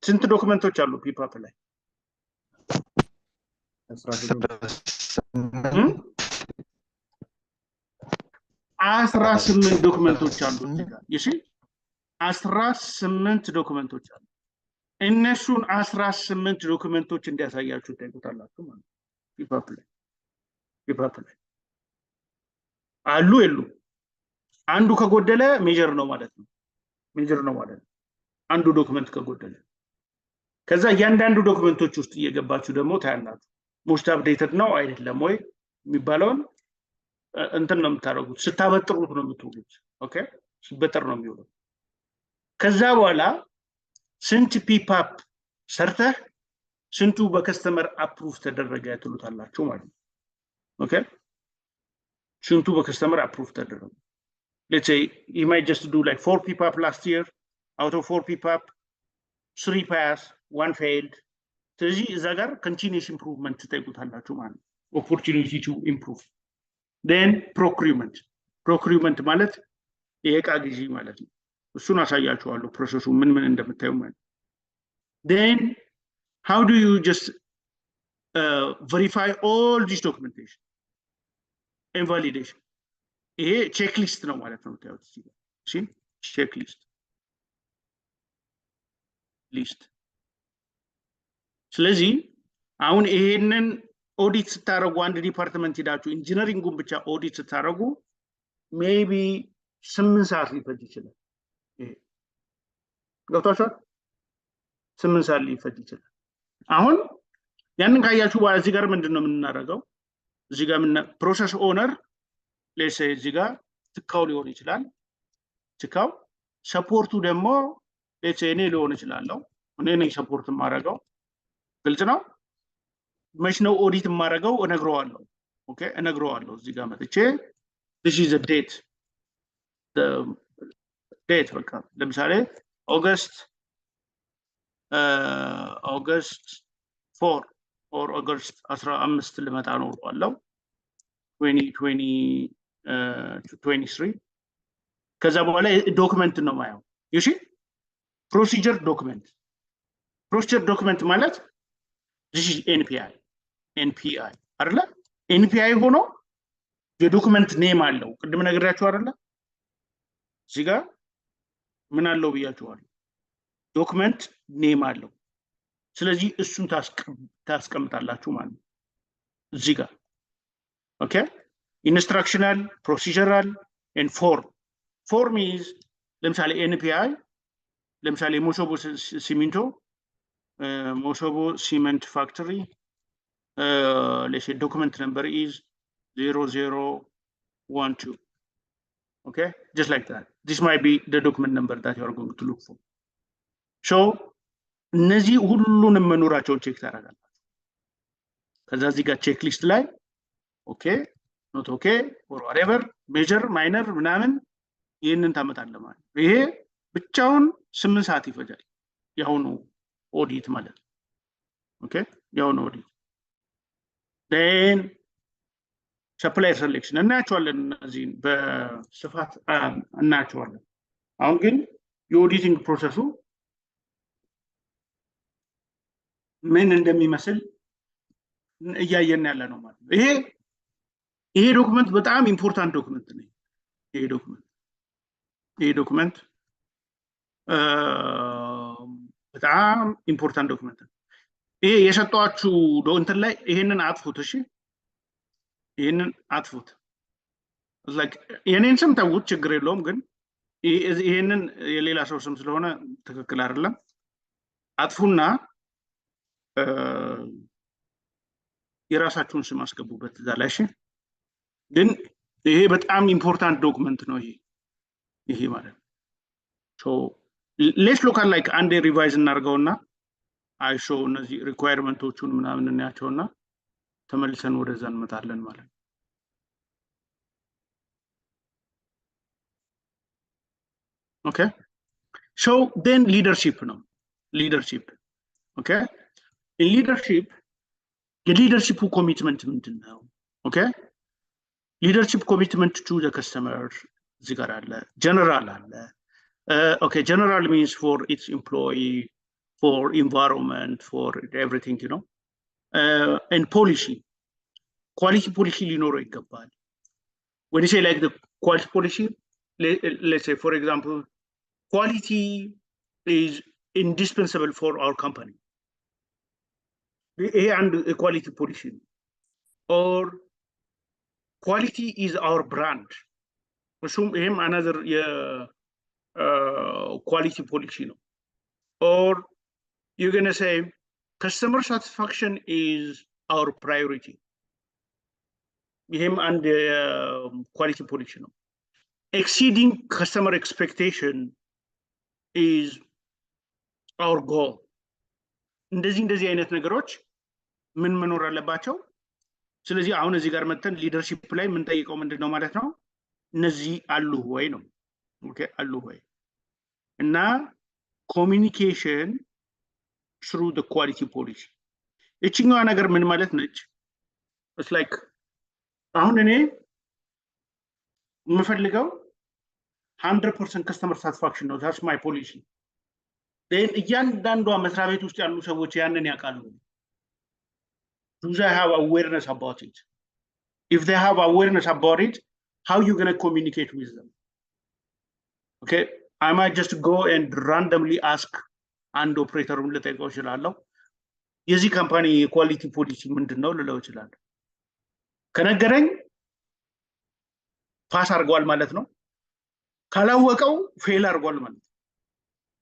ስንት ዶክመንቶች አሉ ፒፕአፕ ላይ? 18 ዶክመንቶች አሉ እዚህ ጋር። እሺ 18 ዶክመንቶች አሉ። እነሱን 18 ዶክመንቶች እንዲያሳያችሁ ታይቁታላችሁ ማለት ነው። ፒፕአፕ ላይ አሉ የሉ? አንዱ ከጎደለ ሜጀር ነው ማለት ነው። አንዱ ዶክመንት ከጎደለ ከዛ ያንዳንዱ ዶክመንቶች ውስጥ እየገባችሁ ደግሞ ታያላችሁ ሞስት አፕዴትድ ነው አይደለም ወይ የሚባለውን እንትን ነው የምታደርጉት ስታበጥሩት ነው የምትውሉት ኦኬ ሲበጠር ነው የሚውለው ከዛ በኋላ ስንት ፒፓፕ ሰርተህ ስንቱ በከስተመር አፕሩቭ ተደረገ ትሉታላችሁ ማለት ነው ኦኬ ስንቱ በከስተመር አፕሩቭ ተደረገ let's say you might just do like 4 ፒፓፕ last year out of 4 ፒፓፕ 3 pass 1 failed ስለዚህ እዛ ጋር continuous improvement ትጠይቁታላችሁ ማለት ነው opportunity to improve then procurement ማለት የዕቃ ግዢ ማለት ነው እሱን አሳያችኋለሁ ፕሮሰሱ ምን እንደምታዩ ማለት then how do you just verify all this documentation and validation ይሄ ቼክሊስት ነው ማለት ነው ታዩት እሺ ቼክሊስት ሊስት ስለዚህ አሁን ይሄንን ኦዲት ስታረጉ አንድ ዲፓርትመንት ሄዳችሁ ኢንጂነሪንጉን ብቻ ኦዲት ስታረጉ ሜቢ 8 ሰዓት ሊፈጅ ይችላል ይሄ ገብታችኋል 8 ሰዓት ሊፈጅ ይችላል አሁን ያንን ካያችሁ በኋላ እዚህ ጋር ምንድነው የምናደርገው እዚህ ጋር ምን ፕሮሰስ ኦነር ሌትስ ሴይ እዚህ ጋር ትካው ሊሆን ይችላል ትካው ሰፖርቱ ደግሞ ሌትስ ሴይ እኔ ሊሆን ይችላል እኔ ነኝ ሰፖርት ማረጋው ግልጽ ነው መች ነው ኦዲት ማረጋው እነግረዋለሁ ኦኬ እነግረዋለሁ እዚህ ጋር መጥቼ this is a date the date በቃ ለምሳሌ ኦገስት 4 or ኦገስት 15 ልመጣ ነው አለው 2023 ከዛ በኋላ ዶክመንት ነው ማየው እሺ ፕሮሲጀር ዶክመንት ማለት this is NPI አይደለ NPI ሆኖ የዶክመንት ኔም አለው ቅድም ነግሬያችሁ አይደለ እዚህ ጋር ምን አለው ብያችኋለሁ ዶክመንት ኔም አለው ስለዚህ እሱን ታስቀምጣላችሁ ማለት ነው እዚህ ጋር ኦኬ instructional procedural and form is ለምሳሌ NPI ለምሳሌ ሞሶቦ ሲሚንቶ ሞሶቦ ሲመንት ፋክተሪ let's say document number is 0012 okay just like that this might be the document number that you are going to look for so እነዚህ ሁሉንም መኖራቸውን ቼክ ታደርጋላችሁ ከዛ እዚህ ጋር ቼክ ሊስት ላይ ኦኬ ኖት ኦኬ or whatever ሜጀር ማይነር ምናምን ይሄንን ታመጣለህ ማለት ይሄ ብቻውን 8 ሰዓት ይፈጃል ያሁኑ ኦዲት ማለት ኦኬ ያሁኑ ኦዲት then supplier selection እናያቸዋለን እነዚህ በስፋት እናያቸዋለን አሁን ግን የኦዲቲንግ ፕሮሰሱ ምን እንደሚመስል እያየን ያለ ነው ማለት ነው ይሄ ዶክመንት በጣም ኢምፖርታንት ዶክመንት ነው ይሄ ዶክመንት በጣም ኢምፖርታንት ዶክመንት ነው ይሄ የሰጣችሁ እንትን ላይ ይሄንን አጥፉት እሺ ይሄንን አጥፉት like የኔን ስም ተውት ችግር የለውም ግን ይሄንን የሌላ ሰው ስም ስለሆነ ትክክል አይደለም አጥፉና የራሳችሁን ስም አስገቡበት እዛ ላይ እሺ ግን ይሄ በጣም ኢምፖርታንት ዶክመንት ነው ይሄ ማለት so let's look at like አንድ ሪቫይዝ እናርገውና አይ ሾው እነዚህ ሪኳየርመንቶቹን ምናምን እናያቸውና ተመልሰን ወደዛ እንመጣለን ማለት ነው okay so then leadership okay in leadership የሊደርሺፕ ኮሚትመንት ምንድነው okay leadership commitment to the customer እዚህ ጋር አለ general አለ okay general means for its employee for environment for everything you know and policy quality policy ሊኖረው ይገባል when you say like the quality policy let's say for example quality is indispensable for our company and quality policy or quality is our brand assume another quality policy no or you're going to say customer satisfaction is our priority. And quality policy. Exceeding customer expectation is our goal. እንደዚህ አይነት ነገሮች ምን መኖር አለባቸው? ስለዚህ አሁን እዚህ ጋር መተን ሊደርሺፕ ላይ ምን ጠይቀው ምንድነው ማለት ነው? እነዚህ አሉ ወይ ነው። ኦኬ አሉ ወይ? እና communication through the quality policy. እቺኛዋ ነገር ምን ማለት ነች? It's like አሁን እኔ የምፈልገው 100% customer satisfaction ነው. That's my policy. Then እያንዳንዷ መስሪያ ቤት ውስጥ ያሉ ሰዎች ያንን ያውቃሉ። Do they have awareness about it? If they have awareness about it, how are you going to communicate with them? Okay, I might just go and randomly ask and operator ልጠይቀው እችላለሁ። የዚህ ካምፓኒ ኳሊቲ ፖሊሲ ምንድነው ልለው እችላለሁ። ከነገረኝ ፓስ አድርጓል ማለት ነው። ካላወቀው ፌል አድርጓል ማለት ነው።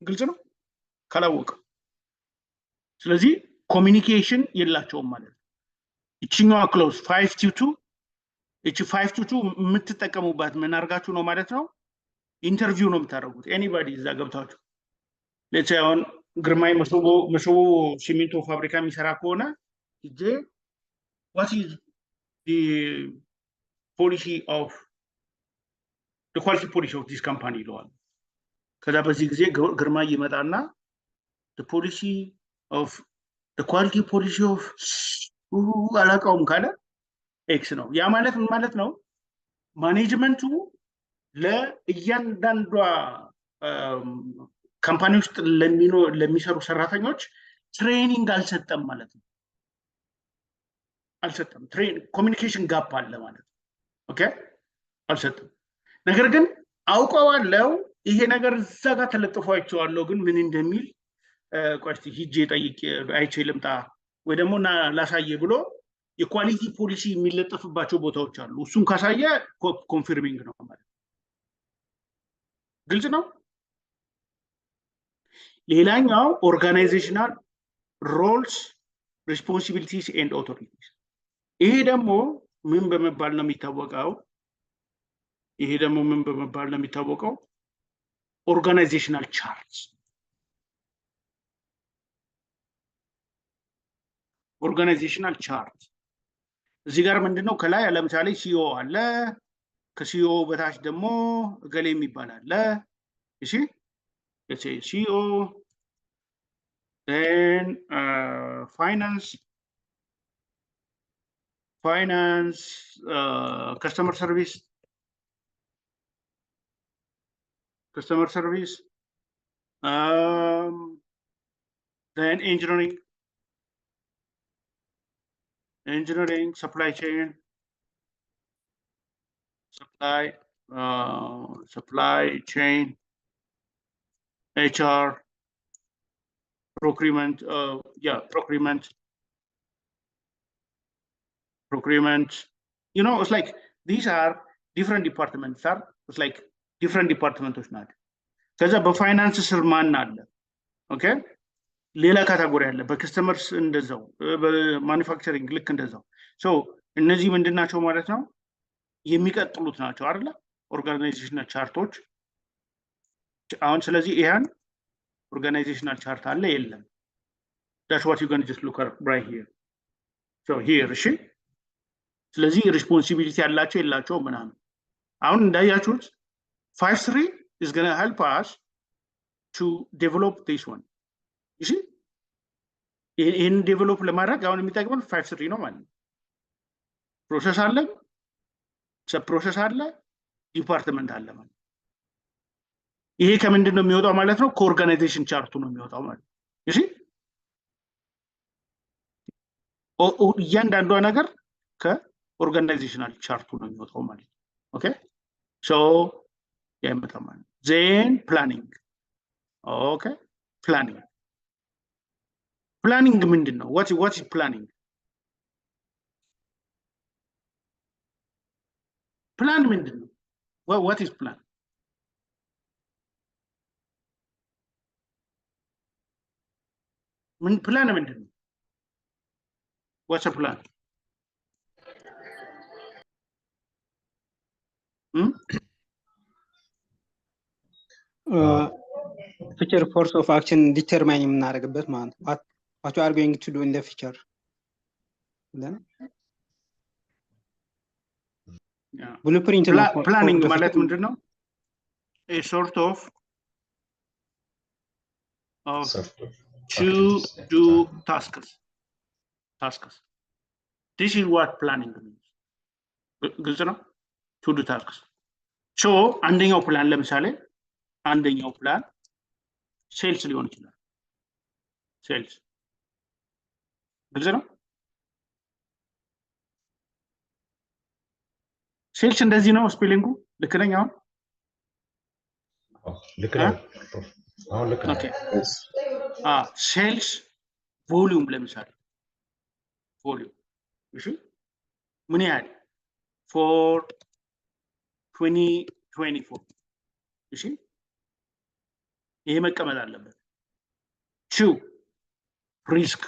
ግልጽ ነው። ካላወቀው ስለዚህ ኮሚኒኬሽን የላቸውም ማለት ነው። እቺኛዋ ክሎዝ 522 እቺ 522 የምትጠቀሙባት ምን አድርጋችሁ ነው ማለት ነው? ኢንተርቪው ነው የምታደርጉት። ኤኒባዲ እዛ ገብታችሁ ሌትስ ሴይ አሁን ግርማይ መሶቦ ሲሚንቶ ፋብሪካ የሚሰራ ከሆነ እጄ what is the policy of the quality policy of this company ይለዋል። ከዛ በዚህ ጊዜ ግርማይ ይመጣና the policy of the quality policy of አላውቀውም ካለ ኤክስ ነው። ያ ማለት ምን ማለት ነው? ማኔጅመንቱ ለእያንዳንዷ ካምፓኒ ውስጥ ለሚሰሩ ሰራተኞች ትሬኒንግ አልሰጠም ማለት ነው። አልሰጠም። ኮሚኒኬሽን ጋፕ አለ ማለት ነው። ኦኬ አልሰጠም። ነገር ግን አውቀዋለሁ ይሄ ነገር እዛ ጋር ተለጥፎ አይቼዋለሁ፣ ግን ምን እንደሚል ቆይቼ ሂጄ ጠይቄ አይቼ ልምጣ ወይ ደግሞ ላሳየ ብሎ የኳሊቲ ፖሊሲ የሚለጠፍባቸው ቦታዎች አሉ። እሱን ካሳየ ኮንፊርሚንግ ነው ማለት ነው። ግልጽ ነው። ሌላኛው ኦርጋናይዜሽናል ሮልስ ሪስፖንሲቢሊቲስ ኤንድ ኦቶሪቲስ። ይሄ ደግሞ ምን በመባል ነው የሚታወቀው? ኦርጋናይዜሽናል ቻርትስ። ኦርጋናይዜሽናል ቻርት እዚህ ጋር ምንድነው? ከላይ ለምሳሌ ሲኦ አለ፣ ከሲኦ በታች ደግሞ እገሌ የሚባል አለ። እሺ let's say CEO, then finance, customer service, then engineering, supply chain, HR, procurement, procurement. You know, it's like these are different departments. It's like different departments now. ከዛ በፋይናንስ ስር ማን አለ? ኦኬ ሌላ ካታጎሪ አለ። በከስተመርስ እንደዛው፣ በማኑፋክቸሪንግ ልክ እንደዛው። ሶ እነዚህ ምንድናቸው ማለት ነው? የሚቀጥሉት ናቸው አይደል? ኦርጋናይዜሽናል ቻርቶች። አሁን ስለዚህ ይሄን ኦርጋናይዜሽናል ቻርት አለ የለም? that's what you're going to just look at right here. So here እሺ፣ ስለዚህ ሪስፖንሲቢሊቲ ያላቸው የላቸው ምናምን። አሁን እንዳያችሁት 53 is going to help us to develop this one. you see in develop ለማድረግ አሁን የሚጠቅመን 53 ነው ማለት ነው። ፕሮሰስ አለ፣ ሰብ ፕሮሰስ አለ፣ ዲፓርትመንት አለ ማለት ነው። ይሄ ከምንድን ነው የሚወጣው ማለት ነው? ከኦርጋናይዜሽን ቻርቱ ነው የሚወጣው ማለት ነው። እሺ እያንዳንዷ ነገር ከኦርጋናይዜሽናል ቻርቱ ነው የሚወጣው ማለት ነው። ኦኬ ሶ ያመጣው ማለት ዜን ፕላኒንግ። ኦኬ ፕላኒንግ ምንድን ነው? what is planning? ፕላን ምንድን ነው? what is plan? ምን ፕላን ምንድን ነው? What's a plan? Future course of action determine የምናደርግበት ማለት ነው። What you are going to do in the future. Then blueprint planning ማለት ምንድን ነው? A sort of to do tasks. This is what planning means. ግልጽ ነው? To do tasks. So አንደኛው ፕላን ለምሳሌ አንደኛው ፕላን ሴልስ ሊሆን ይችላል። ሴልስ ግልጽ ነው? ሴልስ እንደዚህ ነው ስፔሊንጉ ልክ ነኝ አሁን? ልክ ነው። አሁን ልክ ነው። ሴልስ ቮሊዩም ለምሳሌ ቮሊዩም እሺ ምን ያህል for 2024 እሺ ይሄ መቀመጥ አለበት። two risk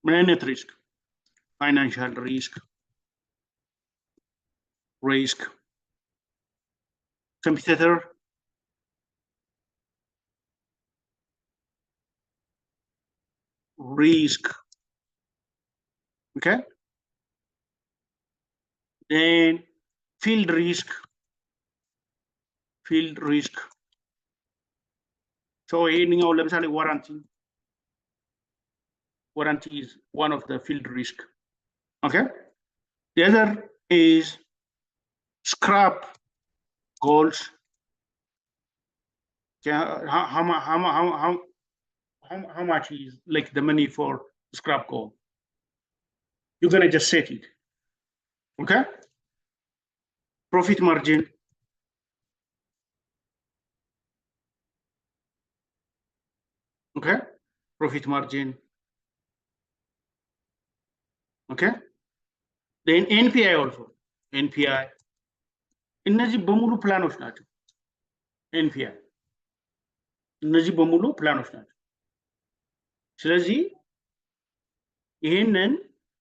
ምን አይነት ሪስክ? ፋይናንሻል risk competitor risk, okay, then field risk. So anyhow ለምሳሌ warranty is one of the field risk, okay. The other is scrap goals. How much is like the money for scrap goal? You're gonna just set it, okay. Profit margin, okay, profit margin, okay. Then NPI also, NPI. እነዚህ በሙሉ ፕላኖች ናቸው። NPI እነዚህ በሙሉ ፕላኖች ናቸው። ስለዚህ ይሄንን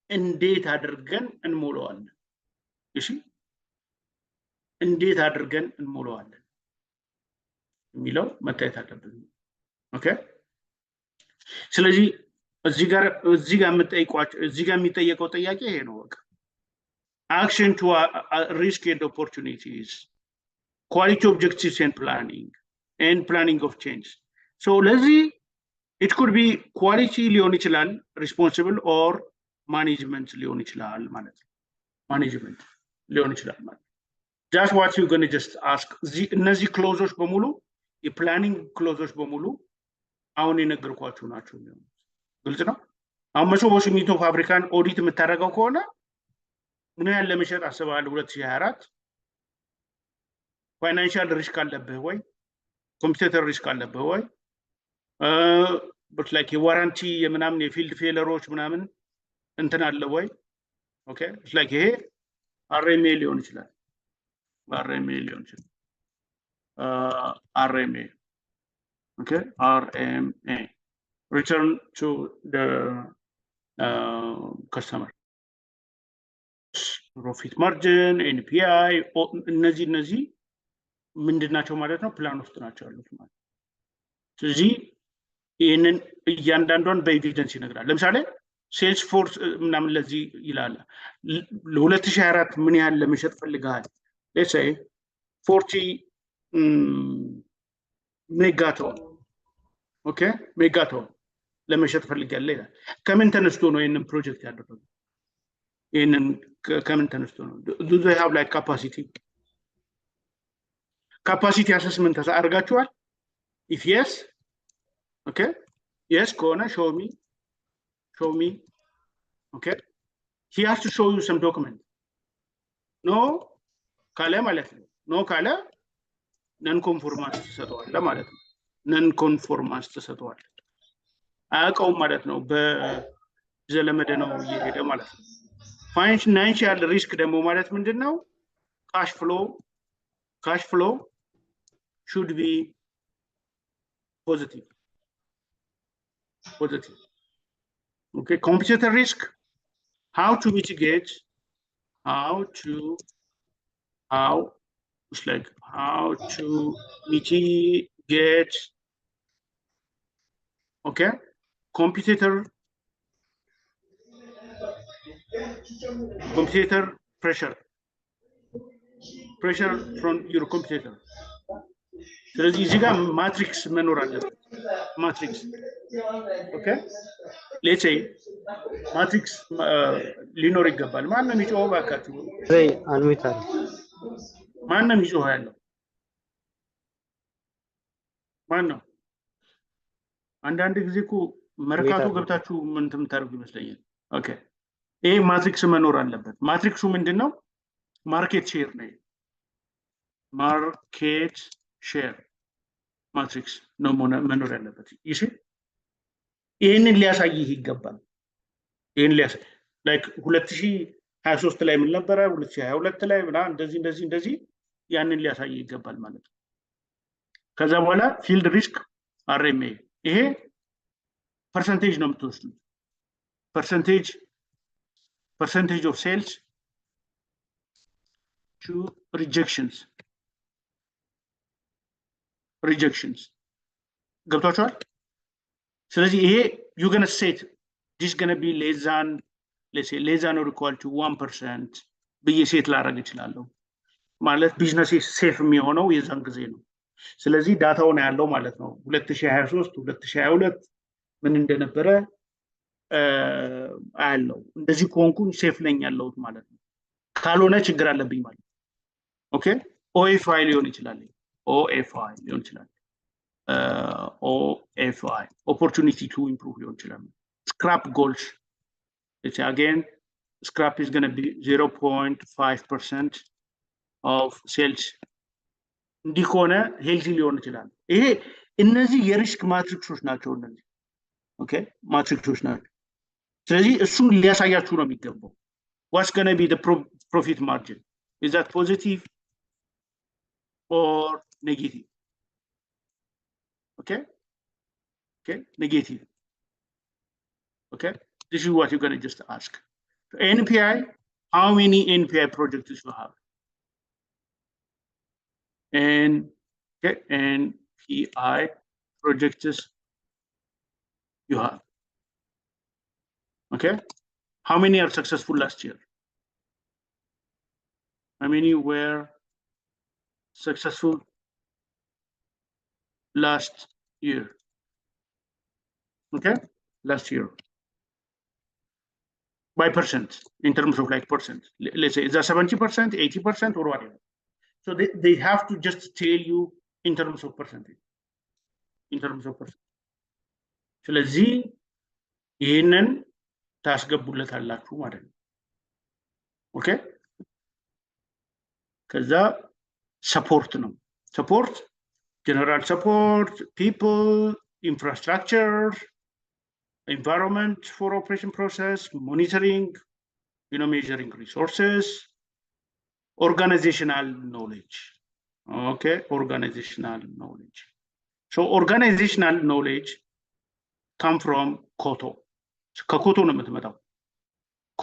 እንዴት አድርገን እንሞላዋለን? እሺ እንዴት አድርገን እንሞላዋለን የሚለው መታየት አለበት። ኦኬ ስለዚህ እዚህ ጋር የሚጠየቀው ጥያቄ ይሄ ነው። በቃ action to risk and opportunities, quality objectives and planning of change. So ለዚህ it could be quality ሊሆን ይችላል responsible or management ሊሆን ይችላል ማለት ነው። management ሊሆን ይችላል ማለት just what you going to just ask እነዚህ ክሎዞች በሙሉ የፕላኒንግ ክሎዞች በሙሉ አሁን የነገርኳችሁ ናቸው። ግልጽ ነው። አሁን መሶቦ ሲሚንቶ ፋብሪካን ኦዲት የምታደርገው ከሆነ ምን ያህል ለመሸጥ አስበሃል? 2024 ፋይናንሻል ሪስክ አለብህ ወይ? ኮምፒውተር ሪስክ አለብህ ወይ? but like የዋራንቲ የምናምን የፊልድ ፌለሮች ምናምን እንትን አለ ወይ? ኦኬ like ይሄ RMA ሊሆን ይችላል። RMA okay, RMA return to the customer, profit margin, NPI. እነዚህ ምንድናቸው ማለት ነው? ፕላን ውስጥ ናቸው ያሉት ማለት። ስለዚህ ይሄንን እያንዳንዷን በኤቪደንስ ይነግራል። ለምሳሌ ሴልስ ፎርስ ምናምን ለዚህ ይላል ለ2024 ምን ያህል ለመሸጥ ፈልገሃል? let's say 40 ሜጋቶን ኦኬ ሜጋቶን ለመሸጥ ፈልጋለህ ይላል። ከምን ተነስቶ ነው ይሄንን ፕሮጀክት ያደረገው? ይሄንን ከምን ተነስቶ ነው? do they have like capacity assessment አድርጋችኋል? if yes, okay, yes ከሆነ show me, okay. He has to show you some document. no ካለ ማለት ነው። no ካለ ነን ኮንፎርማንስ ተሰጥቷል ማለት ነው። ነን ኮንፎርማንስ ተሰጥቷል አያውቀውም ማለት ነው። በዘለመደ ነው እየሄደ ማለት ነው። ፋይናንሻል ሪስክ ደግሞ ማለት ምንድነው? cash flow should be positive. positive. Okay, competitor risk, how to mitigate, how to mitigate, okay, competitor pressure from your competitor. ስለዚህ እዚህ ጋር ማትሪክስ መኖር አለበት ማትሪክስ ኦኬ ሌትስ ሴይ ማትሪክስ ሊኖር ይገባል ማን ነው የሚጮኸው ባካችሁ ዘይ አንዊታል ማን ነው የሚጮኸው ያለው ማን ነው አንዳንድ ጊዜ እኮ መርካቶ ገብታችሁ ምን ትምታርጉ ይመስለኛል ኦኬ ይሄ ማትሪክስ መኖር አለበት ማትሪክሱ ምንድነው ማርኬት ሼር ነው ማርኬት ሼር ማትሪክስ ነው መኖር ያለበት ይሽ ይሄንን ሊያሳይህ ይገባል ይሄን ሊያሳይ ላይክ 2023 ላይ ምን ነበር 2022 ላይ ብላ እንደዚህ ያንን ሊያሳይ ይገባል ማለት ነው ከዛ በኋላ ፊልድ ሪስክ አርኤምኤ ይሄ ፐርሰንቴጅ ነው የምትወስዱት percentage of sales to rejections ገብቷችኋል ስለዚህ ይሄ you're going to set this is going to be less than let's say less than or equal to 1% ብዬ ሴት ላደርግ እችላለሁ ማለት ቢዝነስ ሴፍ የሚሆነው የዛን ጊዜ ነው ስለዚህ ዳታው ነው ያለው ማለት ነው 2023 2022 ምን እንደነበረ አለው እንደዚህ ኮንኩን ሴፍ ነኝ ያለውት ማለት ነው ካልሆነ ችግር አለብኝ ማለት ኦኬ ኦኤፍአይ ሊሆን ይችላል ኦኤፍአይ ሊሆን ይችላል ኦኤፍአይ opportunity to improve ሊሆን ይችላል scrap goals it's again scrap is going to be 0.5% of sales እንዲሆነ ሄልዚ ሊሆን ይችላል ይሄ እነዚህ የሪስክ ማትሪክሶች ናቸው እነዚህ ኦኬ ማትሪክሶች ናቸው ስለዚህ እሱን ሊያሳያችሁ ነው የሚገባው what's going to be the profit margin is that positive or negative okay negative okay this is what you're going to just ask so NPI how many NPI projects you have and NPI projects you have okay how many are successful last year how many were successful last year okay last year by percent in terms of like percent let's say is that 70% 80% or whatever so they have to just tell you in terms of percentage ስለዚህ ይሄንን ታስገቡለታላችሁ ማለት ነው ኦኬ ከዛ ሰፖርት ነው ሰፖርት general support people infrastructure environment for operation process monitoring measuring resources organizational knowledge okay organizational knowledge so organizational knowledge come from koto ከኮቶ ነው የምትመጣው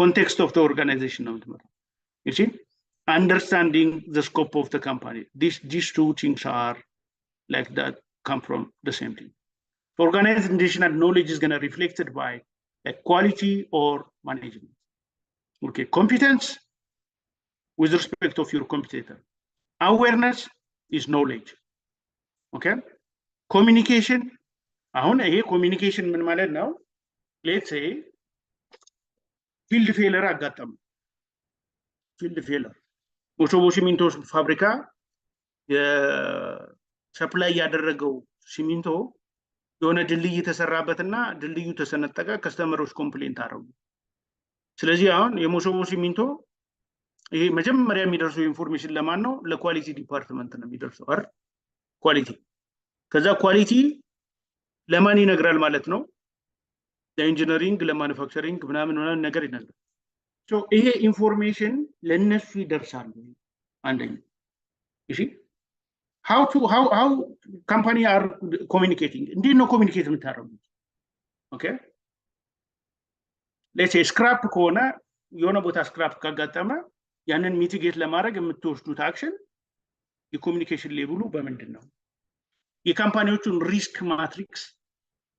context of the organization ነው የምትመጣው you see understanding the scope of the company these two things are like that come from the same thing so organizational knowledge is going to be reflected by like quality or management okay competence with respect of your competitor awareness is knowledge okay communication አሁን ይሄ communication ምን ማለት ነው let's say field failure አጋጠመ field failure ሞሾቦ ሲሚንቶ ፋብሪካ የሰፕላይ ያደረገው ሲሚንቶ የሆነ ድልድይ ተሰራበትና ድልድዩ ተሰነጠቀ ከስተመሮች ኮምፕሌንት አደረጉ ስለዚህ አሁን የሞሾቦ ሲሚንቶ ይሄ መጀመሪያ የሚደርሰው ኢንፎርሜሽን ለማን ነው ለኳሊቲ ዲፓርትመንት ነው የሚደርሰው አይደል ኳሊቲ ከዛ ኳሊቲ ለማን ይነግራል ማለት ነው ለኢንጂነሪንግ ለማኑፋክቸሪንግ ምናምን ነገር ይነግራል ሶ ይሄ ኢንፎርሜሽን ለነሱ ይደርሳል አንደኛ እሺ how company are communicating እንዴት ነው ኮሚኒኬት የምታደርጉት Okay? Let's say scrap ከሆነ የሆነ ቦታ ስክራፕ ካጋጠመ ያንን ሚቲጌት ለማድረግ የምትወስዱት አክሽን የኮሙኒኬሽን ሌቭሉ በምንድን ነው? የካምፓኒዎቹን ሪስክ ማትሪክስ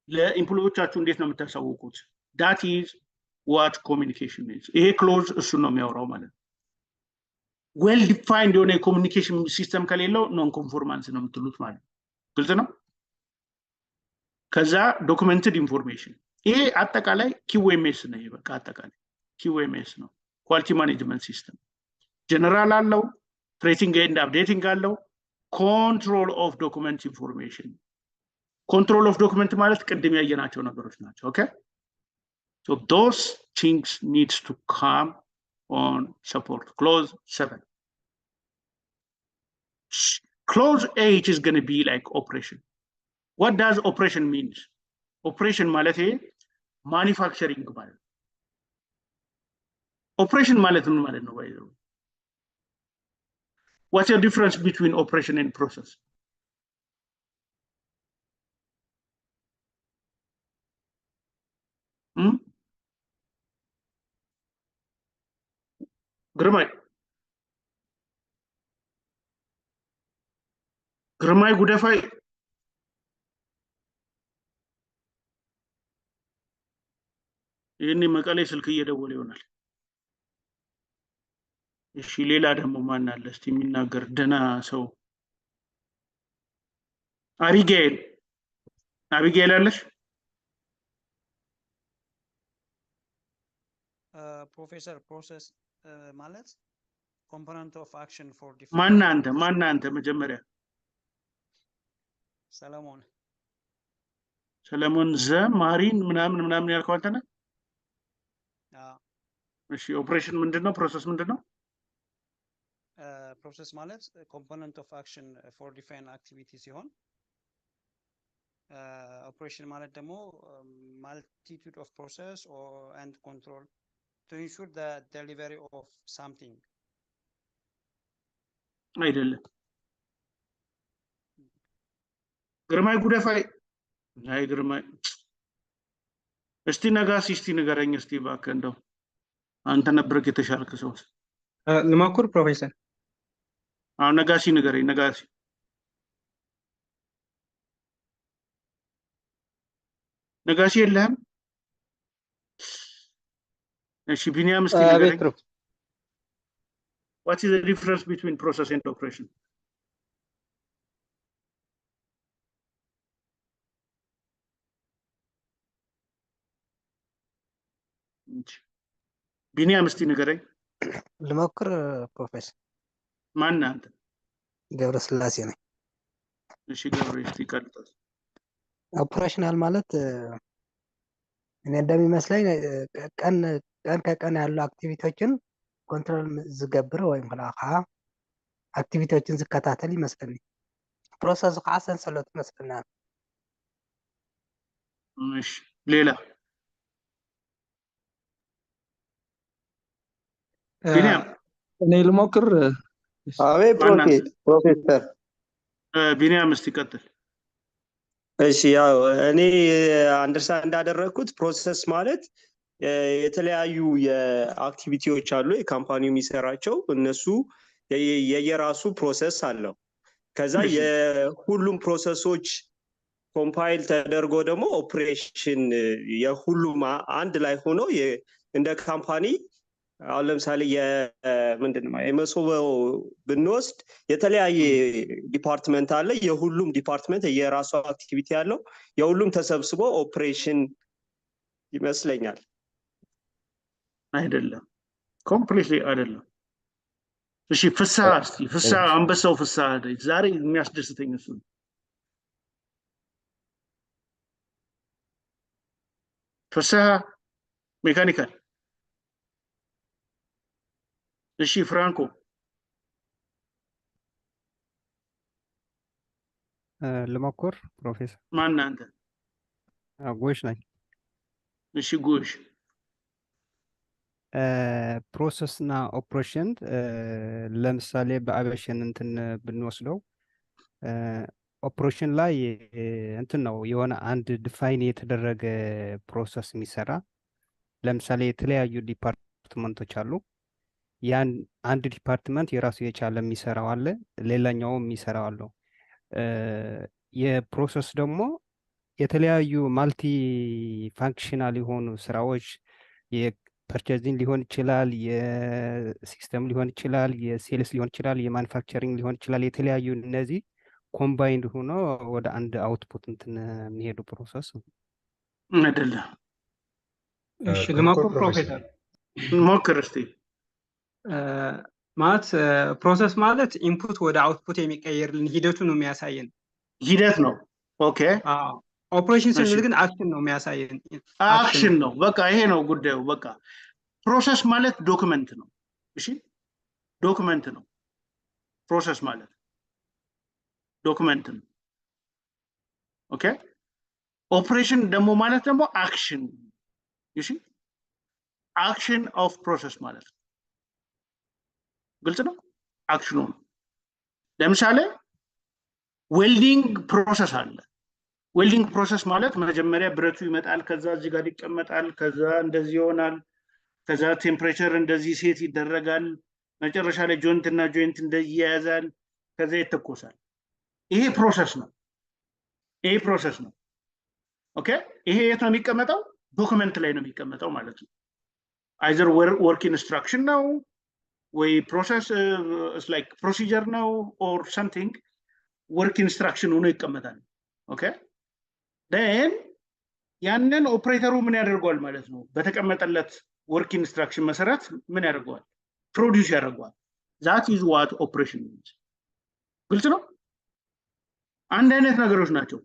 ለኢምፕሎዮቻችሁ እንዴት ነው የምታሳውቁት? that is what communication is. ይሄ ክሎዝ እሱ ነው የሚያወራው ማለት ነው። ዌል ዲፋይንድ የሆነ የኮሙኒኬሽን ሲስተም ከሌለው ኖን ኮንፎርማንስ ነው የምትሉት ማለት ነው። ግልጽ ነው። ከዛ ዶክመንትድ ኢንፎርሜሽን ይሄ አጠቃላይ ኪዩኤምኤስ ነው። ይሄ በቃ አጠቃላይ ኪዩኤምኤስ ነው። ኳሊቲ ማኔጅመንት ሲስተም ጀነራል አለው፣ ትሬሲንግ ኤንድ አፕዴቲንግ አለው፣ ኮንትሮል ኦፍ ዶክመንት ኢንፎርሜሽን። ኮንትሮል ኦፍ ዶክመንት ማለት ቅድም ያየናቸው ነገሮች ናቸው። ኦኬ so those things needs to come on support. Clause 7. Clause 8 is going to be like operation. What does operation means? Operation ማለት manufacturing ማለት operation ማለት ምን ማለት ነው? What's the difference between operation and process? ግርማይ ጉደፋይ ይህን መቀሌ ስልክ እየደወለ ይሆናል። እሺ ሌላ ደግሞ ማን አለ እስቲ የሚናገር ደና ሰው? አቢጌል አለሽ? ፕሮፌሰር ፕሮሰስ ማለት ኮምፖነንት ኦፍ አክሽን ፎር ማን አንተ መጀመሪያ? ሰለሞን ማሪን ምናምን ያልከው አንተ ነህ? እሺ ኦፕሬሽን ምንድነው? ፕሮሰስ ምንድነው? ፕሮሰስ ማለት ኮምፖነንት ኦፍ አክሽን ፎር ዲፋይን አክቲቪቲ ሲሆን ኦፕሬሽን ማለት ደግሞ ማልቲቱድ ኦፍ ፕሮሰስ ኤንድ ኮንትሮል to ensure the delivery of something. አይደለም። ግርማይ ጉደፋይ አይ ግርማይ እስቲ ነጋሲ እስቲ ንገረኝ እስቲ እባክህ እንደው አንተ ነበርክ የተሻልክ ሰው። ልሞክር ፕሮፌሰር። አሁን ነጋሲ ንገረኝ። ነጋሲ የለህም? እሺ ቢኒያም እስቲ ንገረኝ። What is the difference between process and operation? ቢኒያም እስቲ ንገረኝ። ልሞክር ፕሮፌሰር። ማን አንተ? ገብረስላሴ ነኝ። እሺ ገብረ እስቲ ቀጥል። ኦፕሬሽናል ማለት እኔ እንደሚመስለኝ ቀን ከቀን ያሉ አክቲቪቲዎችን ኮንትሮል ዝገብር ወይም ከላካ አክቲቪቲዎችን ዝከታተል ይመስለኛል። ፕሮሰስ ከዓ ሰንሰለት ይመስለኛል። እሺ ሌላ ቢኒያም እኔ ልሞክር። አቤት ፕሮፌሰር ቢኒያም እስቲ ቀጥል። እሺ ያው እኔ አንደርስታንድ እንዳደረኩት ፕሮሰስ ማለት የተለያዩ የአክቲቪቲዎች አሉ የካምፓኒው የሚሰራቸው እነሱ የየራሱ ፕሮሰስ አለው። ከዛ የሁሉም ፕሮሰሶች ኮምፓይል ተደርጎ ደግሞ ኦፕሬሽን የሁሉም አንድ ላይ ሆኖ እንደ ካምፓኒ አሁን ለምሳሌ ምንድነው የመሶቦ ብንወስድ የተለያየ ዲፓርትመንት አለ። የሁሉም ዲፓርትመንት የራሱ አክቲቪቲ አለው። የሁሉም ተሰብስቦ ኦፕሬሽን ይመስለኛል። አይደለም፣ ኮምፕሊትሊ አይደለም። እሺ ፍስሐ እስቲ ፍስሐ አንበሳው ፍስሐ ዛሬ የሚያስደስተኝ እሱ ነው። ፍስሐ ሜካኒካል። እሺ ፍራንኮ ልሞክር ፕሮፌሰር። ማን አንተ? ጎሽ ነኝ። እሺ ጎሽ ፕሮሰስ እና ኦፕሬሽን ለምሳሌ በአቪዬሽን እንትን ብንወስደው ኦፕሬሽን ላይ እንትን ነው የሆነ አንድ ዲፋይን የተደረገ ፕሮሰስ የሚሰራ ለምሳሌ የተለያዩ ዲፓርትመንቶች አሉ። ያን አንድ ዲፓርትመንት የራሱ የቻለ የሚሰራው አለ፣ ሌላኛው የሚሰራው አለ። የፕሮሰስ ደግሞ የተለያዩ ማልቲ ፋንክሽናል የሆኑ ስራዎች የፐርቼዚንግ ሊሆን ይችላል፣ የሲስተም ሊሆን ይችላል፣ የሴልስ ሊሆን ይችላል፣ የማኑፋክቸሪንግ ሊሆን ይችላል። የተለያዩ እነዚህ ኮምባይንድ ሆኖ ወደ አንድ አውትፑት እንትን የሚሄዱ ፕሮሰስ አይደለም። እሺ ልሞክር ፕሮፌሰር ሞክር እስቲ። ማለት ፕሮሰስ ማለት ኢንፑት ወደ አውትፑት የሚቀየርልን ሂደቱ ነው የሚያሳየን ሂደት ነው። ኦኬ ኦፕሬሽን ስንል ግን አክሽን ነው የሚያሳየን። አክሽን ነው በቃ ይሄ ነው ጉዳዩ። በቃ ፕሮሰስ ማለት ዶክመንት ነው። እሺ ዶክመንት ነው ፕሮሰስ ማለት ዶክመንት ነው። ኦኬ ኦፕሬሽን ደግሞ ማለት ደግሞ አክሽን እሺ አክሽን ኦፍ ፕሮሰስ ማለት ነው። ግልጽ ነው። አክሽኑ ነው። ለምሳሌ ዌልዲንግ ፕሮሰስ አለ። ዌልዲንግ ፕሮሰስ ማለት መጀመሪያ ብረቱ ይመጣል፣ ከዛ እዚህ ጋር ይቀመጣል፣ ከዛ እንደዚህ ይሆናል፣ ከዛ ቴምፕሬቸር እንደዚህ ሴት ይደረጋል፣ መጨረሻ ላይ ጆይንት እና ጆይንት እንደዚህ ያያዛል፣ ከዛ ይተኮሳል። ይሄ ፕሮሰስ ነው። ይሄ ፕሮሰስ ነው። ኦኬ ይሄ የት ነው የሚቀመጠው? ዶክመንት ላይ ነው የሚቀመጠው ማለት ነው። አይዘር ወርክ ኢንስትራክሽን ነው ወይ ፕሮሰስ ላይክ ፕሮሲጀር ነው ኦር ሰምቲንግ ወርክ ኢንስትራክሽን ሆኖ ይቀመጣል። ኦኬ ደን ያንን ኦፕሬተሩ ምን ያደርገዋል ማለት ነው? በተቀመጠለት ወርክ ኢንስትራክሽን መሰረት ምን ያደርገዋል? ፕሮዲውስ ያደርገዋል። ዛት ኢዝ ዋት ኦፕሬሽን ሚንስ። ግልጽ ነው። አንድ አይነት ነገሮች ናቸው።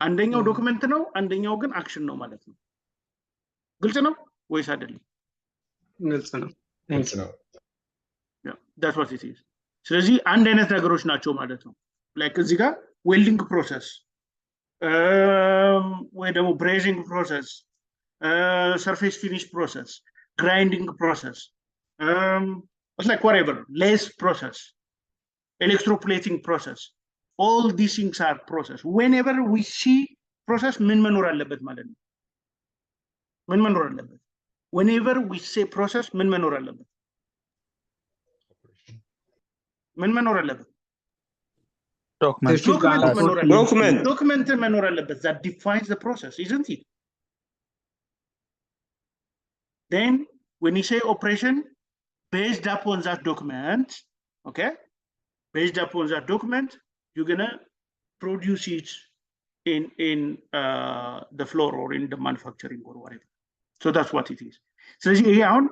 አንደኛው ዶክመንት ነው፣ አንደኛው ግን አክሽን ነው ማለት ነው። ግልጽ ነው ወይስ አይደለም? ግልጽ ነው። ግልጽ ነው። that's what it is። ስለዚህ አንድ አይነት ነገሮች ናቸው ማለት ነው። ላይክ እዚህ ጋር ዌልዲንግ ፕሮሰስ ወይ ደግሞ ብሬዚንግ ፕሮሰስ፣ ሰርፌስ ፊኒሽ ፕሮሰስ፣ grinding process, it's like whatever, lace process, electroplating process, all these things are process. Whenever we see process, ምን መኖር አለበት ማለት ነው? ምን መኖር አለበት? Whenever we say process, ምን መኖር አለበት? ምን መኖር አለበት? Document መኖር አለበት that defines the process, isn't it? Then when you say operation based upon that document, okay, based upon that document, you're gonna produce it in the floor or in the manufacturing or whatever. So that's what it is. ስለዚህ ይሄ አሁን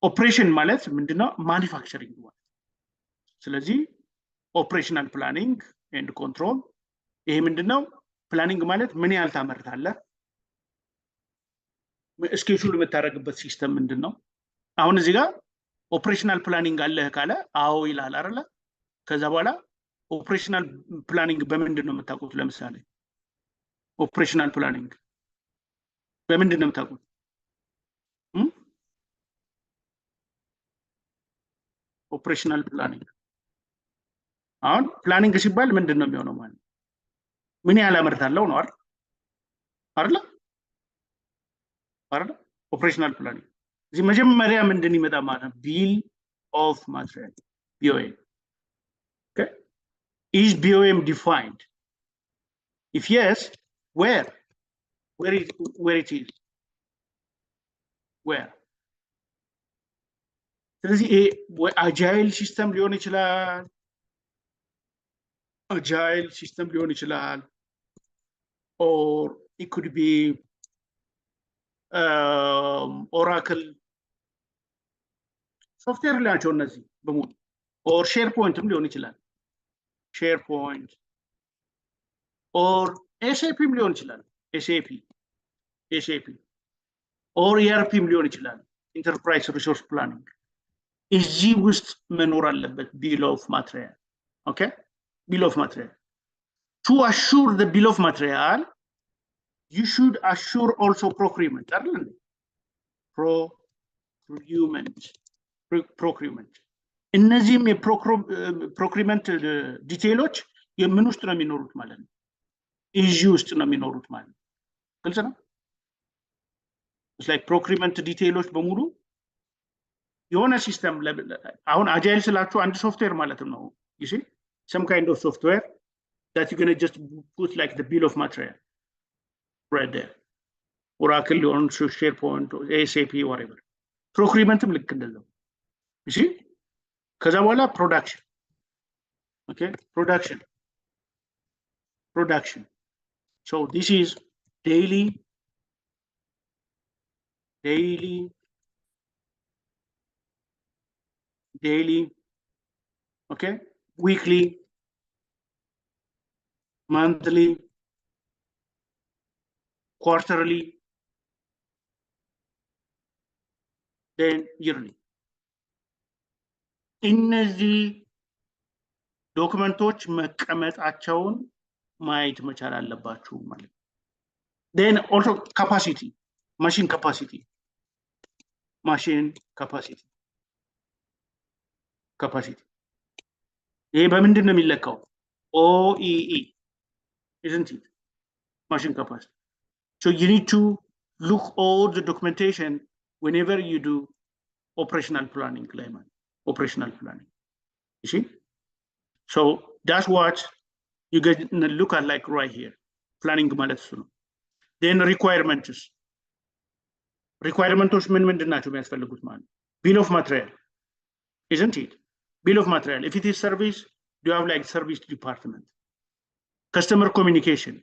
ኦፕሬሽን ማለት ምንድነው? ማኒፋክቸሪንግ ማለት። ስለዚህ ኦፕሬሽናል ፕላኒንግ ኤንድ ኮንትሮል ይሄ ምንድነው? ፕላኒንግ ማለት ምን ያህል ታመርታለህ፣ ስኬጁል የምታደርግበት ሲስተም ምንድነው? አሁን እዚህ ጋር ኦፕሬሽናል ፕላኒንግ አለህ ካለ አዎ ይላል አይደለ? ከዛ በኋላ ኦፕሬሽናል ፕላኒንግ በምንድን ነው የምታውቁት? ለምሳሌ ኦፕሬሽናል ፕላኒንግ በምንድን ነው የምታውቁት? ኦፕሬሽናል ፕላኒንግ አሁን ፕላኒንግ ሲባል ምንድን ነው የሚሆነው ማለት ነው? ምን ያህል አመርታለሁ ነው አይደል? አይደል? ኦፕሬሽናል ፕላኒንግ እዚህ መጀመሪያ ምንድን ይመጣ ማለት ነው? ቢል ኦፍ ማቴሪያል BOM። Okay, is BOM defined? If yes, where it is? Where? ስለዚህ አጃይል ሲስተም ሊሆን ይችላል፣ agile system ሊሆን ይችላል, or it could be Oracle ሶፍትዌር ላቸው እነዚህ በሙሉ or SharePointም ሊሆን ይችላል፣ SharePoint or SAPም ሊሆን ይችላል፣ SAP or ERPም ሊሆን ይችላል፣ Enterprise Resource Planning። እዚህ ውስጥ መኖር አለበት bill of material። Okay, bill of material. To assure the bill of material, you should assure also procurement. Procurement. እነዚህም የፕሮክሪመንት ዲቴይሎች የምን ውስጥ ነው የሚኖሩት ማለት ነው? ኢጂ ውስጥ ነው የሚኖሩት ማለት ነው። ግልጽ ነው። it's like procurement ዲቴይሎች በሙሉ የሆነ ሲስተም አሁን አጃይል ስላችሁ አንድ ሶፍትዌር ማለት ነው። you see some kind of software that you're going to just put like the bill of material right there. Oracle on SharePoint or SAP whatever. Procurementም ልክ እንደዛው you see ከዛ በኋላ production. Okay, production. So this is daily, okay, weekly, monthly, quarterly, then yearly. እነዚህ ዶክመንቶች መቀመጣቸውን ማየት መቻል አለባችሁ ማለት ነው። then also capacity, machine capacity. ይሄ በምንድን ነው የሚለካው? OEE isn't it? Machine capacity. So you need to look all the documentation whenever you do operational planning. You see? So that's what you get look at like right here. Planning ማለት እሱ ነው። then requirements ምን ምንድን ናቸው የሚያስፈልጉት ማለት ነው? bill of material, isn't it? bill of material. If it is service, you have like service department. Customer communication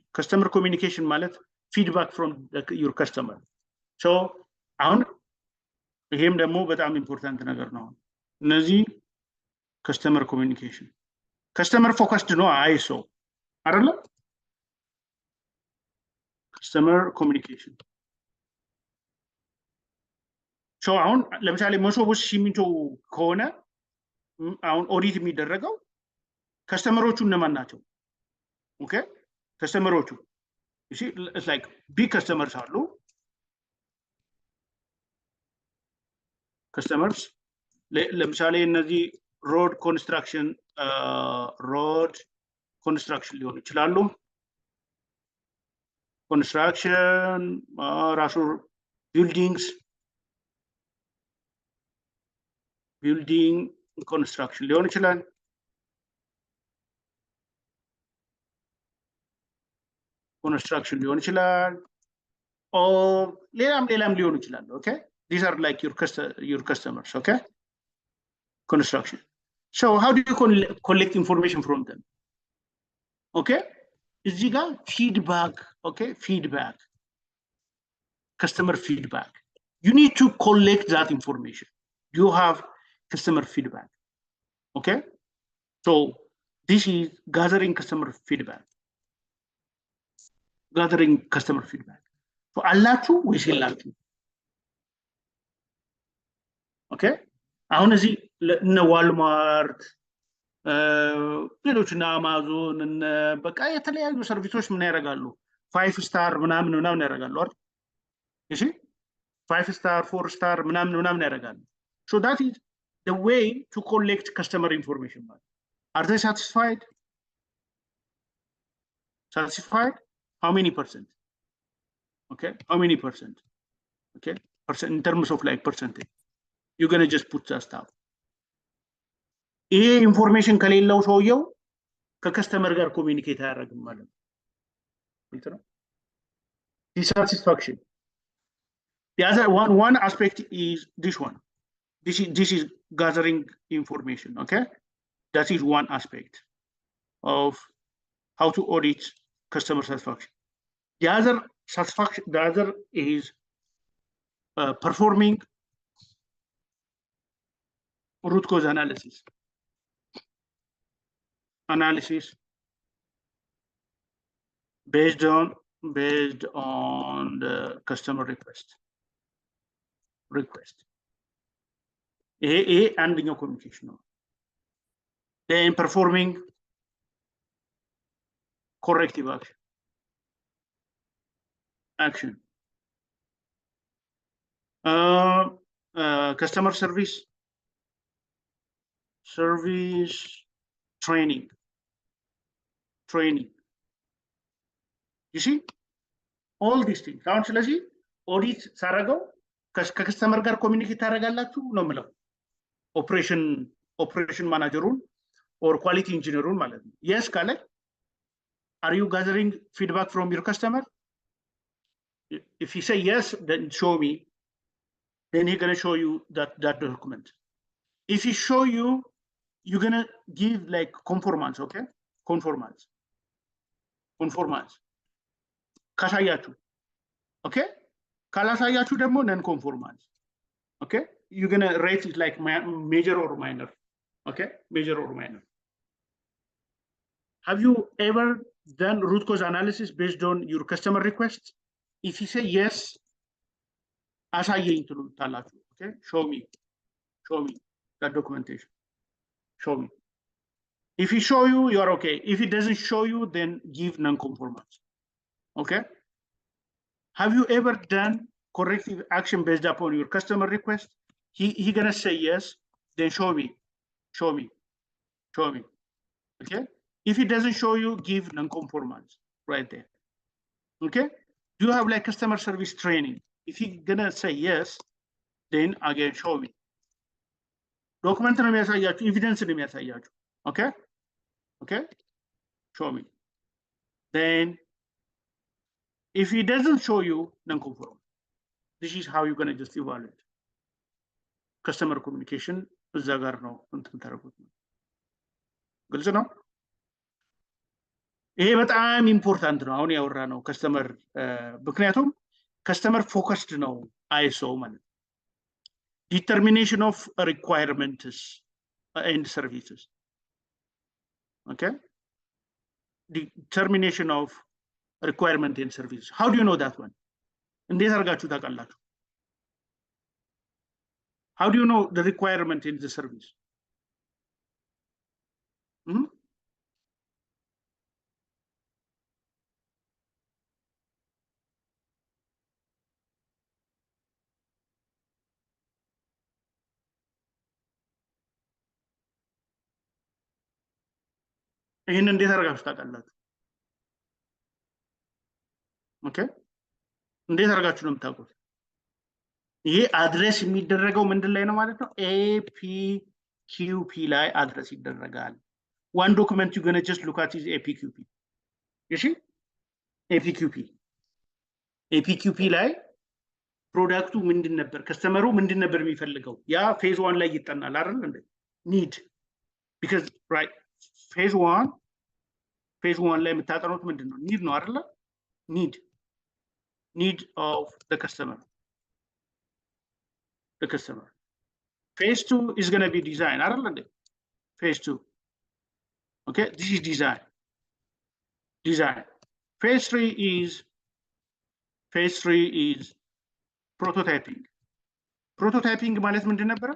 ማለት feedback from your customer. So አሁን ይሄም ደግሞ በጣም ኢምፖርታንት ነገር ነው። እነዚህ customer communication, customer focused ነው አይሶ አይደለ? customer communication. so አሁን ለምሳሌ መሶቦ ሲሚንቶ ከሆነ አሁን ኦዲት የሚደረገው ከስተመሮቹ እነማን ናቸው? ኦኬ ከስተመሮቹ you see it's like big customers አሉ customers ለምሳሌ እነዚህ road construction ሊሆኑ ይችላሉ። construction ራሱ building construction ሊሆን ይችላል። ሌላም ሊሆኑ ይችላል። okay, these are like your customers. Okay, construction. So how do you collect information from them? Okay, እዚህ ጋር feedback. Okay, customer feedback. You need to collect that information. You have customer feedback. Okay, so this is gathering customer feedback. So አላችሁ ወይስ የላችሁ? ኦኬ አሁን እዚህ እነ ዋልማርት ሌሎችና አማዞን እነ በቃ የተለያዩ ሰርቪሶች ምን ያደርጋሉ? 5 ስታር ምናምን ያደርጋሉ አይደል? እሺ 5 ስታር 4 ስታር ምናምን ያደርጋሉ። So that is the way to collect customer information. Are they satisfied? How many percent? Okay, how many percent? Okay, percent in terms of like percentage. You're gonna just put that stuff. ይሄ ኢንፎርሜሽን ከሌለው ሰውየው ከከስተመር ጋር ኮሚኒኬት አያደርግም ማለት ነው። Dissatisfaction. The other one aspect is this one. This is gathering information. Okay, that is one aspect of how to audit customer satisfaction. The other is performing root cause analysis based on the customer request. A አንደኛው communication ነው። Then performing corrective action. Customer service training. training. You see, all these things. አሁን ስለዚህ ኦዲት ሳረጋው ከከስተመር ጋር ኮሚኒኬት ታደርጋላችሁ ነው የምለው ኦፕሬሽን ማናጀሩን or quality engineer ማለት ነው። Yes ካለ are you gathering feedback from your customer? If he say yes, then show me. Then he's gonna show you that document. If he show you, you're gonna give like conformance, okay? Conformance. ካሳያችሁ okay? ካላሳያችሁ ደግሞ non conformance. Okay? You're gonna rate it like major or minor. Okay? Major or minor. Have you ever done root cause analysis based on your customer requests? If he say yes, አሳየኝ ትሉታላችሁ. Okay? Show me that documentation. Show me. If he show you, you are okay. If he doesn't show you, then give non-conformance. Okay? Have you ever done corrective action based upon your customer request? He gonna say yes, then show me. Okay? If he doesn't show you, give non-conformance right there. Okay? Do you have like customer service training? If he gonna say yes, then again show me. Document ነው የሚያሳያችሁ, evidence ነው የሚያሳያችሁ. Okay? Okay? Show me. Then if he doesn't show you, non-conform. This is how you're gonna just evaluate. Customer communication እዛ ጋር ነው እንትን ታደርጉት ነው። ግልጽ ነው? ይሄ በጣም ኢምፖርታንት ነው አሁን ያወራ ነው ከስተመር ምክንያቱም ከስተመር ፎከስድ ነው አይሶ ማለት determination of requirements and services. Okay? Determination of requirement and services. How do you know that one? እንዴት አድርጋችሁ ታውቃላችሁ? How do you know the requirement in the service? ይሄን እንዴት አድርጋችሁ ታውቃላችሁ? ኦኬ እንዴት አድርጋችሁ ነው የምታውቁት? ይሄ አድሬስ የሚደረገው ምንድን ላይ ነው ማለት ነው? APQP ላይ አድሬስ ይደረጋል። One document you're gonna just look at is APQP. You see? APQP ላይ ፕሮዳክቱ ምንድን ነበር? ከስተመሩ ምንድን ነበር የሚፈልገው? ያ ፌዝ 1 ላይ ይጠናል አይደል እንዴ? need because right phase 1 ላይ የምታጠኑት ምንድነው? need ነው አይደል? need of the customer. Phase 2 is going to be design. አይደል እንዴ? Phase 2. Okay, this is design. Phase 3 is prototyping. Prototyping ማለት ምንድን ነበር?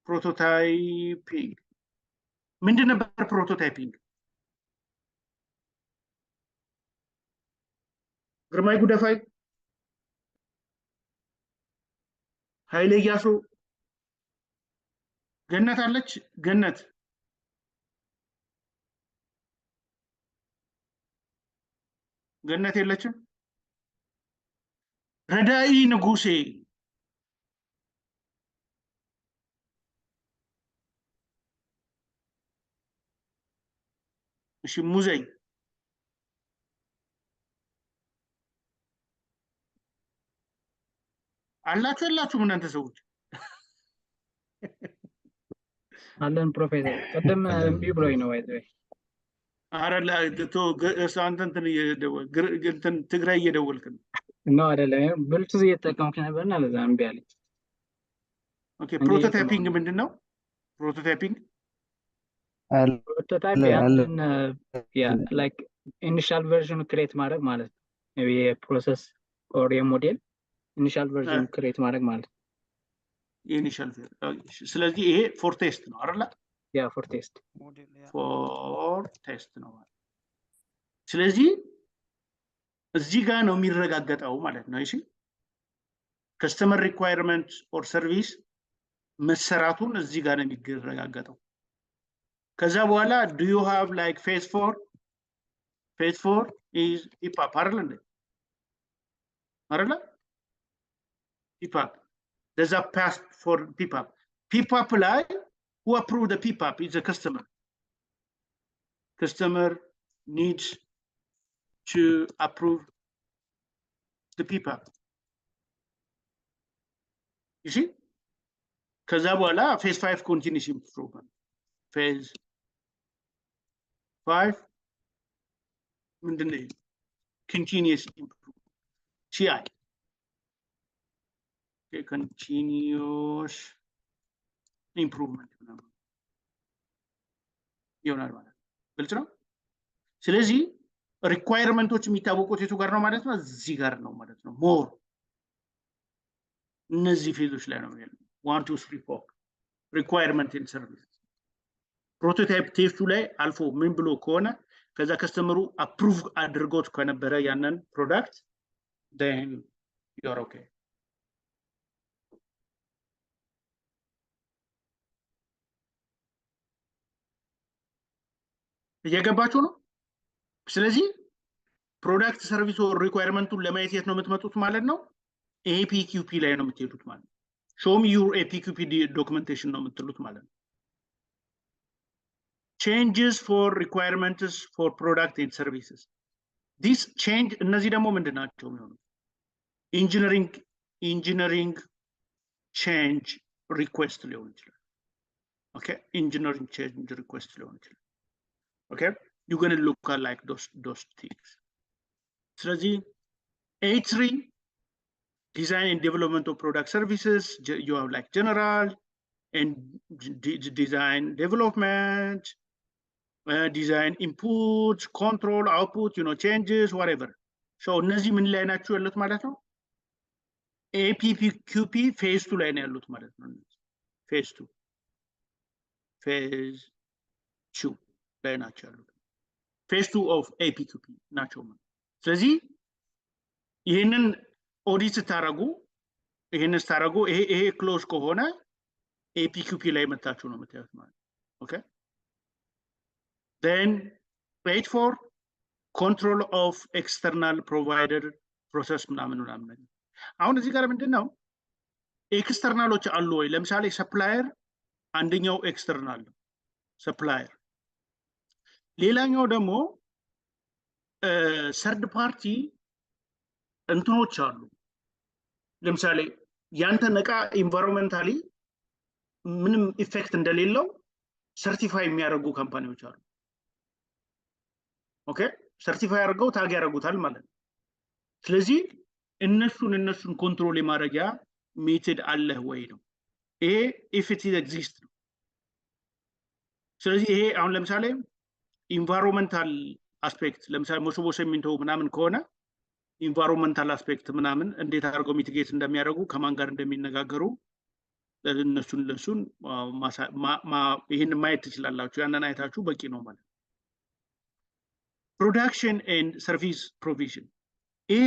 Prototyping. ምንድን ነበር prototyping? ግርማይ ጉደፋይ ኃይሌ ያሱ ገነት አለች ገነት የለችም ረዳኢ ንጉሴ እሺ ሙዘይ አላችሁ እናንተ ሰዎች አለን ፕሮፌሰር ቀደም እምቢ ብሎኝ ነው ወይ አረላ ቶ አንተን እንትን ትግራይ እየደወልክ ነው አይደለም ብልቱዝ እየተጠቀምክ ነበርና ለዛ እምቢ አለኝ። ኦኬ ፕሮቶታይፒንግ ምንድነው? ፕሮቶታይፒንግ ያንን ያ ላይክ ኢኒሻል ቨርዥን ክሬት ማድረግ ማለት ነው። ሜቢ የፕሮሰስ ኦር የሞዴል ኢኒሻል ቨርዥን ክሬት ማድረግ ማለት ነው። ኢኒሻል ስለዚህ ይሄ ፎር ቴስት ነው አይደል? ያ ፎር ቴስት ነው። ስለዚህ እዚህ ጋር ነው የሚረጋገጠው ማለት ነው። እሺ ከስተመር ሪኳየርመንት ኦር ሰርቪስ መሰራቱን እዚህ ጋር ነው የሚረጋገጠው። ከዛ በኋላ do you have like phase 4? Phase 4 is PPAP አይደል? PPAP. There's a pass for PPAP. PPAP ላይ who approve the PPAP is the customer. Customer needs to approve the PPAP. You see? ከዛ በኋላ phase 5 continuous improvement. Phase 5 ምንድነው? Continuous improvement. CI. Okay, continuous improvement ይሆናል ማለት ግልጽ ነው። ስለዚህ ሪኳየርመንቶች የሚታወቁት የቱ ጋር ነው ማለት ነው? እዚህ ጋር ነው ማለት ነው። ሞር እነዚህ ፊልዶች ላይ ነው ያለው 1 2 3 4 ሪኳየርመንት ኢን ሰርቪስ ፕሮቶታይፕ ቴስቱ ላይ አልፎ ምን ብሎ ከሆነ ከዛ ከስተመሩ አፕሩቭ አድርጎት ከነበረ ያንን ፕሮዳክት then you are okay. እየገባችሁ ነው? ስለዚህ ፕሮዳክት ሰርቪስ ኦር ሪኳየርመንቱን ለማየት የት ነው የምትመጡት ማለት ነው? APQP ላይ ነው የምትሄዱት ማለት ነው። show me your APQP documentation ነው የምትሉት ማለት ነው። changes for requirements for product and services. This change እነዚህ ደግሞ ምንድን ናቸው የሚሆኑት? engineering change request ሊሆን ይችላል። okay, engineering change request ሊሆን ይችላል። okay, you're going to look at like those things. ስለዚህ A3 design and development of product services, you have like general and design development, design inputs, control, output, changes, whatever. So እነዚህ ምን ላይ ናቸው ያሉት ማለት ነው? APQP phase 2 ላይ ነው ያሉት ማለት ነው። phase 2 ላይ ናቸው ያሉት። phase 2 of APQP ናቸው ማለት። ስለዚህ ይሄንን ኦዲት ስታረጉ ይሄ ክሎዝ ከሆነ APQP ላይ መታችሁ ነው የምታዩት ማለት ነው። ኦኬ then 84 control of external provider process ምናምን ነገር አሁን እዚህ ጋር ምንድነው ኤክስተርናሎች አሉ ወይ? ለምሳሌ ሰፕላየር አንደኛው ኤክስተርናል ነው ሰፕላየር። ሌላኛው ደግሞ ሰርድ ፓርቲ እንትኖች አሉ። ለምሳሌ ያንተን ዕቃ ኢንቫይሮንመንታሊ ምንም ኢፌክት እንደሌለው ሰርቲፋይ የሚያደርጉ ካምፓኒዎች አሉ። ኦኬ ሰርቲፋይ አድርገው ታግ ያደርጉታል ማለት ነው። ስለዚህ እነሱን ኮንትሮል የማድረጊያ ሜተድ አለ ወይ ነው ይሄ if it exists ነው። ስለዚህ ይሄ አሁን ለምሳሌ ኢንቫይሮንመንታል አስፔክት ለምሳሌ ሞሶቦ ሲሚንቶ ምናምን ከሆነ ኢንቫይሮንመንታል አስፔክት ምናምን እንዴት አድርገው ሚቲጌት እንደሚያደርጉ ከማን ጋር እንደሚነጋገሩ እነሱን ይሄን ማየት ትችላላችሁ። ያንን አይታችሁ በቂ ነው ማለት ነው። ፕሮዳክሽን ኤንድ ሰርቪስ ፕሮቪዥን ይሄ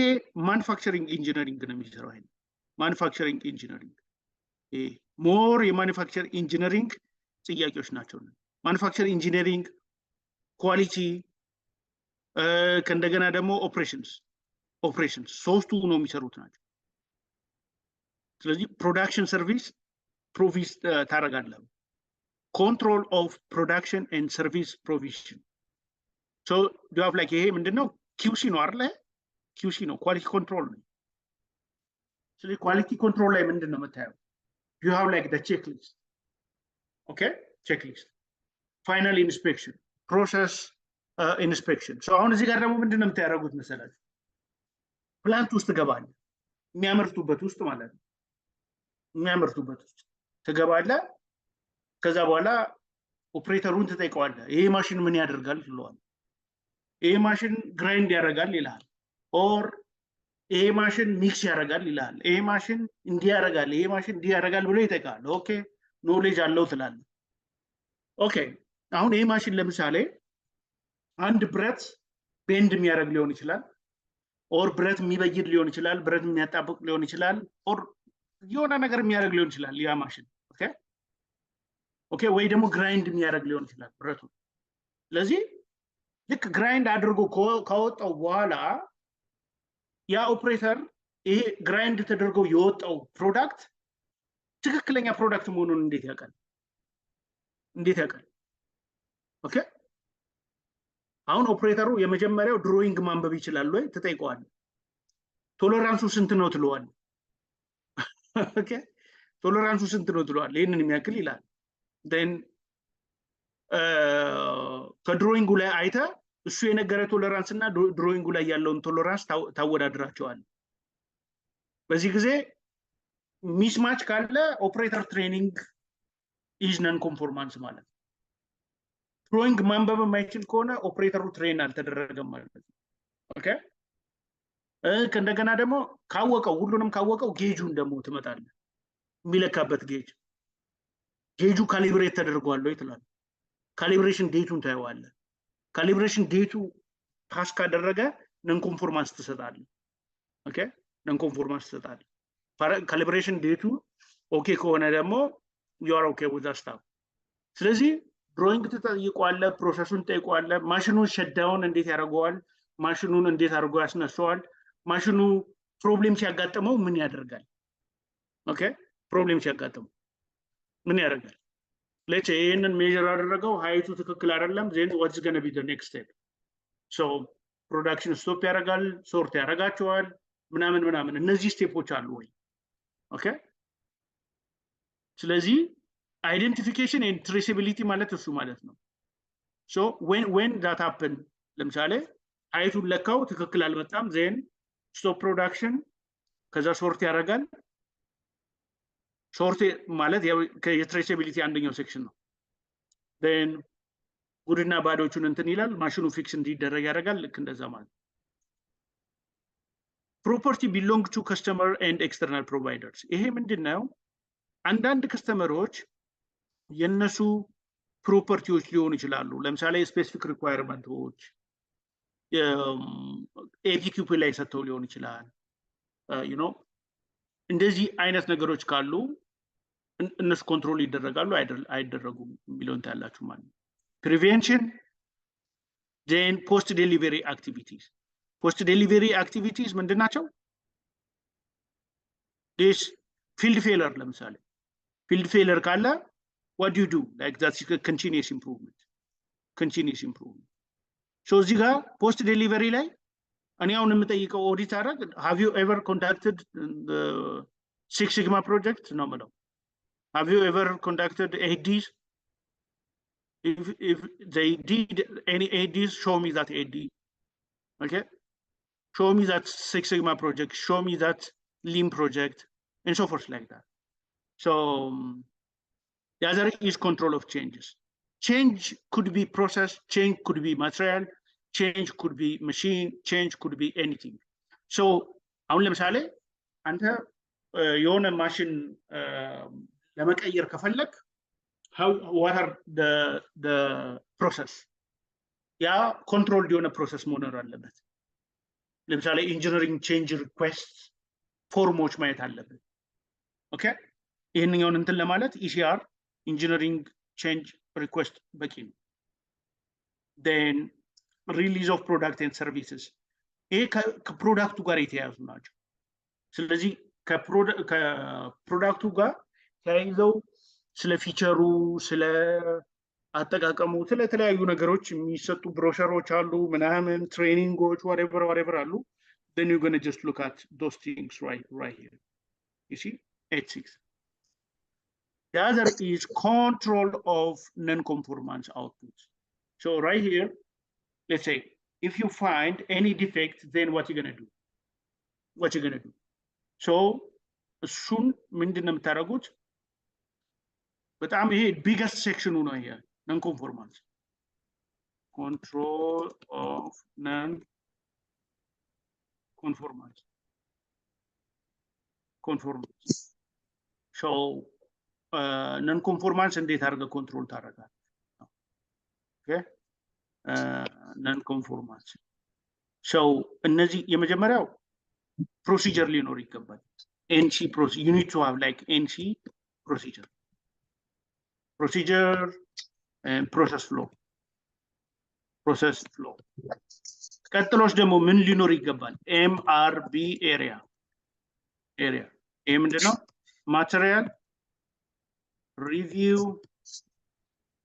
ማኑፋክቸሪንግ ኢንጂነሪንግ ነው የሚሰራው። ይሄ ማኑፋክቸሪንግ ኢንጂነሪንግ ሞር የማኑፋክቸር ኢንጂነሪንግ ጥያቄዎች ናቸው። ማኑፋክቸር ኢንጂነሪንግ ኳሊቲ ከእንደገና ደግሞ ኦፕሬሽንስ ሶስቱ ነው የሚሰሩት ናቸው። ስለዚህ ፕሮዳክሽን ሰርቪስ ፕሮቪዝ ታደርጋለህ። ኮንትሮል ኦፍ ፕሮዳክሽን ኤንድ ሰርቪስ ፕሮቪዥን ሶ ዱ ሃቭ ላይክ ይሄ ምንድነው QC ነው አይደል? QC ነው ኳሊቲ ኮንትሮል ነው። ስለዚህ ኳሊቲ ኮንትሮል ላይ ምንድነው የምታየው? you have like the checklist. okay, checklist, final inspection, process inspection. so አሁን እዚህ ጋር ደግሞ ምንድነው የምታደርጉት መሰላችሁ? ፕላንት ውስጥ ትገባለህ፣ የሚያመርቱበት ውስጥ ማለት ነው። የሚያመርቱበት ውስጥ ትገባለህ። ከዛ በኋላ ኦፕሬተሩን ትጠይቀዋለህ፣ ይሄ ማሽን ምን ያደርጋል ትለዋለህ። ይሄ ማሽን ግራይንድ ያደርጋል ይላል፣ ኦር ይሄ ማሽን ሚክስ ያደርጋል ይላል፣ ይሄ ማሽን እንዲህ ያደርጋል፣ ይሄ ማሽን እንዲህ ያደርጋል ብሎ ይጠይቃል። ኦኬ ኖሌጅ አለው ትላለህ። ኦኬ አሁን ይሄ ማሽን ለምሳሌ አንድ ብረት ቤንድ የሚያደርግ ሊሆን ይችላል፣ ኦር ብረት የሚበይድ ሊሆን ይችላል፣ ብረት የሚያጣብቅ ሊሆን ይችላል፣ ኦር የሆነ ነገር የሚያደርግ ሊሆን ይችላል ያ ማሽን። ኦኬ ኦኬ ወይ ደግሞ ግራይንድ የሚያደርግ ሊሆን ይችላል ብረቱ ስለዚህ ልክ ግራይንድ አድርጎ ካወጣው በኋላ ያ ኦፕሬተር ይሄ ግራይንድ ተደርጎ የወጣው ፕሮዳክት ትክክለኛ ፕሮዳክት መሆኑን እንዴት ያውቃል ኦኬ አሁን ኦፕሬተሩ የመጀመሪያው ድሮይንግ ማንበብ ይችላል ወይ ተጠይቀዋል ቶለራንሱ ስንት ነው ትለዋል ኦኬ ቶለራንሱ ስንት ነው ትለዋል ይሄንን የሚያክል ይላል then ከድሮይንጉ ላይ አይተ እሱ የነገረ ቶለራንስ እና ድሮይንጉ ላይ ያለውን ቶለራንስ ታወዳድራቸዋል በዚህ ጊዜ ሚስማች ካለ ኦፕሬተር ትሬኒንግ ኢዝ ነን ኮንፎርማንስ ማለት ድሮይንግ ማንበብ የማይችል ከሆነ ኦፕሬተሩ ትሬን አልተደረገም ማለት ነው ኦኬ እንደገና ደግሞ ካወቀው ሁሉንም ካወቀው ጌጁን ደግሞ ትመጣለ የሚለካበት ጌጁ ካሊብሬት ተደርጓል ወይ ትላል ካሊብሬሽን ዴቱን ታየዋለ ካሊብሬሽን ዴቱ ፓስ ካደረገ ነን ኮንፎርማንስ ትሰጣለ ኦኬ ነን ኮንፎርማንስ ትሰጣለ ካሊብሬሽን ዴቱ ኦኬ ከሆነ ደግሞ you are okay with that stuff ስለዚህ ድሮይንግ ተጠይቋለ ፕሮሰሱን ተጠይቋለ ማሽኑን ሸዳውን እንዴት ያደርገዋል ማሽኑን እንዴት አድርጎ ያስነሳዋል ማሽኑ ፕሮብሌም ሲያጋጥመው ምን ያደርጋል ኦኬ ፕሮብሌም ሲያጋጥመው ምን ያደርጋል let's say ይሄንን ሜጀር አደረገው ሃይቱ ትክክል አይደለም then what's going to be the next step so production stop ያደርጋል ሶርት ያደርጋቸዋል ምናምን እነዚህ ስቴፖች አሉ ወይ ኦኬ ስለዚህ identification and traceability ማለት እሱ ማለት ነው so when that happen ለምሳሌ ሃይቱን ለካው ትክክል አልመጣም then stop production ከዛ ሶርት ያደርጋል ሶርት ማለት የትሬሴቢሊቲ አንደኛው ሴክሽን ነው then ጉድና ባዶቹን እንትን ይላል ማሽኑ ፊክስ እንዲደረግ ያደርጋል ልክ እንደዛ ማለት property belong to customer and external providers ይሄ ምንድነው አንዳንድ ከስተመሮች የነሱ ፕሮፐርቲዎች ሊሆኑ ይችላሉ ለምሳሌ ስፔሲፊክ ሪኳየርመንቶች ኤፒኪዩፒ ላይ ሰጥተው ሊሆን ይችላል you know እንደዚህ አይነት ነገሮች ካሉ እነሱ ኮንትሮል ይደረጋሉ አይደረጉም የሚለውን ታያላችሁ ማለት prevention then post delivery activities ምንድናቸው this field failure ለምሳሌ field failure ካለ what do you do like that's continuous improvement so እዚህ ጋር post delivery ላይ እኔ አሁን የምጠይቀው ኦዲት አደረግ have you ever conducted the Six Sigma project ነው ማለት have you ever conducted ADs if they did any ADs show me that AD okay show me that Six Sigma project show me that Lean project and so forth like that so the other is control of change could be process change could be material change could be machine change could be anything so አሁን ለምሳሌ አንተ የሆነ ማሽን ለመቀየር ከፈለክ what are the process ያ ኮንትሮል የሆነ ፕሮሰስ መኖር አለበት ለምሳሌ ኢንጂነሪንግ ቼንጅ ሪኩዌስት ፎርሞች ማየት አለበት ኦኬ ይሄንኛውን እንትን ለማለት ኢሲአር ኢንጂነሪንግ ቼንጅ ሪኩዌስት በቂ ነው then release of product and services ይሄ ከፕሮዳክቱ ጋር የተያያዙ ናቸው ስለዚህ ከፕሮዳክቱ ጋር ተያይዘው ስለ ፊቸሩ ስለ አጠቃቀሙ ስለ ተለያዩ ነገሮች የሚሰጡ ብሮሸሮች አሉ ምናምን ትሬኒንጎች whatever አሉ then you're going to just look at those things right here you see 86 the other is control of non-conformance outputs so right here let's say if you find any defect then what you're going to do so soon ምንድነው የምታደርጉት በጣም ይሄ biggest section ነው ይሄ non-conformance control of non-conformance so non-conformance እንዴት አድርገህ ኮንትሮል ታደርጋለህ okay non-conformance so እነዚህ የመጀመሪያው procedure ሊኖር ይገባል NC procedure you need to have like NC procedure procedure and process flow. ቀጥሎች ደግሞ ምን ሊኖር ይገባል? MRB area ይሄ ምንድነው? Material review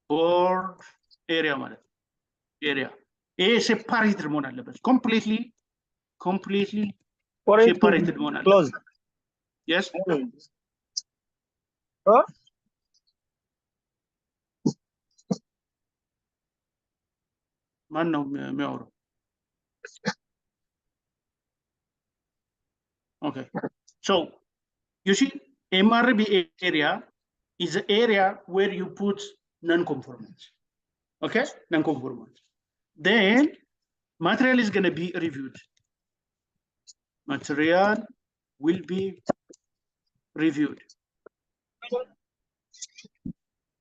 board area ማለት area ይሄ separated መሆን አለበት። completely separated መሆን አለበት። Yes. ማን ነው የሚያወራው? Okay. So you see, MRB area is the area where you put non-conformance. Okay, non-conformance. Then material is going to be reviewed. Material will be reviewed.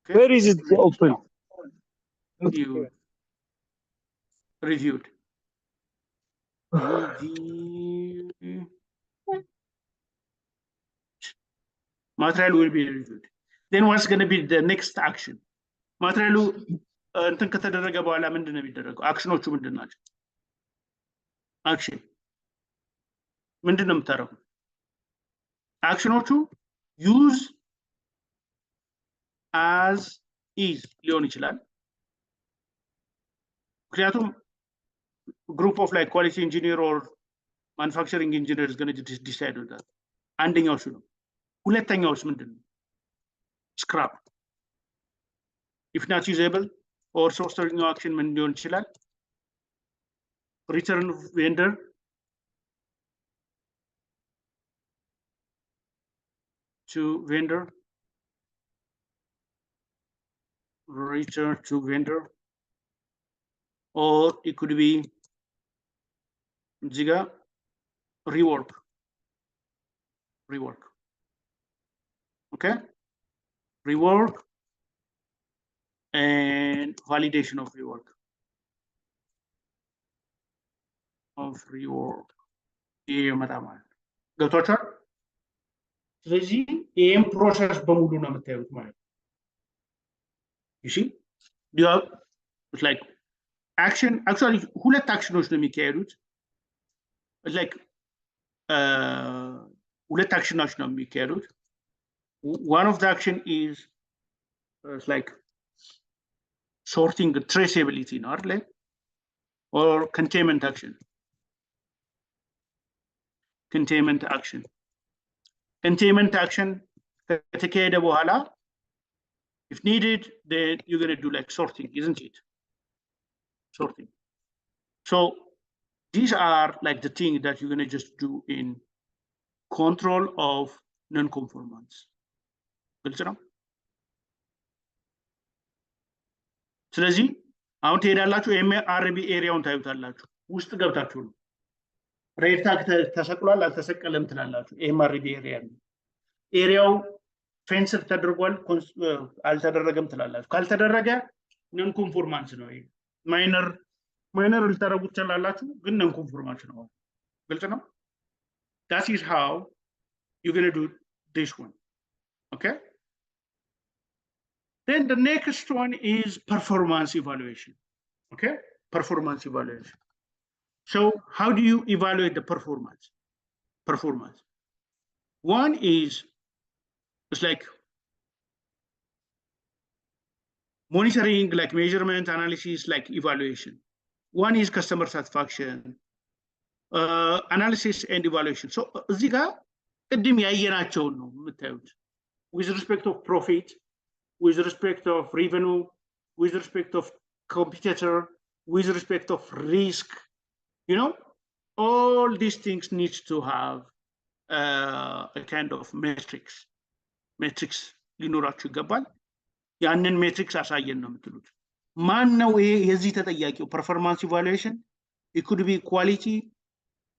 Okay. Where is it open? Reviewed. Material will be reviewed. Then what's going to be the next action? Material እንትን ከተደረገ በኋላ ምንድነው የሚደረገው? አክሽኖቹ ምንድናቸው? አክሽን ምንድነው የምታደርጉት? አክሽኖቹ use as is ሊሆን ይችላል። ምክንያቱም group of like quality engineer or manufacturing engineer is going to decide on that. አንደኛው እሱ ነው። ሁለተኛውስ ምንድነው? scrap if not usable or ሶስተኛው አክሽን ምን ሊሆን ይችላል? return vendor to vendor, return to vendor, or it could be rework. Okay, rework and validation of rework. ገብቷችኋል? ስለዚህ ይሄን ፕሮሰስ በሙሉ ነው የምታዩት ማለት ነው። you see you have it's like action actually ሁለት አክሽኖች ነው የሚካሄዱት። it's like ሁለት አክሽኖች ነው የሚካሄዱት። one of the action is it's like sorting the traceability ነው አይደል? or containment action. Containment action ከተካሄደ በኋላ if needed then you're going to do like sorting, isn't it? Sorting. So these are like the things that you're going to just do in control of non-conformance. ግልጽ ነው? ስለዚህ አሁን ትሄዳላችሁ MRB ኤሪያውን ታዩታላችሁ። ውስጥ ገብታችሁ ነው ሬድ ታግ ተሰቅሏል አልተሰቀለም ትላላችሁ። MRB ኤሪያ ነው። ኤሪያው ፌንስር ተደርጓል አልተደረገም ትላላችሁ። ካልተደረገ ነን ኮንፎርማንስ ነው። ይሄ ማይነር ልታረጉት ትችላላችሁ ግን ነን ኮንፎርማንስ ነው። ግልጽ ነው? that is how you're going to do this one. Okay, then the next one is performance evaluation. Okay, performance evaluation. So how do you evaluate the performance? One is it's like monitoring, like measurement, analysis, like evaluation. One is customer satisfaction, analysis and evaluation. So እዚህ ጋር ቅድም ያየናቸውን ነው የምታዩት። with respect of profit, with respect of revenue, with respect of competitor, with respect of risk, you know, all these things need to have a kind of metrics ሊኖራችሁ ይገባል። ያንን ሜትሪክስ አሳየን ነው የምትሉት። ማን ነው ይሄ የዚህ ተጠያቂው? ፐርፎርማንስ ኢቫሉዌሽን it could be quality,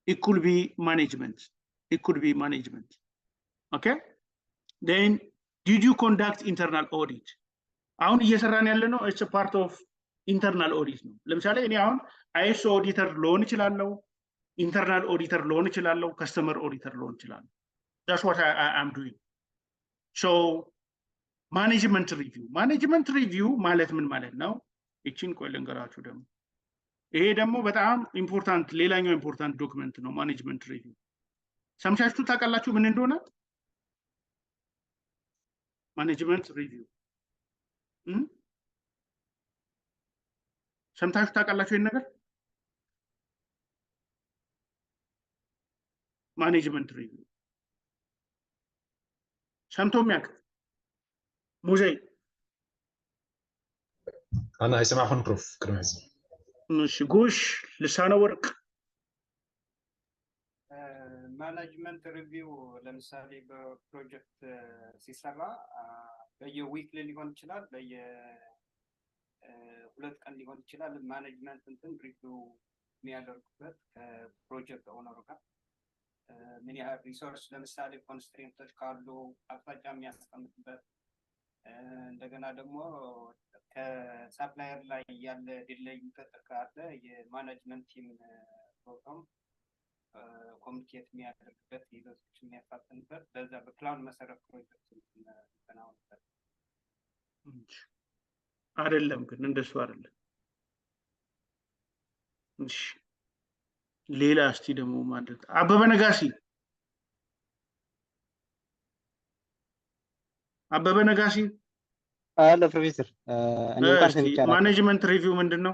it could be management. Okay, then did you conduct internal audit? አሁን እየሰራን ያለ ነው it's a part of internal audit ነው። ለምሳሌ እኔ አሁን ISO auditor ልሆን እችላለሁ፣ internal auditor ልሆን እችላለሁ፣ customer auditor ልሆን እችላለሁ። That's what I'm doing. So ማኔጅመንት ሪቪው ማለት ምን ማለት ነው? እቺን ቆይ ልንገራችሁ ደግሞ ይሄ ደግሞ በጣም ኢምፖርታንት ሌላኛው ኢምፖርታንት ዶክመንት ነው ማኔጅመንት ሪቪው ሰምታችሁ ታውቃላችሁ ምን እንደሆነ ማኔጅመንት ሪቪው ሰምታችሁ ታውቃላችሁ ይሄን ነገር ማኔጅመንት ሪቪው ሰምቶ የሚያውቅ ሙሴ انا اسمعكم بروف كرمز مش ጎሽ ልሳነ ወርቅ ማኔጅመንት ሪቪው ለምሳሌ በፕሮጀክት ሲሰራ በየዊክሊ ሊሆን ይችላል በየሁለት ቀን ሊሆን ይችላል ማኔጅመንት እንትን ሪቪው የሚያደርጉበት ከፕሮጀክት ኦነሩ ጋር ምን ያህል ሪሶርስ ለምሳሌ ኮንስትሬንቶች ካሉ አቅጣጫ የሚያስቀምጥበት እንደገና ደግሞ ከሳፕላየር ላይ ያለ ዲሌይ ከተካለ የማኔጅመንት ቲም ፕሮግራም ኮሚኒኬት የሚያደርግበት ሂደቶች የሚያፋጥንበት በዛ በፕላን መሰረት ፕሮጀክት ተናውበት አይደለም ግን እንደሱ አይደለም እሺ ሌላ እስቲ ደግሞ ማለት አበበ ነጋሲ አለ ፕሮፌሰር እኔ እንኳን ሰምቻለሁ ማኔጅመንት ሪቪው ምንድነው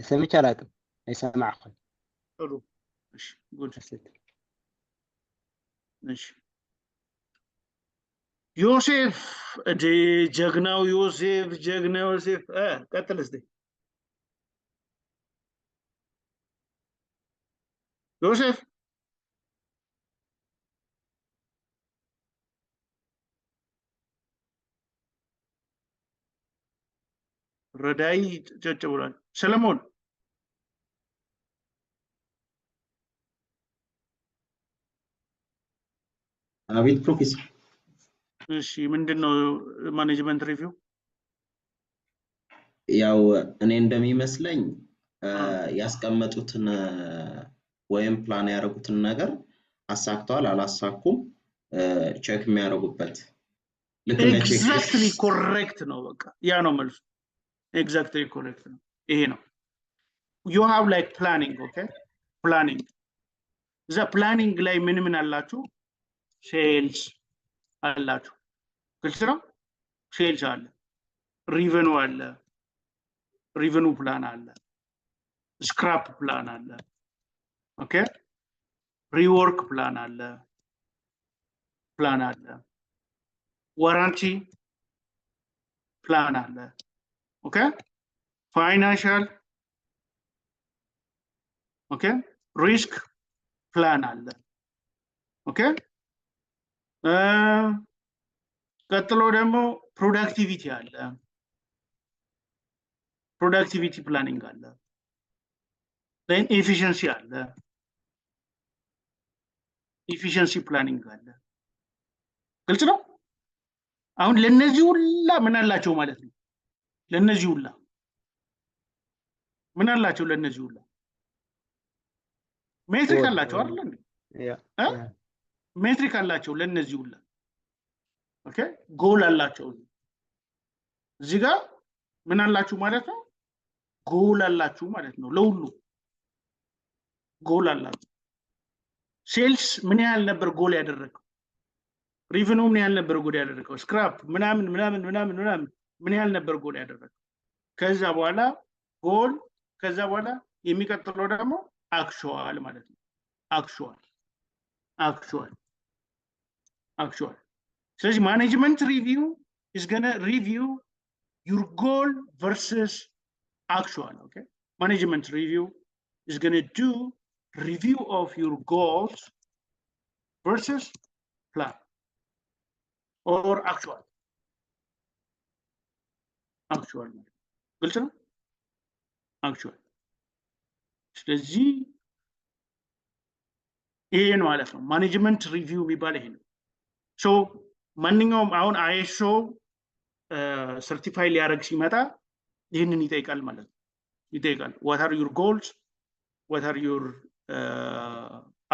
ሰምቻለሁ አይሰማዕኩም ጥሩ እሺ ጉድ እሺ ዮሴፍ ጀግናው ዮሴፍ ቀጥል እስቲ ዮሴፍ ረዳይ ጨጭብሏል ሰለሞን አቤት ፕሮፌሰር እሺ ምንድነው ማኔጅመንት ሪቪው ያው እኔ እንደሚመስለኝ ያስቀመጡትን ወይም ፕላን ያደረጉትን ነገር አሳክቷል አላሳኩም ቼክ የሚያደርጉበት ኤግዛክትሊ ኮሬክት ነው በቃ ያ ነው መልሱ ኤግዛክትሊ ኮሬክት ነው ይሄ ነው you have like planning okay planning the planning ላይ ምን አላችሁ ሴልስ አላችሁ ግልጽ ነው ሴልስ አለ ሪቨኑ ፕላን አለ ስክራፕ ፕላን አለ ኦኬ ሪወርክ ፕላን አለ ዋራንቲ ፕላን አለ ኦኬ ፋይናንሻል ኦኬ ሪስክ ፕላን አለ ኦኬ ቀጥሎ ደግሞ ፕሮዳክቲቪቲ አለ ፕሮዳክቲቪቲ ፕላኒንግ አለ then efficiency አለ efficiency planning አለ ግልጽ ነው አሁን ለነዚህ ሁላ ምን አላቸው ማለት ነው ለነዚህ ሁላ ምን አላቸው ለነዚህ ሁላ ሜትሪክ አላቸው አይደል እንዴ ሜትሪክ አላቸው ለነዚህ ሁላ ኦኬ ጎል አላቸው እዚህ ጋር ምን አላችሁ ማለት ነው ጎል አላችሁ ማለት ነው ለሁሉ ጎል አላችሁ ሴልስ ምን ያህል ነበር ጎል ያደረገው ሪቨኑ ምን ያህል ነበር ጎል ያደረገው ስክራፕ ምናምን ምን ያህል ነበር ጎል ያደረገው ከዛ በኋላ ጎል ከዛ በኋላ የሚቀጥለው ደግሞ አክቹዋል ማለት ነው አክቹዋል ስለዚህ ማኔጅመንት ሪቪው is gonna review your goal versus actual okay management review is going to do review of your goals versus plan or actual ግልጽ ነው actual ስለዚህ ይሄ ነው ማለት ነው ማኔጅመንት ሪቪው የሚባል ይሄ ነው ሶ ማንኛውም አሁን አይሶ ሰርቲፋይ ሊያደርግ ሲመጣ ይሄንን ይጠይቃል ማለት ነው ይጠይቃል what are your goals what are your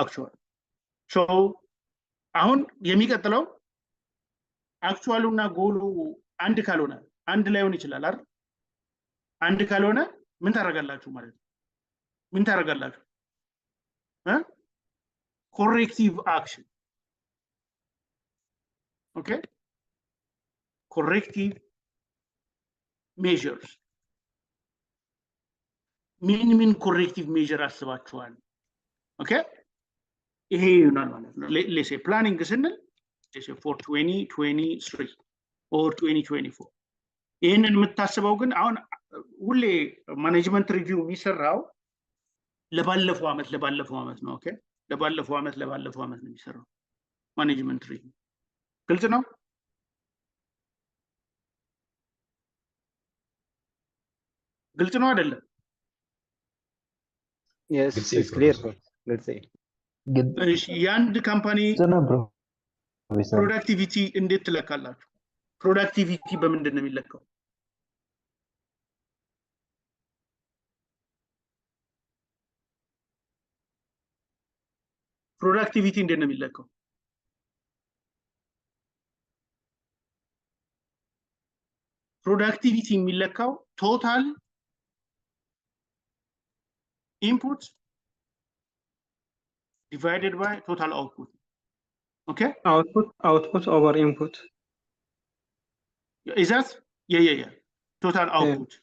actual so አሁን የሚቀጥለው አክቹዋሉና ጎሉ አንድ ካልሆነ አንድ ላይሆን ይችላል አይደል? አንድ ካልሆነ ምን ታደርጋላችሁ ማለት ነው? ምን ታደርጋላችሁ? corrective action. Okay? Corrective measures. Min corrective measure አስባችኋል? Okay? ይሄ ይሆናል ማለት ነው። Let's say planning ስንል let's say for 2023 or 2024 ይሄንን የምታስበው ግን አሁን ሁሌ ማኔጅመንት ሪቪው የሚሰራው ለባለፈው አመት ነው። ኦኬ ለባለፈው አመት ነው የሚሰራው ማኔጅመንት ሪቪው። ግልጽ ነው? ግልጽ ነው አይደለም? Yes, it's clear. Let's say. እሺ የአንድ ካምፓኒ ፕሮዳክቲቪቲ እንዴት ትለካላችሁ? ፕሮዳክቲቪቲ በምንድን ነው የሚለካው? ፕሮዳክቲቪቲ እንዴት ነው የሚለካው? ፕሮዳክቲቪቲ የሚለካው ቶታል ኢንፑት divided by total output. Okay? Output over input. Is that? Yeah. Total output.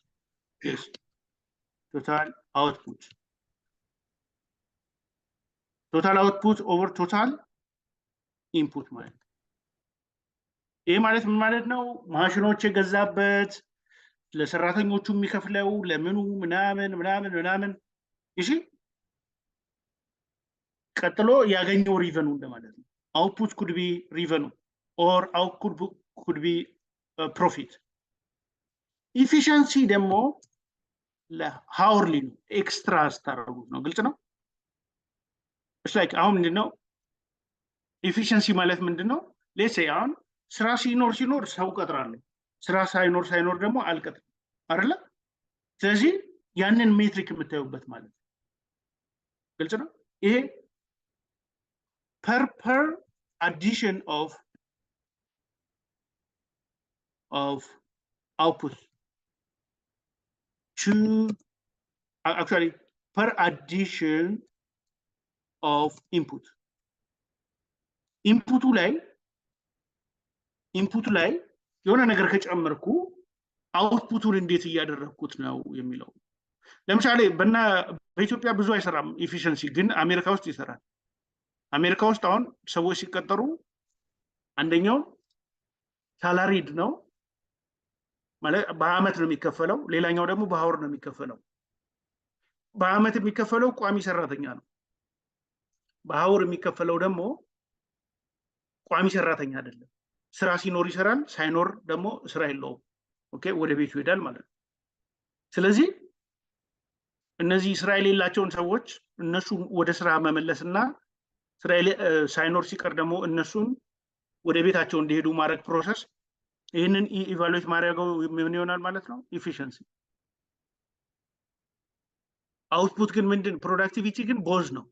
Yeah. Yes. Total output. Total output over total input ማለት ይሄ ማለት ምን ማለት ነው? ማሽኖች የገዛበት ለሰራተኞቹ የሚከፍለው ለምኑ ምናምን እሺ ቀጥሎ ያገኘው ሪቨኑ እንደማለት ነው። output could be revenue or output could be profit. efficiency ደግሞ ለሃውርሊ ነው ኤክስትራ ስታደርጉት ነው። ግልጽ ነው? it's like አሁን ምንድነው efficiency ማለት ምንድነው? let's say አሁን ስራ ሲኖር ሰው ቀጥራለሁ፣ ስራ ሳይኖር ደግሞ አልቀጥርም አይደለ? ስለዚህ ያንን ሜትሪክ የምታዩበት ማለት ነው። ግልጽ ነው? ይሄ per addition of output to actually per addition of input ላይ የሆነ ነገር ከጨመርኩ አውትፑቱን እንዴት እያደረኩት ነው የሚለው። ለምሳሌ በኢትዮጵያ ብዙ አይሰራም ኤፊሽንሲ፣ ግን አሜሪካ ውስጥ ይሰራል። አሜሪካ ውስጥ አሁን ሰዎች ሲቀጠሩ አንደኛው ሳላሪድ ነው ማለት በአመት ነው የሚከፈለው፣ ሌላኛው ደግሞ በአወር ነው የሚከፈለው። በአመት የሚከፈለው ቋሚ ሰራተኛ ነው። በአወር የሚከፈለው ደግሞ ቋሚ ሰራተኛ አይደለም። ስራ ሲኖር ይሰራል፣ ሳይኖር ደግሞ ስራ የለውም። ኦኬ ወደ ቤቱ ይሄዳል ማለት ነው። ስለዚህ እነዚህ ስራ የሌላቸውን ሰዎች እነሱ ወደ ስራ መመለስና ሳይኖር ሲቀር ደግሞ እነሱን ወደ ቤታቸው እንዲሄዱ ማድረግ ፕሮሰስ፣ ይህንን ኢቫሉዌት ማድረገው ምን ይሆናል ማለት ነው? ኢፊሽንሲ። አውትፑት ግን ምንድን ፕሮዳክቲቪቲ ግን ቦዝ ነው።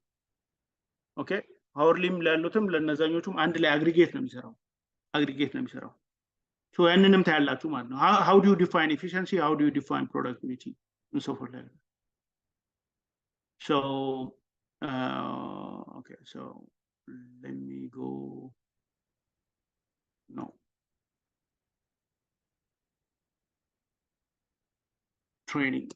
ኦኬ አወርሊም ላሉትም ለነዛኞቹም አንድ ላይ አግሪጌት ነው የሚሰራው። ሶ ያንንም ታያላችሁ ማለት ነው። how do you define efficiency, how do you define productivity and so forth like that. So okay, so let me go. No. Training.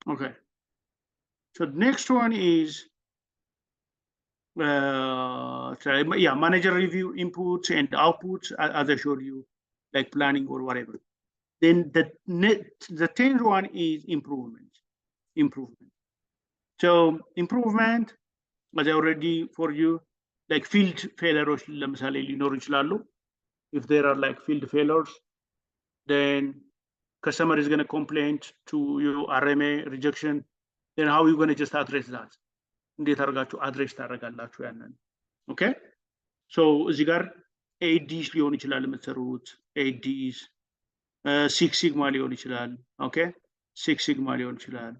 Okay. So the next one is manager review inputs and outputs as I showed you, like planning or whatever. Then the 10th one is improvement. So improvement, as I already for you, like field failures, if there are like field failures, then customer is going to complain to you, RMA rejection, then how are you going to just address that? Okay, so እዚህ ጋር 8Ds ሊሆን ይችላል የምትሰሩት 8Ds 6 ሲግማ ሊሆን ይችላል። ኦኬ 6 ሲግማ ሊሆን ይችላል።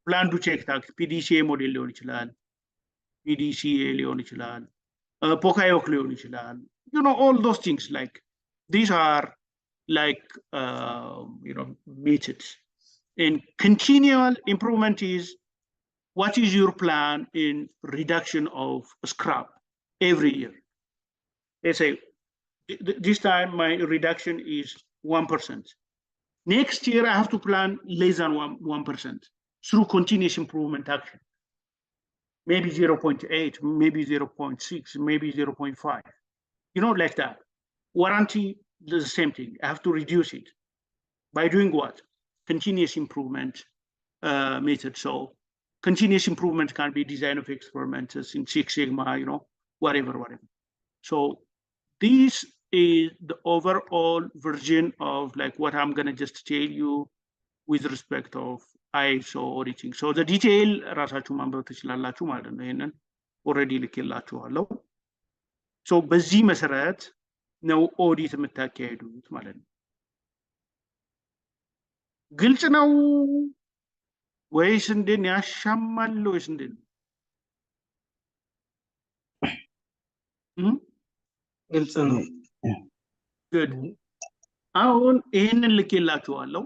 plan to check tax PDCA model ሊሆን ይችላል PDCA ሊሆን ይችላል ፖካዮክ ሊሆን ይችላል you know all those things like these are like you know methods and continual improvement is what is your plan in reduction of scrap every year. They say this time my reduction is 1%. Next year I have to plan less than 1% through continuous improvement action. Maybe 0.8, maybe 0.6, maybe 0.5. You know, like that. Warranty, the same thing. I have to reduce it by doing what? Continuous improvement method. So continuous improvement can be design of experiments in Six Sigma, you know, whatever. So this is the overall version of like what I'm gonna just tell you with respect of ISO auditing. So the detail ራሳችሁ ማንበብ ትችላላችሁ ማለት ነው። ይሄንን ኦልሬዲ ልኬላችኋለሁ። So በዚህ መሰረት ነው ኦዲት የምታካሄዱት ማለት ነው። ግልጽ ነው ወይስ እንደን ያሻማል ወይስ እንደን? ግልጽ ነው። Good. አሁን ይሄንን ልኬላችኋለሁ።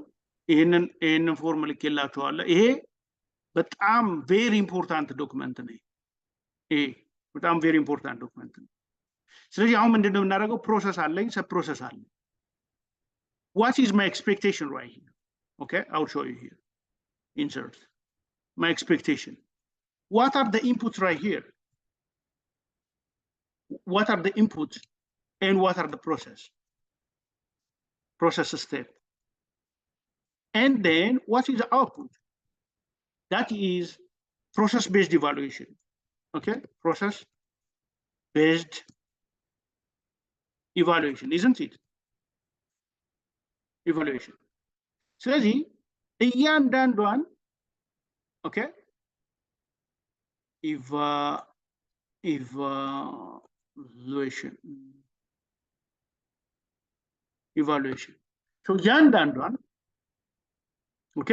ይሄንን ፎርም ልኬላችኋለሁ። ይሄ በጣም ቬሪ ኢምፖርታንት ዶክመንት ነው። ይሄ በጣም ቬሪ ኢምፖርታንት ዶክመንት ነው። ስለዚህ አሁን ምንድነው የምናደርገው? ፕሮሰስ አለኝ፣ ሰብ ፕሮሰስ አለ። What is my expectation right here? Okay, I'll show you here. Insert my expectation. What are the inputs right here? What are the inputs and what are the process step? And then what is the output? That is process-based evaluation. Okay, process-based evaluation, isn't it? Evaluation. ስለዚህ እያንዳንዷን ኦኬ evaluation. So እያንዳንዷን ኦኬ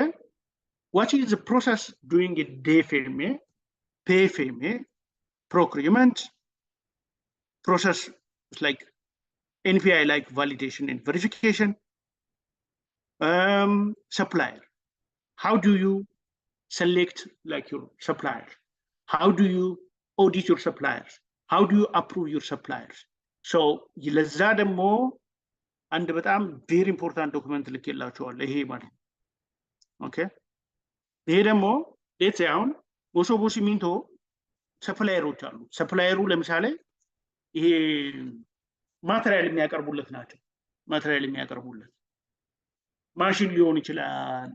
what is the process doing it DFMA, PFMA, procurement, process like NPI like validation and verification, supplier. How do you select like your suppliers? How do you audit your suppliers? How do you approve your suppliers? So ለዛ ደግሞ አንድ በጣም ቬሪ ኢምፖርታንት ዶክመንት ልኬላችኋለሁ። ይሄ ማለት ኦኬ ይሄ ደግሞ ሌትስ ሴይ አሁን ወሶቦ ሲሚንቶ ሰፕላየሮች አሉ። ሰፕላየሩ ለምሳሌ ይሄ ማቴሪያል የሚያቀርቡለት ናቸው። ማቴሪያል የሚያቀርቡለት ማሽን ሊሆን ይችላል፣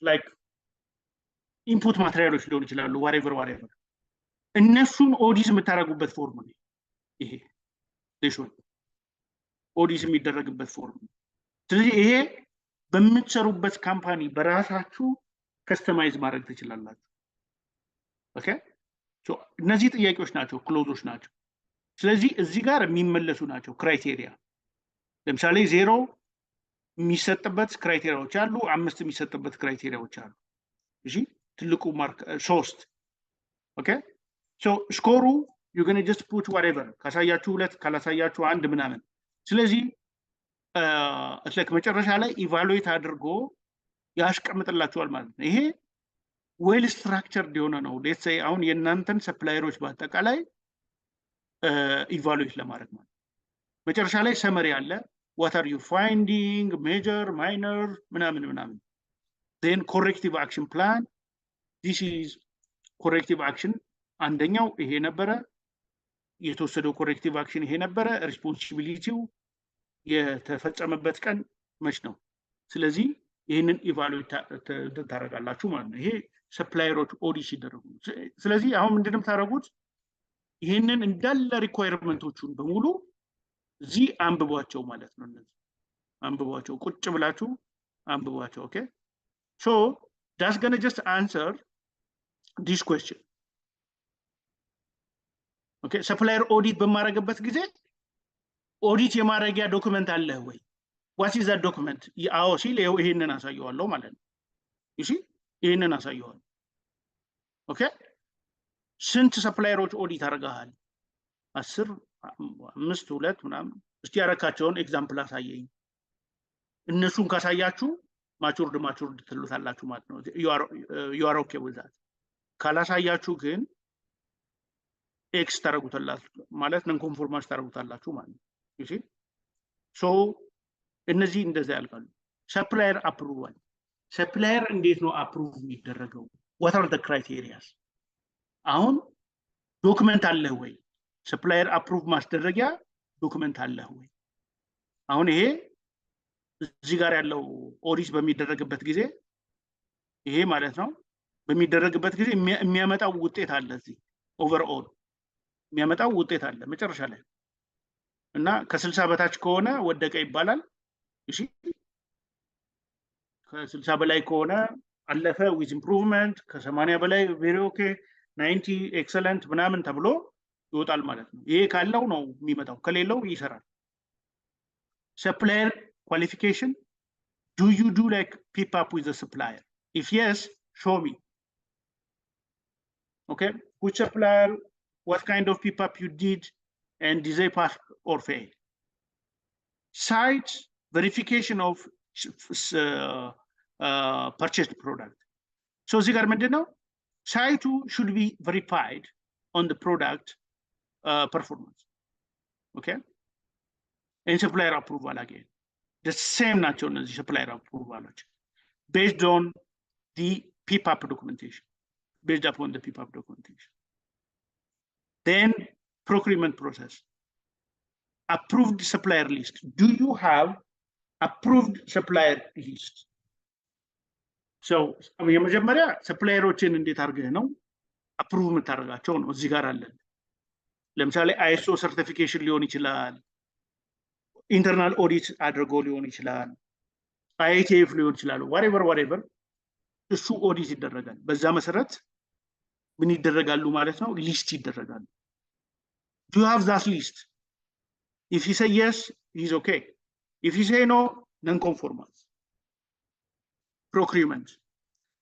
ላይክ ኢንፑት ማቴሪያሎች ሊሆን ይችላሉ። whatever እነሱን ኦዲት የምታደርጉበት ፎርም ነው ይሄ። ሌሾን ኦዲት የሚደረግበት ፎርም ነው። ስለዚህ ይሄ በምትሰሩበት ካምፓኒ በራሳችሁ ከስተማይዝ ማድረግ ትችላላችሁ። ኦኬ ሶ እነዚህ ጥያቄዎች ናቸው፣ ክሎዞች ናቸው። ስለዚህ እዚህ ጋር የሚመለሱ ናቸው ክራይቴሪያ። ለምሳሌ 0 የሚሰጥበት ክራይቴሪያዎች አሉ፣ 5 የሚሰጥበት ክራይቴሪያዎች አሉ። እሺ ትልቁ ማርክ 3 ኦኬ ሶ ስኮሩ you going to just put whatever ካሳያችሁ 2 ካላሳያችሁ 1 ምናምን። ስለዚህ እስለክ መጨረሻ ላይ ኢቫሉዌት አድርጎ ያስቀምጥላችኋል ማለት ነው። ይሄ ዌል ስትራክቸርድ የሆነ ነው። ሌትስ ሴይ አሁን የእናንተን ሰፕላየሮች በአጠቃላይ ኢቫሉዌት ለማድረግ ማለት መጨረሻ ላይ ሰመሪ አለ። what are you finding, major, minor ምናምን then corrective action plan. this is corrective action አንደኛው ይሄ ነበረ፣ የተወሰደው corrective action ይሄ ነበረ፣ ሪስፖንሲቢሊቲው የተፈጸመበት ቀን መች ነው። ስለዚህ ይሄንን ኢቫሉዌት ታደርጋላችሁ ማለት ነው። ይሄ ሰፕላየሮች ኦዲት ሲደረጉ። ስለዚህ አሁን ምንድነው ታደርጉት? ይሄንን እንዳለ ሪኳየርመንቶቹን በሙሉ እዚህ አንብቧቸው ማለት ነው። እነዚህ አንብቧቸው፣ ቁጭ ብላችሁ አንብቧቸው። ኦኬ so that's going to just answer this question. ኦኬ ሰፕላየር ኦዲት በማድረግበት ጊዜ ኦዲት የማድረጊያ ዶክመንት አለ ወይ? what is that document? አዎ ሲል ይሄንን አሳየዋለሁ ማለት ነው። you see ይሄንን አሳየዋለሁ። ኦኬ ስንት ሰፕላየሮች ኦዲት አድርገሃል? 10 5 2 ምናምን እስቲ ያረካቸውን ኤግዛምፕል አሳየኝ። እነሱን ካሳያችሁ ማቹርድ ትሉታላችሁ ማለት ነው። you are okay with that። ካላሳያችሁ ግን ኤክስ ታረጉታላችሁ ማለት ነን ኮንፎርማንስ ታረጉታላችሁ ማለት ነው። you see so እነዚህ እንደዛ ያልቃሉ። ሰፕላየር አፕሩቫል ሰፕላየር እንዴት ነው አፕሩቭ የሚደረገው? what are the criteria? አሁን ዶክመንት አለ ወይ? ሰፕላየር አፕሩቭ ማስደረጊያ ዶክመንት አለ ወይ? አሁን ይሄ እዚህ ጋር ያለው ኦዲት በሚደረግበት ጊዜ ይሄ ማለት ነው በሚደረግበት ጊዜ የሚያመጣው ውጤት አለ። እዚህ ኦቨርኦል የሚያመጣው ውጤት አለ መጨረሻ ላይ እና ከ60 በታች ከሆነ ወደቀ ይባላል። እሺ ከ60 በላይ ከሆነ አለፈ with improvement፣ ከ80 በላይ very okay፣ 90 excellent ምናምን ተብሎ ይወጣል ማለት ነው። ይሄ ካለው ነው የሚመጣው፣ ከሌለው ይሰራል። supplier qualification, do you do like peep up with the supplier? If yes, show me. Okay, which supplier, what kind of peep up you did, and did they pass or fail? Site verification of purchased product. So እዚህ ጋር ምንድነው ሳይቱ should be verified on the product performance. Okay, and supplier approval again the same ናቸው እነዚህ supplier approvaloች based on the PPAP documentation, based upon the PPAP documentation. Then procurement process, approved supplier list. Do you have approved supplier list? So የመጀመሪያ ሰፕላየሮችን እንዴት አድርገህ ነው አፕሩቭ የምታደርጋቸው ነው። እዚህ ጋር አለን። ለምሳሌ ISO ሰርቲፊኬሽን ሊሆን ይችላል፣ ኢንተርናል ኦዲት አድርጎ ሊሆን ይችላል፣ IATF ሊሆን ይችላል፣ whatever እሱ ኦዲት ይደረጋል። በዛ መሰረት ምን ይደረጋሉ ማለት ነው? ሊስት ይደረጋሉ። Do you have that list? If he say yes, he's okay. If he say no, non-conformance.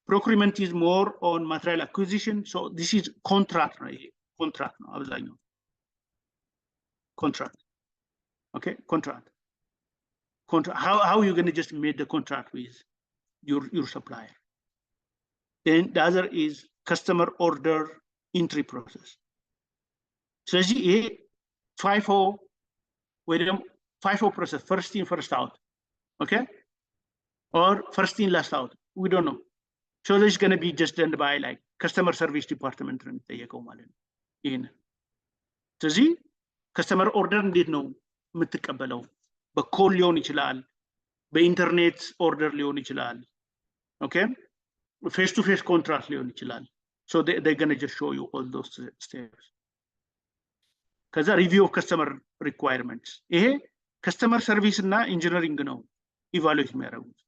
Procurement is more on material acquisition, so this is contract, right? Contract ነው አብዛኛው contract. Okay, contract. How are you going to just make the contract with your supplier? Then the other is customer order entry process. So ይሄ FIFO ወይ ደግሞ FIFO process, first in first out, okay, or first in last out, we don't know. So this is going to be just done by like customer service department ነው የሚጠየቀው ማለት ነው። ይሄን ስለዚህ customer order እንዴት ነው የምትቀበለው? በኮል ሊሆን ይችላል፣ በኢንተርኔት ኦርደር ሊሆን ይችላል፣ ኦኬ face to face contract ሊሆን ይችላል። So they're going to just show you all those steps. ከዛ review of customer requirements, ይሄ customer service እና ኢንጂነሪንግ ነው ኢቫሉዌት የሚያደርጉት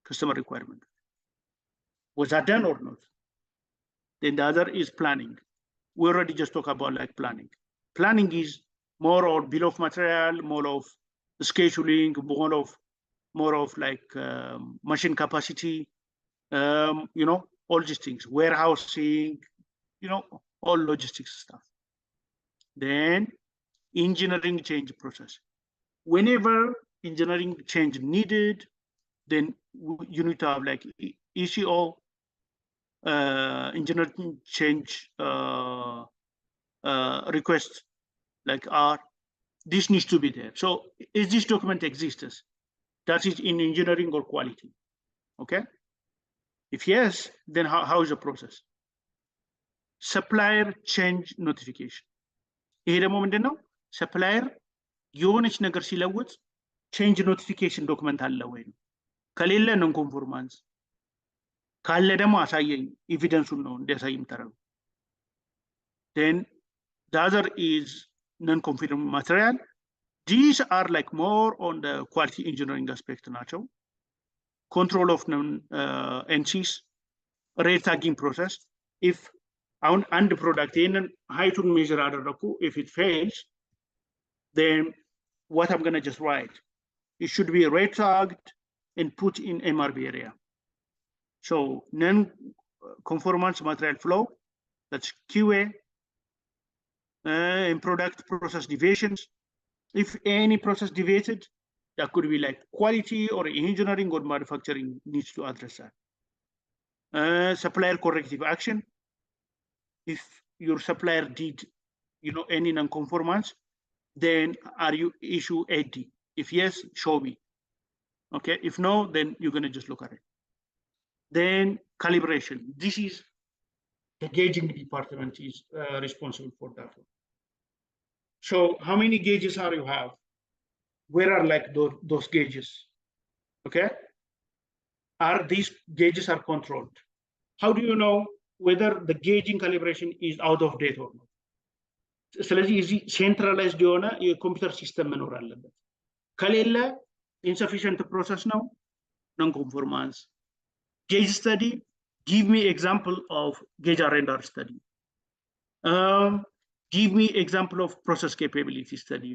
customer requirement. Was that done or not? Then the other is planning. We already just talked about like planning. Planning is more or bill of material, more of scheduling, more of like machine capacity, you know, all these things, warehousing, you know, all logistics stuff. Then engineering change process. Whenever engineering change needed, then you need to have like ECO, engineering change request, like this needs to be there. So is this document exists? That is in engineering or quality, okay? If yes, then how is the process? Supplier change notification. ይሄ ደግሞ ምንድነው? ሰፕላየር የሆነች ነገር ሲለውጥ change notification ዶክመንት አለ ወይ ነው። ከሌለ non conformance፣ ካለ ደግሞ አሳየኝ፣ ኤቪደንሱን ነው እንዲያሳይ የምታደርገው። Then the other is non-conforming material. These are like more on the quality engineering aspect ናቸው። Control of NCs, rate tagging process. If አሁን አንድ ፕሮዳክት ይሄንን height-ን measure አደረኩ, if it fails, then what I'm going to just write it should be red tagged and put in MRB area. So non-conformance material flow, that's QA, and product process deviations. If any process deviated, that could be like quality or engineering or manufacturing needs to address that. Supplier corrective action. If your supplier did, any non-conformance, then are you issue AD? If yes, show me. Okay, if no, then you're gonna just look at it. Then calibration. This is the gauging department is responsible for that one. So how many gauges are you have? Where are like those gauges? Okay, are these gauges are controlled? How do you know whether the gauging calibration is out of date or not? ስለዚህ እዚህ ሴንትራላይዝድ የሆነ የኮምፒውተር ሲስተም መኖር አለበት። ከሌለ ኢንሰፊሽንት ፕሮሰስ ነው፣ non conformance. Gauge study, give me example of gauge render study. Give me example of process capability study.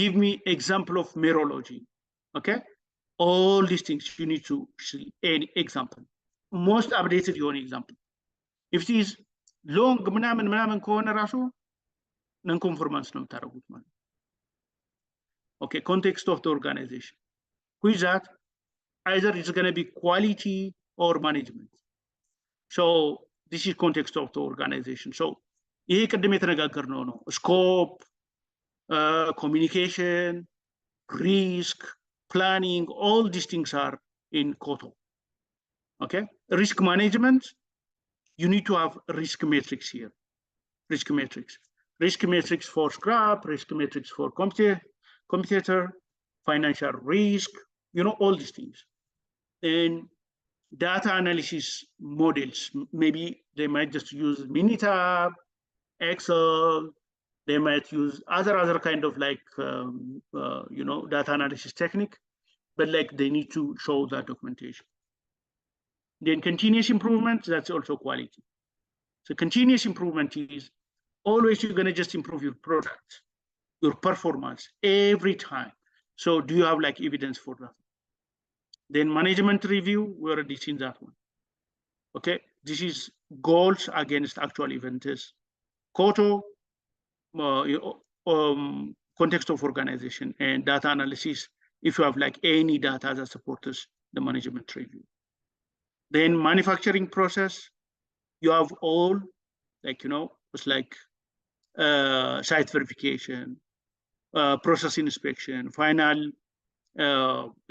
Give me example of metrology. Okay, all these things you need to see any example. Most updated your example. If it is long ምናምን ከሆነ ራሱ non conformance ነው የምታደርጉት ማለት። Okay, context of the organization. Who is that? Either it's going to be quality or management. So this is context of the organization. So ይሄ ቅድም የተነጋገርነው ነው። Scope, communication, risk, planning, all these things are in COTO. Okay, risk management, you need to have risk matrix here. Risk matrix for scrap, risk matrix for competitor, financial risk, all these things. And data analysis models, maybe they might just use Minitab, Excel, they might use other kind of like, data analysis technique, but like they need to show that documentation. Then continuous improvement, that's also quality. So continuous improvement is always you're going to just improve your product, your performance every time. So do you have like evidence for that? Then management review, we already seen that one. Okay, this is goals against actual events. COTO, context of organization, and data analysis, if you have like any data that supports the management review. Then manufacturing process, you have all like, it's like site verification, process inspection, final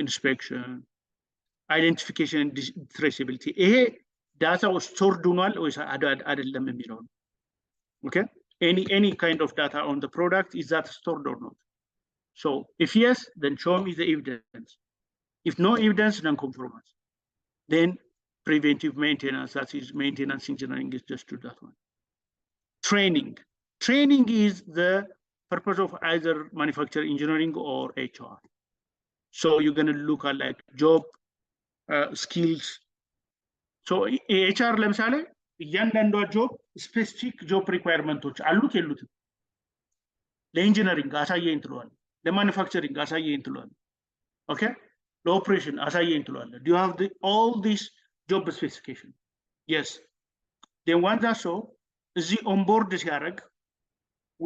inspection, identification and traceability. ይሄ ዳታው ስቶርድ ሆኗል ወይስ አይደለም የሚለው ነው። Okay, any kind of data on the product, is that stored or not? So if yes, then show me the evidence. If no evidence, then compromise. Then preventive maintenance, that is maintenance engineering, is just to that one. Training is the purpose of either manufacturing engineering or HR. So you're going to look at like job skills. So HR ለምሳሌ እያንዳንዷ ጆብ ስፔሲፊክ ጆብ ሪኳየርመንቶች አሉት የሉትም? ለኢንጂነሪንግ አሳየኝ ትለዋለህ፣ ለማኑፋክቸሪንግ አሳየኝ ትለዋለህ። ኦኬ፣ ለኦፕሬሽን አሳየኝ ትለዋለህ። Do you have all these job specification? Yes. Then once that's so, እዚህ ኦንቦርድ ሲያደርግ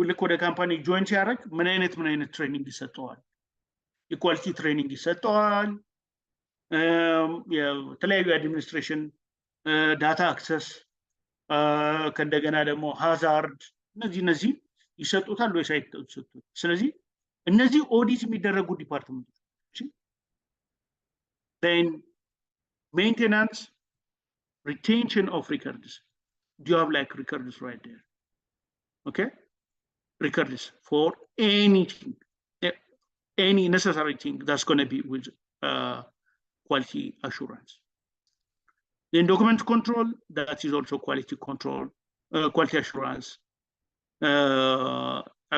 ልክ ወደ ካምፓኒ ጆይን ሲያደርግ ምን አይነት ትሬኒንግ ይሰጠዋል? ኢኳሊቲ ትሬኒንግ ይሰጠዋል። የተለያዩ አድሚኒስትሬሽን፣ ዳታ አክሰስ፣ ከእንደገና ደግሞ ሃዛርድ፣ እነዚህ ይሰጡታል ወይስ አይሰጡት? ስለዚህ እነዚህ ኦዲት የሚደረጉ ዲፓርትመንቶች። Then maintenance, retention of records. Do you have like records right there? Okay, records for anything, any necessary thing that's going to be with quality assurance. Then document control, that is also quality control, quality assurance.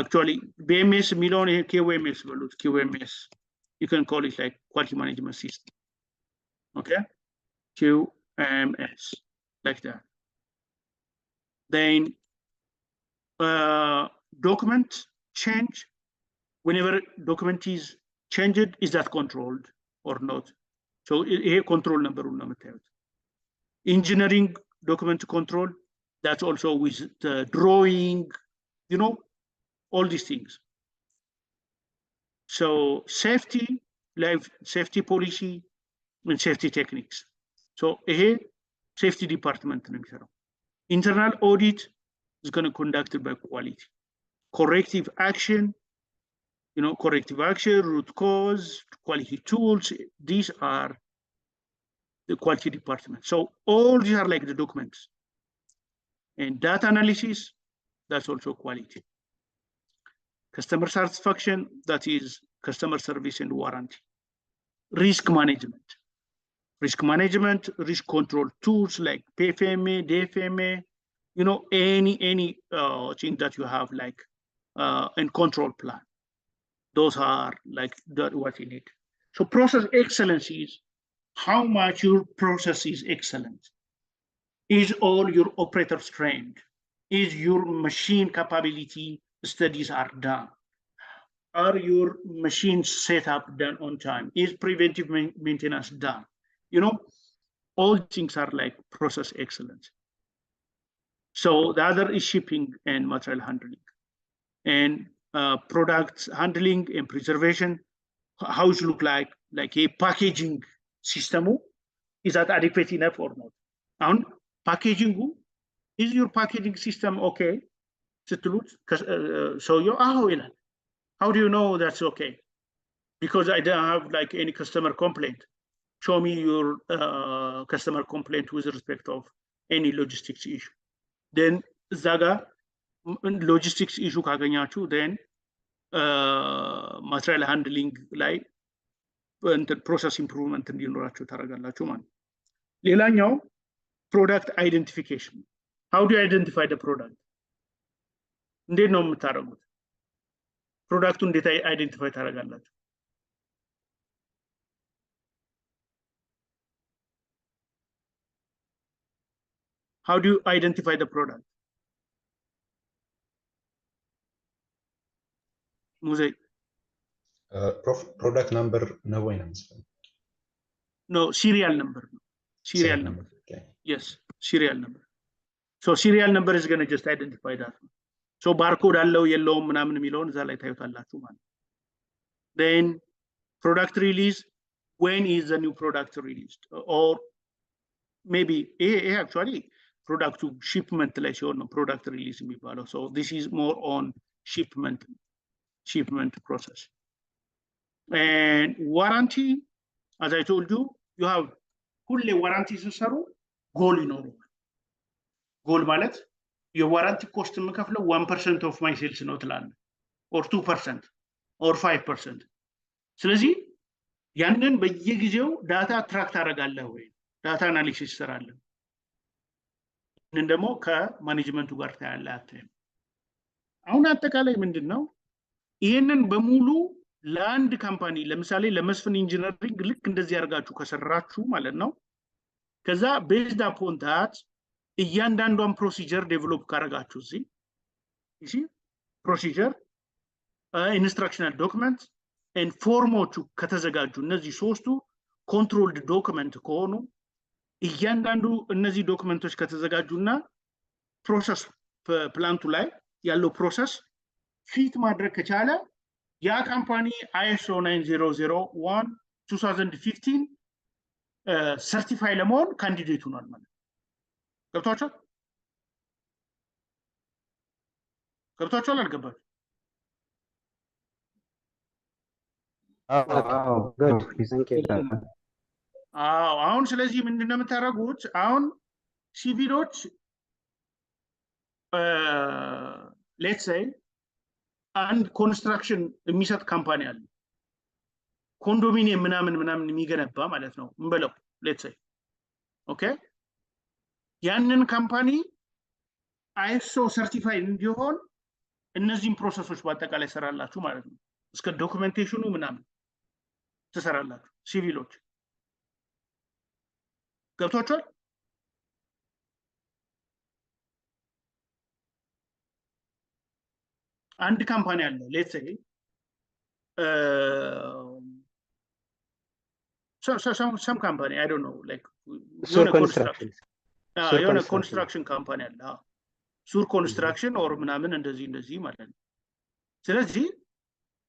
Actually, BMS, Milon, QMS, QMS, you can call it like quality management system. Okay, QMS, like that. Then document change, whenever document is changed, is that controlled or not? So here control number one. Engineering document control, that's also with the drawing, you know, all these things. So safety, life safety policy, and safety techniques. So here, safety department. Internal audit is going to be conducted by quality. Corrective action, you know, corrective action, root cause, quality tools, these are the quality department. So all these are like the documents. And data analysis, that's also quality. Customer satisfaction, that is customer service and warranty. Risk management. Risk management, risk control tools like PFMA, DFMA, you know, any thing that you have like and control plan. Those are like what you need. So process excellence is how much your process is excellent. Is all your operators trained? Is your machine capability studies are done? Are your machines set up done on time? Is preventive maintenance done? You know, all things are like process excellence. So the other is shipping and material handling. And products handling and preservation, how it look like a packaging system. Is that adequate enough or not? And packaging, is your packaging system okay? So you how do you know that's okay? Because I don't have like any customer complaint. Show me your customer complaint with respect of any logistics issue. Then Zaga logistics issue ካገኛችሁ then material handling ላይ process improvement እንዲኖራችሁ ታደርጋላችሁ ማለት ነው። ሌላኛው product identification. How do you identify the product? እንዴት ነው የምታደርጉት? ፕሮዳክቱን እንዴት አይደንቲፋይ ታደርጋላችሁ? How do you identify the product? Mosaic. Product number no way. No, serial number. Serial number. Okay. Yes, serial number. So serial number is going to just identify that. So barcode አለው የለውም ምናምን የሚለውን እዛ ላይ ታዩታላችሁ ማለት ነው። Then product release, when is the new product released? Or maybe actually product to shipment ላይ ሲሆን ነው product release የሚባለው. So this is more on shipment process. And warranty, as I told you, you have ሁሌ warranty ሲሰሩ goal ይኖረዋል። goal ማለት የዋራንቲ ኮስት የምከፍለው 1% of my sales ነው ትላለህ or 2% or 5%። ስለዚህ ያንን በየጊዜው ዳታ ትራክት አደርጋለሁ ወይ ዳታ አናሊሲስ ሰራለሁ። ይህንን ደግሞ ከማኔጅመንቱ ጋር ታያለህ አትይም። አሁን አጠቃላይ ምንድነው ይሄንን በሙሉ ለአንድ ካምፓኒ ለምሳሌ ለመስፍን ኢንጂነሪንግ ልክ እንደዚህ አድርጋችሁ ከሰራችሁ ማለት ነው ከዛ based upon that እያንዳንዷን ፕሮሲጀር ዴቨሎፕ ካረጋችሁ እዚህ ፕሮሲጀር ኢንስትራክሽናል ዶክመንት ኤንድ ፎርሞቹ ከተዘጋጁ እነዚህ ሶስቱ ኮንትሮልድ ዶክመንት ከሆኑ እያንዳንዱ እነዚህ ዶክመንቶች ከተዘጋጁና ፕሮሰስ ፕላንቱ ላይ ያለው ፕሮሰስ ፊት ማድረግ ከቻለ ያ ካምፓኒ ISO 9001 2015 ሰርቲፋይ ለመሆን ካንዲዴት ሆኗል ማለት ነው። ገብቷቸዋል አልገባችሁ? good. Thank you. አሁን ስለዚህ ምንድነው የምታደርጉት? አሁን ሲቪሎች ሌትስ ሴይ አንድ ኮንስትራክሽን የሚሰጥ ካምፓኒ አለ ኮንዶሚኒየም ምናምን የሚገነባ ማለት ነው እንበለው ሌትስ ሴይ ኦኬ ያንን ካምፓኒ ISO ሰርቲፋይድ እንዲሆን እነዚህን ፕሮሰሶች በአጠቃላይ ሰራላችሁ ማለት ነው እስከ ዶክመንቴሽኑ ምናምን ትሰራላችሁ ሲቪሎች ገብቷችኋል? አንድ ካምፓኒ አለ ሌትስ ሴይ some company, I don't know, like Sur construction. የሆነ ኮንስትራክሽን ካምፓኒ አለ ሱር ኮንስትራክሽን ኦር ምናምን እንደዚህ ማለት ነው ስለዚህ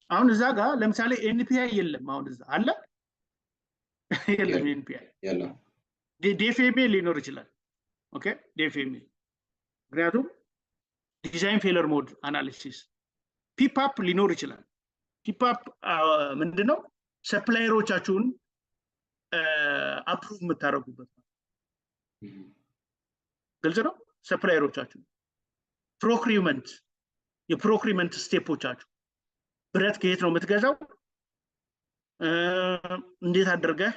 አሁን እዛ ጋር ለምሳሌ ኤንፒአይ የለም አሁን እዛ አለ የለም ኤንፒአይ የለም ዲኤፍኤምኤል ሊኖር ይችላል ኦኬ ዲኤፍኤምኤል ምክንያቱም ዲዛይን ፌለር ሞድ አናሊሲስ ፒፕአፕ ሊኖር ይችላል ፒፕአፕ ምንድነው ሰፕላየሮቻችሁን አፕሩቭ የምታደርጉበት ግልጽ ነው ሰፕላየሮቻችሁ ፕሮክሪውመንት የፕሮክሪውመንት ስቴፖቻችሁ ብረት ከየት ነው የምትገዛው እንዴት አድርገህ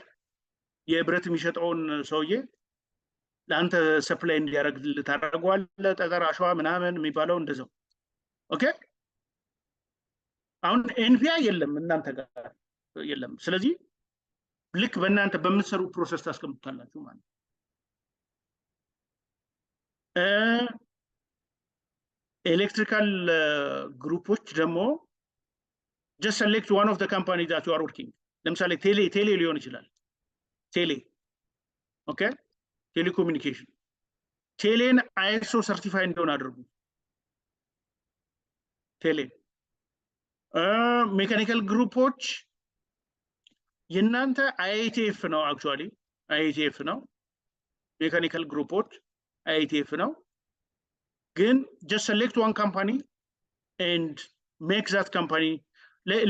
የብረት የሚሸጠውን ሰውዬ ለአንተ ሰፕላይ እንዲያደርግልህ ታደርገዋለህ ጠጠር አሸዋ ምናምን የሚባለው እንደዛው ኦኬ አሁን ኤንፒአይ የለም እናንተ ጋር የለም ስለዚህ ልክ በእናንተ በምትሰሩ ፕሮሰስ ታስቀምጣላችሁ ማለት ኤሌክትሪካል ግሩፖች ደግሞ just select one of the company that you are working ለምሳሌ ቴሌ ሊሆን ይችላል ቴሌ ኦኬ ቴሌኮሙኒኬሽን ቴሌን አይኤስኦ ሰርቲፋይ እንደሆነ አድርጉ ቴሌ ሜካኒካል ግሩፖች የናንተ አይቲኤፍ ነው አክቹአሊ አይቲኤፍ ነው ሜካኒካል ግሩፖች IETF ነው ግን just select one company and make that company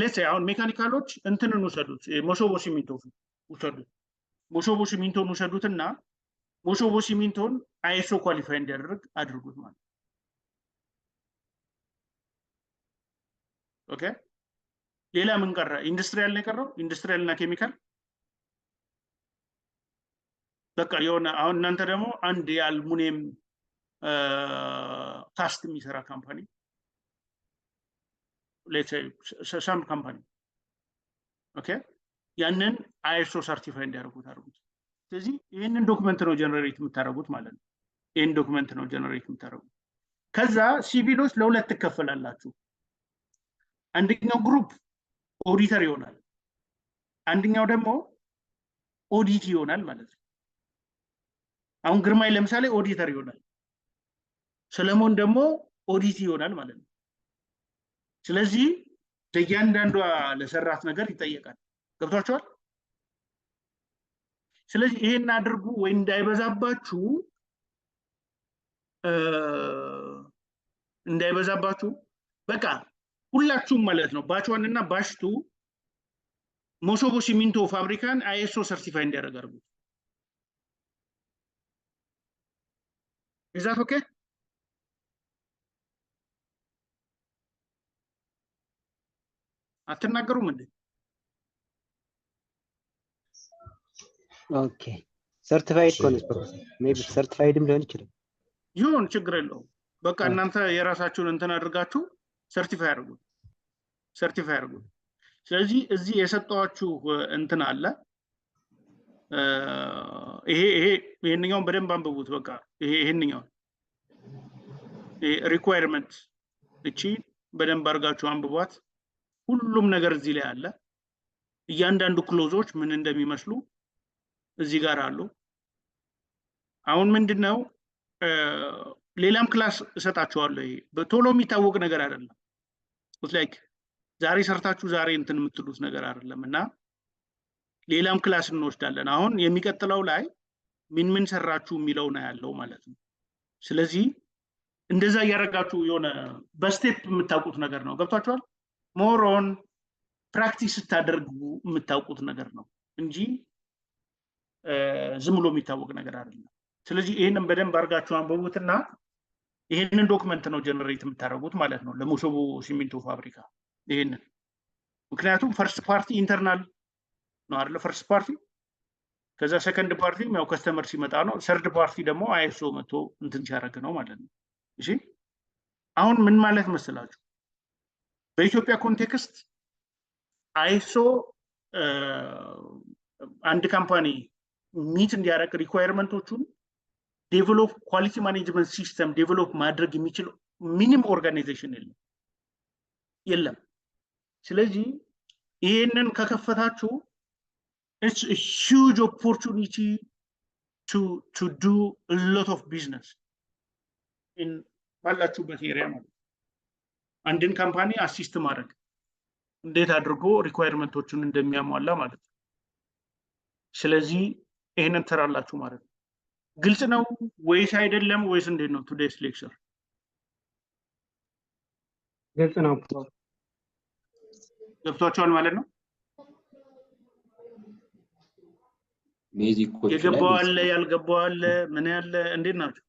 let's say አሁን ሜካኒካሎች እንትንን ወሰዱት ሞሶቦ ሲሚንቶ ወሰዱት ሞሶቦ ሲሚንቶን ወሰዱትና ሞሶቦ ሲሚንቶን ISO ኳሊፋይ እንዲያደርግ አድርጉት ማለት ኦኬ ሌላ ምን ቀረ ኢንዱስትሪያል ነው የቀረው ኢንዱስትሪያል እና ኬሚካል በቃ የሆነ አሁን እናንተ ደግሞ አንድ የአልሙኒየም ካስት የሚሰራ ካምፓኒ let's say some company ኦኬ ያንን ISO ሰርቲፋይ እንዲያደርጉት አድርጉት ስለዚህ ይሄንን ዶክመንት ነው ጀነሬት የምታደርጉት ማለት ነው ይሄን ዶክመንት ነው ጀነሬት የምታደርጉት ከዛ ሲቪሎች ለሁለት ትከፈላላችሁ አንደኛው ግሩፕ ኦዲተር ይሆናል አንደኛው ደግሞ ኦዲት ይሆናል ማለት ነው አሁን ግርማይ ለምሳሌ ኦዲተር ይሆናል ሰለሞን ደግሞ ኦዲት ይሆናል ማለት ነው ስለዚህ ለእያንዳንዷ ለሰራት ነገር ይጠየቃል ገብቷችኋል ስለዚህ ይሄን አድርጉ ወይ እንዳይበዛባችሁ በቃ ሁላችሁም ማለት ነው ባች1 እና ባች2 ሞሶቦ ሲሚንቶ ፋብሪካን ISO ሰርቲፋይ እንዲያደርጉ Is that okay? አትናገሩም እንዴ ኦኬ ሰርቲፋይድ ኮንስፕሮስ ሜቢ ሰርቲፋይድም ሊሆን ይችላል ይሁን ችግር የለውም በቃ እናንተ የራሳችሁን እንትን አድርጋችሁ ሰርቲፋይ አድርጉ ስለዚህ እዚህ የሰጣችሁ እንትን አለ ይሄንኛውን በደንብ አንብቡት በቃ ይሄንኛው ሪኳየርመንት እቺ በደንብ አድርጋችሁ አንብቧት ሁሉም ነገር እዚህ ላይ አለ እያንዳንዱ ክሎዞች ምን እንደሚመስሉ እዚህ ጋር አሉ አሁን ምንድነው ሌላም ክላስ እሰጣችኋለሁ በቶሎ የሚታወቅ ነገር አይደለም ላይክ ዛሬ ሰርታችሁ ዛሬ እንትን የምትሉት ነገር አይደለምና ሌላም ክላስ እንወስዳለን አሁን የሚቀጥለው ላይ ምን ሰራችሁ የሚለው ነው ያለው ማለት ነው ስለዚህ እንደዛ ያረጋችሁ የሆነ በስቴፕ የምታውቁት ነገር ነው ገብታችኋል ሞር ኦን ፕራክቲስ ታደርጉ የምታውቁት ነገር ነው እንጂ ዝም ብሎ የሚታወቅ ነገር አይደለም ስለዚህ ይሄንን በደንብ አድርጋችሁ አንብቡትና ይሄንን ዶክመንት ነው ጀነሬት የምታደርጉት ማለት ነው ለሞሶቦ ሲሚንቶ ፋብሪካ ይሄንን ምክንያቱም ፈርስት ፓርቲ ኢንተርናል ነው አይደል ፈርስት ፓርቲ ከዛ ሰከንድ ፓርቲ ያው ከስተመር ሲመጣ ነው ሰርድ ፓርቲ ደግሞ ISO መጥቶ እንትን ሲያደርግ ነው ማለት ነው እሺ አሁን ምን ማለት መሰላችሁ በኢትዮጵያ ኮንቴክስት ISO አንድ ካምፓኒ ሚት እንዲያደርግ ሪኳየርመንቶቹን ዴቨሎፕ ኳሊቲ ማኔጅመንት ሲስተም ዴቨሎፕ ማድረግ የሚችል ሚኒም ኦርጋናይዜሽን የለም ስለዚህ ይሄንን ከከፈታችሁ It's a huge opportunity to do a lot of business in ባላችሁበት area ማለት አንድን ካምፓኒ አሲስት ማድረግ እንዴት አድርጎ ሪኳየርመንቶቹን እንደሚያሟላ ማለት ነው። ስለዚህ ይሄንን ተራላችሁ ማለት ነው። ግልጽ ነው ወይስ አይደለም ወይስ እንዴት ነው? ቱዴይስ ሌክቸር ግልጽ ነው። ገብቷችኋል ማለት ነው? ቤዚኮች ላይ የገባው አለ ያልገባው አለ ምን ያለ እንዴት ናቸው?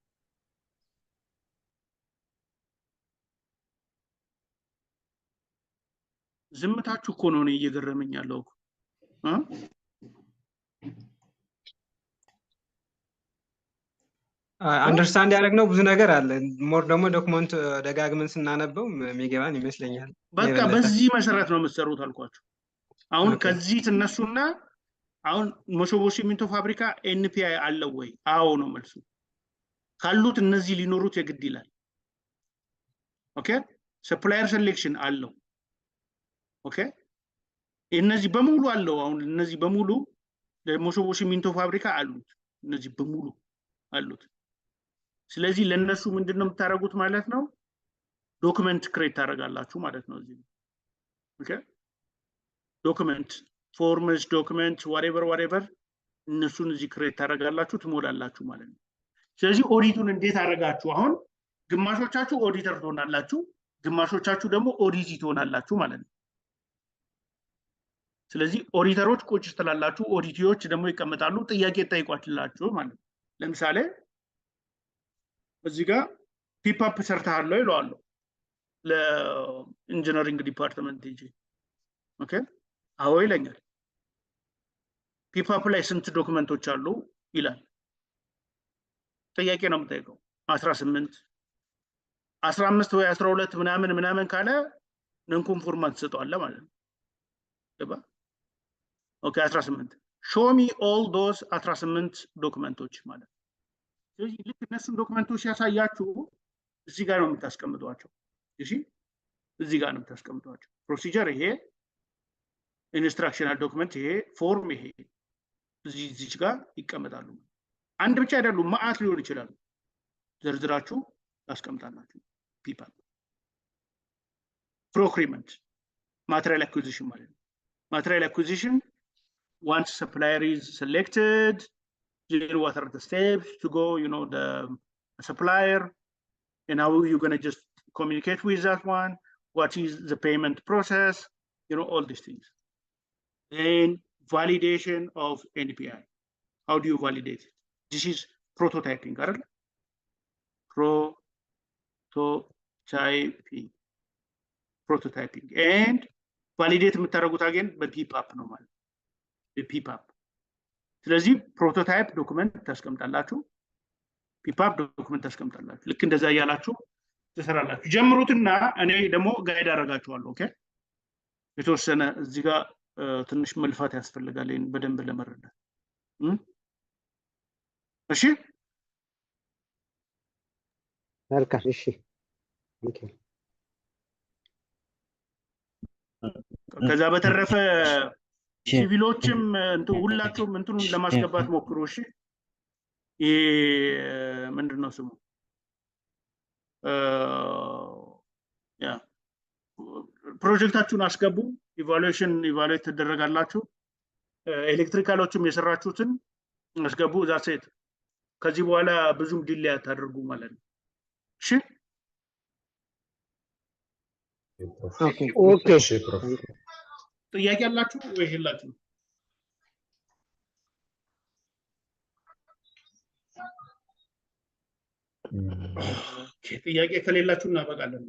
ዝምታችሁ እኮ ነው እየገረመኝ ያለው እኮ አንደርስታንድ ያደረግነው ብዙ ነገር አለ። ሞር ደግሞ ዶክመንት ደጋግመን ስናነበው የሚገባን ይመስለኛል። በቃ በዚህ መሰረት ነው የምትሰሩት አልኳችሁ። አሁን ከዚህ ትነሱና አሁን መሾቦ ሲሚንቶ ፋብሪካ ኤንፒአይ አለው ወይ? አዎ ነው መልሱ። ካሉት እነዚህ ሊኖሩት የግድ ይላል። ኦኬ ሰፕላየር ሴሌክሽን አለው። ኦኬ እነዚህ በሙሉ አለው። አሁን እነዚህ በሙሉ ለመሾቦ ሲሚንቶ ፋብሪካ አሉት። እነዚህ በሙሉ አሉት። ስለዚህ ለነሱ ምንድነው የምታረጉት ማለት ነው? ዶክመንት ክሬት ታረጋላችሁ ማለት ነው እዚህ። ኦኬ ዶክመንት ፎርምስ ዶክመንት whatever እነሱን እዚህ ክሬት ታረጋላችሁ ትሞላላችሁ ማለት ነው። ስለዚህ ኦዲቱን እንዴት አረጋችሁ? አሁን ግማሾቻችሁ ኦዲተር ትሆናላችሁ፣ ግማሾቻችሁ ደግሞ ኦዲት ትሆናላችሁ ማለት ነው። ስለዚህ ኦዲተሮች ቁጭ ትላላችሁ፣ ኦዲቲዎች ደግሞ ይቀመጣሉ፣ ጥያቄ ጠይቋችላችሁ ማለት ነው። ለምሳሌ እዚህ ጋር ፒፕአፕ ሰርተሃል ይለዋል ለኢንጂነሪንግ ዲፓርትመንት እንጂ ኦኬ አዎ ይለኛል። ፒፕአፕ ላይ ስንት ዶክመንቶች አሉ ይላል። ጥያቄ ነው የምጠይቀው። 18 15 ወይ 12 ምናምን ካለ ነን ኮንፎርማንት ትሰጠዋለህ ማለት ነው። ገባ? ኦኬ 18 show me all those 18 ዶክመንቶች ማለት ነው። ስለዚህ ልክ እነሱን ዶክመንቶች ያሳያችሁ እዚህ ጋር ነው የምታስቀምጧቸው። እሺ እዚህ ጋር ነው የምታስቀምጧቸው። ፕሮሲጀር ይሄ፣ ኢንስትራክሽናል ዶክመንት ይሄ፣ ፎርም ይሄ እዚህ ጋር ይቀመጣሉ። አንድ ብቻ አይደሉም፣ ማአት ሊሆን ይችላል። ዝርዝራችሁ ታስቀምጣላችሁ። ፒፕአፕ ፕሮክሪመንት ማቴሪያል አኩዚሽን ማለት ነው። ማቴሪያል አኩዚሽን once supplier is selected, what are the steps to go, the supplier, and how you're going to just communicate with that one, what is the payment process, all these things. And validation of NPI. How do you validate it? This is prototyping, correct? Prototyping. And validate የምታደርጉት again በፒፕአፕ ነው ማለት በፒፕአፕ። ስለዚህ ፕሮቶታይፕ ዶክመንት ታስቀምጣላችሁ፣ ፒፕአፕ ዶክመንት ታስቀምጣላችሁ። ልክ እንደዛ እያላችሁ ትሰራላችሁ። ጀምሩትና እኔ ደግሞ ጋይድ አደርጋችኋለሁ። ኦኬ የተወሰነ እዚህ ጋር ትንሽ መልፋት ያስፈልጋል ይሄን በደንብ ለመረዳት። እሺ መልካም። እሺ ከዛ በተረፈ ሲቪሎችም ሁላችሁም እንትኑን ለማስገባት ሞክሩ። እሺ ይሄ ምንድነው ስሙ? ያ ፕሮጀክታችሁን አስገቡ። ኢቫሉዌት ትደረጋላችሁ። ኤሌክትሪካሎችም የሰራችሁትን አስገቡ። ዛሴት ከዚህ በኋላ ብዙም ዲሌይ አታደርጉ ማለት ነው። እሺ ኦኬ። ጥያቄ አላችሁ ወይስ የላችሁ? ጥያቄ ከሌላችሁ እናበቃለን።